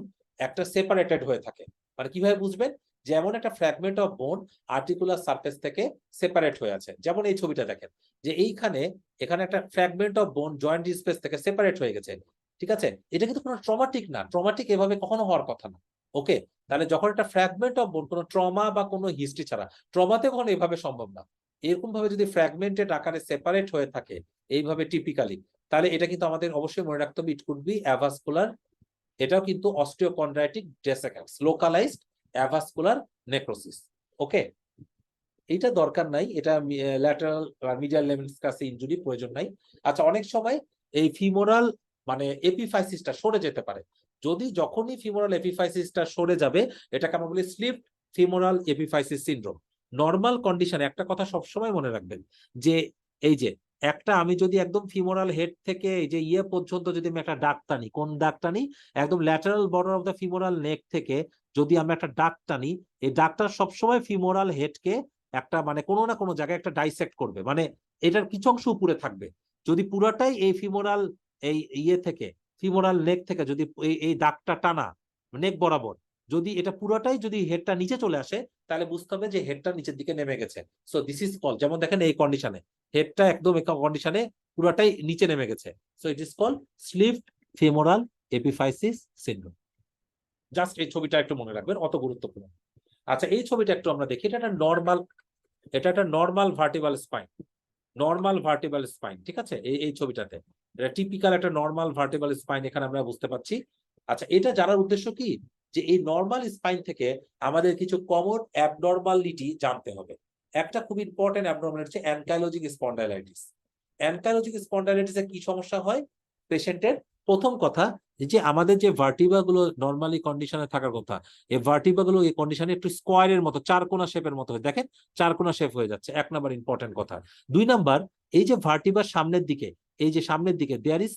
একটা সেপারেটেড হয়ে থাকে। মানে কিভাবে বুঝবেন? যেমন একটা ফ্র্যাগমেন্ট অফ বোন আর্টিকুলার সারফেস থেকে সেপারেট হয়ে আছে, যেমন এই ছবিটা দেখেন, যে এইখানে এখানে একটা ফ্র্যাগমেন্ট অফ বোন জয়েন্ট স্পেস থেকে সেপারেট হয়ে গেছে, ঠিক আছে। এটা কিন্তু কোনো ট্রমাটিক না, ট্রমাটিক এভাবে কখনো হওয়ার কথা না। ওকে, তাহলে যখন একটা ফ্র্যাগমেন্ট অফ বোন কোনো ট্রমা বা কোনো হিস্ট্রি ছাড়া, ট্রমাতে কখনো এভাবে সম্ভব না, এরকম ভাবে যদি ফ্র্যাগমেন্টেড আকারে সেপারেট হয়ে থাকে এইভাবে টিপিক্যালি, তাহলে এটা কিন্তু আমাদের অবশ্যই মনে রাখতে হবে, ইট কুড বি অ্যাভাসকুলার। এটাও কিন্তু osteochondritis dissecans, localised avascular necrosis. Okay, এটা দরকার নাই, এটা ল্যাটারাল আর মিডিয়াল লেমেন্টস কাছে ইনজুরি প্রয়োজন নাই। আচ্ছা, অনেক সময় এই ফিমোরাল মানে এপিফাইসিসটা সরে যেতে পারে। যখনই ফিমোরাল এপিফাইসিসটা সরে যাবে, এটাকে আমরা বলি slip femoral epiphysis syndrome. Normal কন্ডিশনে একটা কথা সবসময় মনে রাখবেন, যে এই যে আমি যদি একদম ফিমোরাল হেড থেকে এই যে পর্যন্ত যদি আমি একটা দাগ টানি, কোন দাগ টানি? একদম lateral border of the femoral neck থেকে যদি আমরা একটা দাগ টানি, এই দাগটা সবসময় ফিমোরাল হেডকে একটা মানে কোনো না কোনো জায়গায় একটা ডাইসেক্ট করবে, মানে এটার কিছু অংশ উপরে থাকবে। যদি পুরাটাই এই ফিমোরাল এই থেকে ফিমোরাল নেক থেকে যদি এই দাগটা টানা নেক বরাবর, যদি এটা পুরাটাই যদি হেডটা নিচে চলে আসে, তাহলে বুঝতে হবে যে হেডটা নিচের দিকে নেমে গেছে। সো দিস ইজ কল, যেমন দেখেন এই কন্ডিশনে হেডটা একদম এই কন্ডিশনে পুরাটাই নিচে নেমে গেছে। So it is call slipped femoral epiphysis syndrome. Just এই ছবিটা একটু মনে রাখবেন, অত গুরুত্বপূর্ণ। আচ্ছা, এই ছবিটা একটু আমরা দেখি, এটা একটা নর্মাল ভার্টিবাল স্পাইন, নর্মাল ভার্টিবাল স্পাইন, ঠিক আছে। এই ছবিটাতে এটা টিপিক্যাল একটা নর্মাল ভার্টিবাল স্পাইন, এখানে আমরা বুঝতে পারছি। আচ্ছা, এটা জানার উদ্দেশ্য কি, যে এই নর্মাল স্পাইন থেকে আমাদের কিছু কমন অ্যাবনর্মালিটি জানতে হবে। একটা খুব ইম্পর্টেন্ট অ্যাবনর্মালিটি হচ্ছে অ্যানকাইলোজিক স্পন্ডাইলাইটিস। অ্যানকাইলোজিক স্পন্ডাইলাইটিসে কি সমস্যা হয় পেশেন্টের? প্রথম কথা, এই যে আমাদের যে ভার্টিবা গুলো নর্মালি কন্ডিশনে থাকার কথা, এই ভার্টিবা গুলো এই কন্ডিশনে একটু স্কোয়ারের মতো চারকোনা শেপের মতো হয়, দেখেন চারকোনা শেপ হয়ে যাচ্ছে, এক নাম্বার ইম্পর্টেন্ট কথা। দুই নাম্বার, এই যে ভার্টিবার সামনের দিকে, এই যে সামনের দিকে দেয়ার ইজ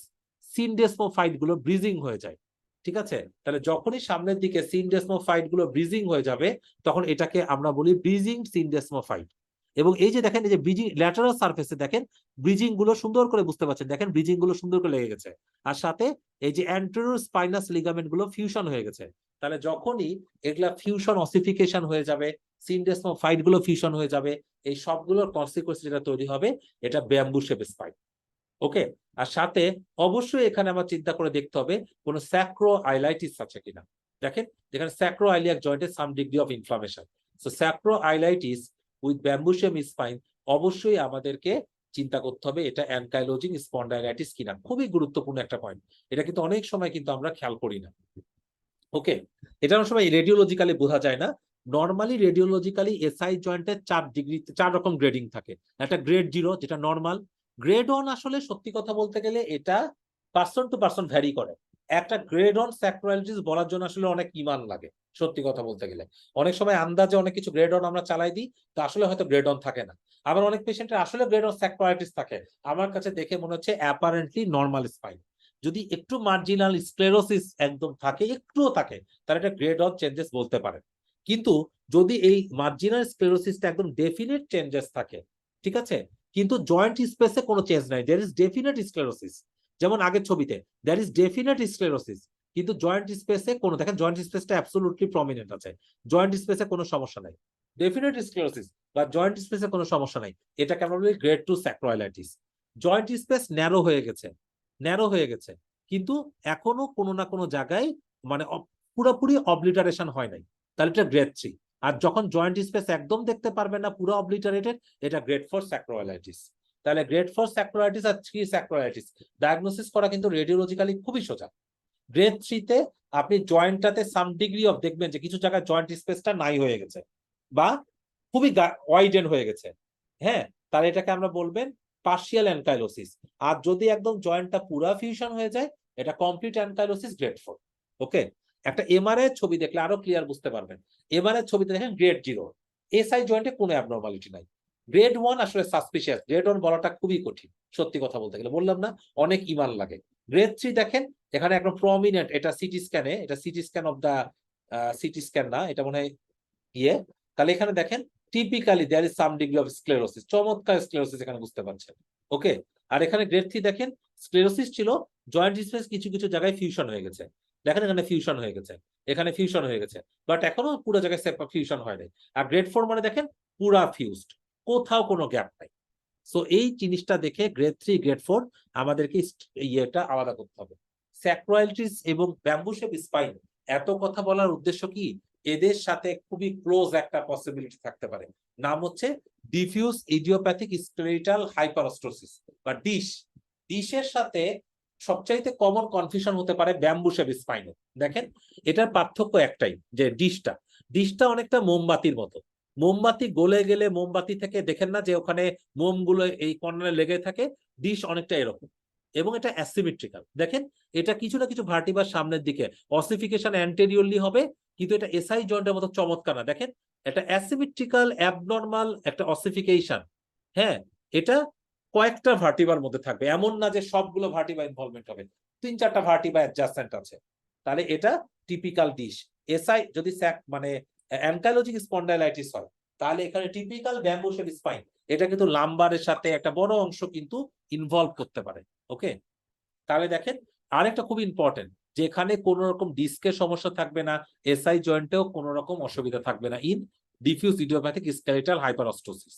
সিনডেসমোফাইট গুলো ব্রিজিং হয়ে যায়, ঠিক আছে? তাহলে যখনই সামনের দিকে সিনডেসমোফাইট গুলো ব্রিজিং হয়ে যাবে, তখন এটাকে আমরা বলি ব্রিজিং সিনডেসমোফাইট। এবং এই যে দেখেন, এই যে ব্রিজিং ল্যাটারাল সারফেসে দেখেন ব্রিজিং গুলো সুন্দর করে বুঝতে পারছেন, দেখেন ব্রিজিং গুলো সুন্দর করে লেগে গেছে, আর সাথে এই যে অ্যান্টেরিয়র স্পাইনাস লিগামেন্ট গুলো ফিউশন হয়ে গেছে। তাহলে যখনই এগুলা ফিউশন অসিফিকেশন হয়ে যাবে, সিনডেসমোফাইট গুলো ফিউশন হয়ে যাবে, এই সবগুলোর কনসিকুয়েন্স যেটা তৈরি হবে, এটা ব্যাম্বু শেপ স্পাইন। ওকে, আর সাথে অবশ্যই এখানে আমার চিন্তা করে দেখতে হবে কোনো স্যাক্রো আইলাইটিস আছে কিনা। দেখেন যেখানে স্যাক্রো আইলিয়াক জয়েন্টে some degree of inflammation, so sacroiliitis with bamboo shape spine, অবশ্যই আমাদেরকে চিন্তা করতে হবে এটা অ্যানকাইলোজিং স্পন্ডাইলাইটিস কিনা। খুবই গুরুত্বপূর্ণ একটা পয়েন্ট, এটা কিন্তু অনেক সময় কিন্তু আমরা খেয়াল করি না। ওকে, এটা অনেক সময় রেডিওলজিক্যালি বোঝা যায় না। নর্মালি রেডিওলজিক্যালি এসআই জয়েন্টের 4 ডিগ্রি 4 রকম গ্রেডিং থাকে। একটা গ্রেড 0 যেটা নর্মাল, গ্রেড 1 আসলে সত্যি কথা বলতে গেলে এটা পার্সন টু পার্সন ভ্যারি করে। একটা গ্রেড 1 স্যাক্রোআইলাইটিস বলার জন্য আসলে অনেক ইমান লাগে সত্যি কথা বলতে গেলে। অনেক সময় আন্দাজে অনেক কিছু গ্রেড 1 আমরা চালাই দিই, তো আসলে হয়তো গ্রেড 1 থাকে না। আবার অনেক পেশেন্টের আসলে গ্রেড 1 স্যাক্রোআইলাইটিস থাকে, আমার কাছে দেখে মনে হচ্ছে অ্যাপারেন্টলি নরমাল স্পাইন। যদি একটু মার্জিনাল স্ক্লেরোসিস একদম থাকে, একটুও থাকে, তাহলে এটা গ্রেড অফ চেঞ্জেস বলতে পারে। কিন্তু যদি এই মার্জিনাল স্ক্লেরোসিসটা একদম ডেফিনিট চেঞ্জেস থাকে, ঠিক আছে, কিন্তু জয়েন্ট স্পেসে কোনো চেঞ্জ নাই, দেয়ার ইজ ডেফিনিট স্ক্লেরোসিস, যেমন আগের ছবিতে দেয়ার ইজ ডেফিনিট স্ক্লেরোসিস, কিন্তু জয়েন্ট স্পেসে কোনো, দেখেন জয়েন্ট স্পেসটা অ্যাবসলিউটলি প্রমিনেন্ট আছে, জয়েন্ট স্পেসে কোনো সমস্যা নাই, ডেফিনিট স্ক্লেরোসিস বা জয়েন্ট স্পেসে কোনো সমস্যা নাই, এটাকে আমরা বলি গ্রেড 2 স্যাক্রোআইলাইটিস। জয়েন্ট স্পেস ন্যারো হয়ে গেছে, ন্যারো হয়ে গেছে, কিন্তু এখনো কোনো না কোনো জায়গায় মানে পুরোপুরি অবলিটারেশন হয় নাই, তাহলে এটা গ্রেড 3। আর যখন জয়েন্ট স্পেস একদম দেখতে পারবে না, পুরো অবলিটারেটেড, এটা গ্রেড 4 স্যাক্রোআইলাইটিস। তাহলে গ্রেড 4 স্যাক্রোআইলাইটিস আর 3 স্যাক্রোআইলাইটিস ডায়াগনোসিস করা কিন্তু রেডিওলজিক্যালি খুবই সোজা। গ্রেড 3 তে আপনি জয়েন্টটাতে সাম ডিগ্রি অফ দেখবেন যে কিছু জায়গায় জয়েন্ট স্পেসটা নাই হয়ে গেছে বা খুবই ওয়াইডেন হয়ে গেছে, হ্যাঁ, তাহলে এটাকে আমরা বলবেন পার্শিয়াল অ্যানকাইলোসিস। আর যদি একদম জয়েন্টটা পুরা ফিউশন হয়ে যায়, এটা কমপ্লিট অ্যানকাইলোসিস গ্রেড 4। ওকে, একটা এমআরআই ছবি দেখলে আরো ক্লিয়ার বুঝতে পারবেন। এমআরআই ছবিতে দেখেন গ্রেড 0, এসআই জয়েন্টে কোনো অ্যাবনরমালিটি নাই। গ্রেড 1 আসলে সাসপিশিয়াস, গ্রেড 1 বলাটা খুবই কঠিন সত্যি কথা বলতে গেলে, বললাম না অনেক ইমান লাগে। গ্রেড 3 দেখেন এখানে একদম প্রমিনেন্ট, এটা সিটি স্ক্যানে, এটা CT scan of the CT scan না, এটা মনে হয় ইয়ে, তাহলে এখানে দেখেন typically there is some degree of sclerosis, চমৎকার স্ক্লেরোসিস এখানে বুঝতে পারছেন। ওকে, আর এখানে গ্রেড 3 দেখেন স্ক্লেরোসিস ছিল, জয়েন্ট স্পেস কিছু কিছু জায়গায় ফিউশন হয়ে গেছে, দেখেন এখানে ফিউশন হয়ে গেছে, এখানে ফিউশন হয়ে গেছে, বাট এখনো পুরো জায়গায় ফিউশন হয় নাই। আর গ্রেড 4 মানে দেখেন পুরা ফিউজড, কোথাও কোনো গ্যাপ নাই। সো এই জিনিসটা দেখে গ্রেড 3 গ্রেড 4 আমাদেরকে ইয়েটা আলাদা করতে হবে। স্যাক্রোআইলাইটিস এবং ব্যাম্বু শেপ স্পাইন, এত কথা বলার উদ্দেশ্য কি, এদের সাথে খুবই ক্লোজ একটা পসিবিলিটি থাকতে পারে, নাম হচ্ছে ডিফিউজ ইডিওপ্যাথিক স্কেলেটাল হাইপারস্টোসিস বা ডিশ। ডিশের সাথে সবচাইতে কমন কনফিউশন হতে পারে ব্যাম্বু শেপ স্পাইনে। দেখেন এটার পার্থক্য একটাই, যে ডিশটা অনেকটা মোমবাতির মতো, মোমবাতি গলে গেলে মোমবাতি থেকে দেখেন না যে ওখানে মোমগুলো এই কর্নারে লেগে থাকে, ডিশ অনেকটা এরকম, এবং এটা অ্যাসিমেট্রিক্যাল। দেখেন এটা কিছু না কিছু ভার্টিবার সামনের দিকে অসিফিকেশন অ্যান্টেরিয়রলি হবে, কিন্তু এটা এসআই জয়েন্টের মতো চমৎকার না। দেখেন এটা অ্যাসিমেট্রিক্যাল অ্যাবনরমাল একটা অসিফিকেশন, হ্যাঁ, এটা কয়েকটা ভার্টিবার মধ্যে থাকবে, এমন না যে সবগুলো ভার্টিবা ইনভলভমেন্ট হবে, 3-4টা ভার্টিবা অ্যাডজাসেন্ট আছে, তাহলে এটা টিপিক্যাল ডিশ। এসআই যদি মানে অ্যানকাইলোজিক স্পন্ডাইলাইটিস হয়, তাহলে এখানে টিপিক্যাল ব্যাম্বু শেপ স্পাইন, এটা কিন্তু লাম্বারের সাথে একটা বড় অংশ কিন্তু ইনভলভ করতে পারে। ওকে, তাহলে দেখেন আরেকটা খুব ইম্পর্টেন্ট, যেখানে কোন রকম ডিস্কের সমস্যা থাকবে না, এসআই জয়েন্টেও কোন রকম অসুবিধা থাকবে না ইন ডিফিউজ ইডিওপ্যাথিক স্কেলেটাল হাইপারস্টোসিস।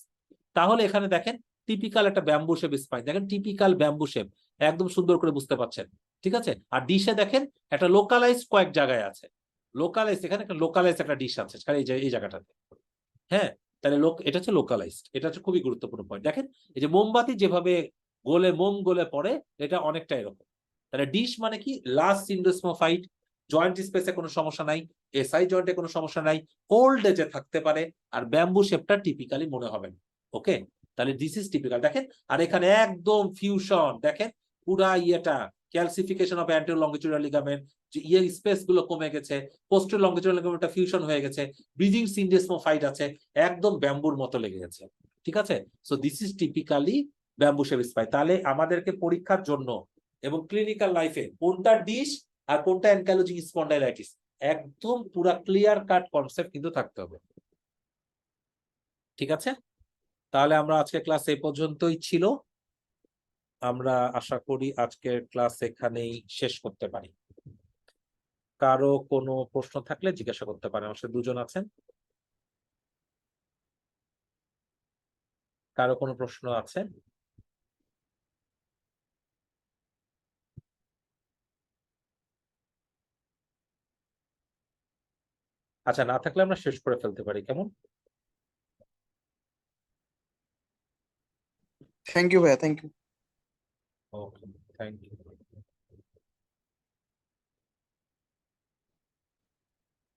তাহলে এখানে দেখেন টিপিক্যাল একটা ব্যাম্বু শেপ স্পাইন, দেখেন টিপিক্যাল ব্যাম্বু শেপ, একদম সুন্দর করে বুঝতে পারছেন, ঠিক আছে। আর ডিশে দেখেন একটা লোকালাইজড কয়েক জায়গায় আছে, লোকালাইজ, এখানে একটা লোকালাইজ একটা ডিশ আছে এই জায়গাটাতে, হ্যাঁ, তাহলে এটা হচ্ছে লোকালাইজড, এটা হচ্ছে খুবই গুরুত্বপূর্ণ পয়েন্ট। দেখেন এই যে মোমবাতি যেভাবে মোম গলে পড়ে, এটা অনেকটা এরকম। তাহলে ডিশ মানে কি, লাস্ট সিন্ডোসমোফাইট, জয়েন্ট স্পেসে কোনো সমস্যা নাই, এসআই জয়েন্টে কোনো সমস্যা নাই, ওল্ড এজে থাকতে পারে, আর ব্যাম্বু শেপটা টিপিক্যালি মনে হবে না। ওকে, তাহলে দিস ইজ টিপিক্যাল। দেখেন আর এখানে একদম ফিউশন, দেখেন পুরা ইয়েটা ক্যালসিফিকেশন অফ অ্যান্টেরিয়র লংগিচুডাল লিগামেন্ট, যে ইয়ের স্পেস গুলো কমে গেছে, পোস্টেরিয়র লংগিচুডাল লিগামেন্টটা ফিউশন হয়ে গেছে, ব্রিজিং সিনডেসমোফাইট আছে, একদম ব্যাম্বুর মতো লেগে গেছে। ঠিক আছে, so this is typically bamboo shape spine. তাহলে আমাদেরকে পরীক্ষার জন্য এবং ক্লিনিক্যাল লাইফে কোনটা ডিশ আর কোনটা অ্যানকাইলোজিং স্পন্ডাইলাইটিস একদম পুরা ক্লিয়ার কাট কনসেপ্ট কিন্তু থাকতে হবে। ঠিক আছে, তাহলে আমরা আজকে ক্লাস এই পর্যন্তই ছিল। আমরা আশা করি আজকের ক্লাস এখানেই শেষ করতে পারি। কারো কোনো প্রশ্ন থাকলে জিজ্ঞাসা করতে পারেন। আমার সাথে দুজন আছেন, কারো কোনো প্রশ্ন আছে? আচ্ছা, না থাকলে আমরা শেষ করে ফেলতে পারি, কেমন? থ্যাংক ইউ ভাইয়া, thank you. Okay, thank you.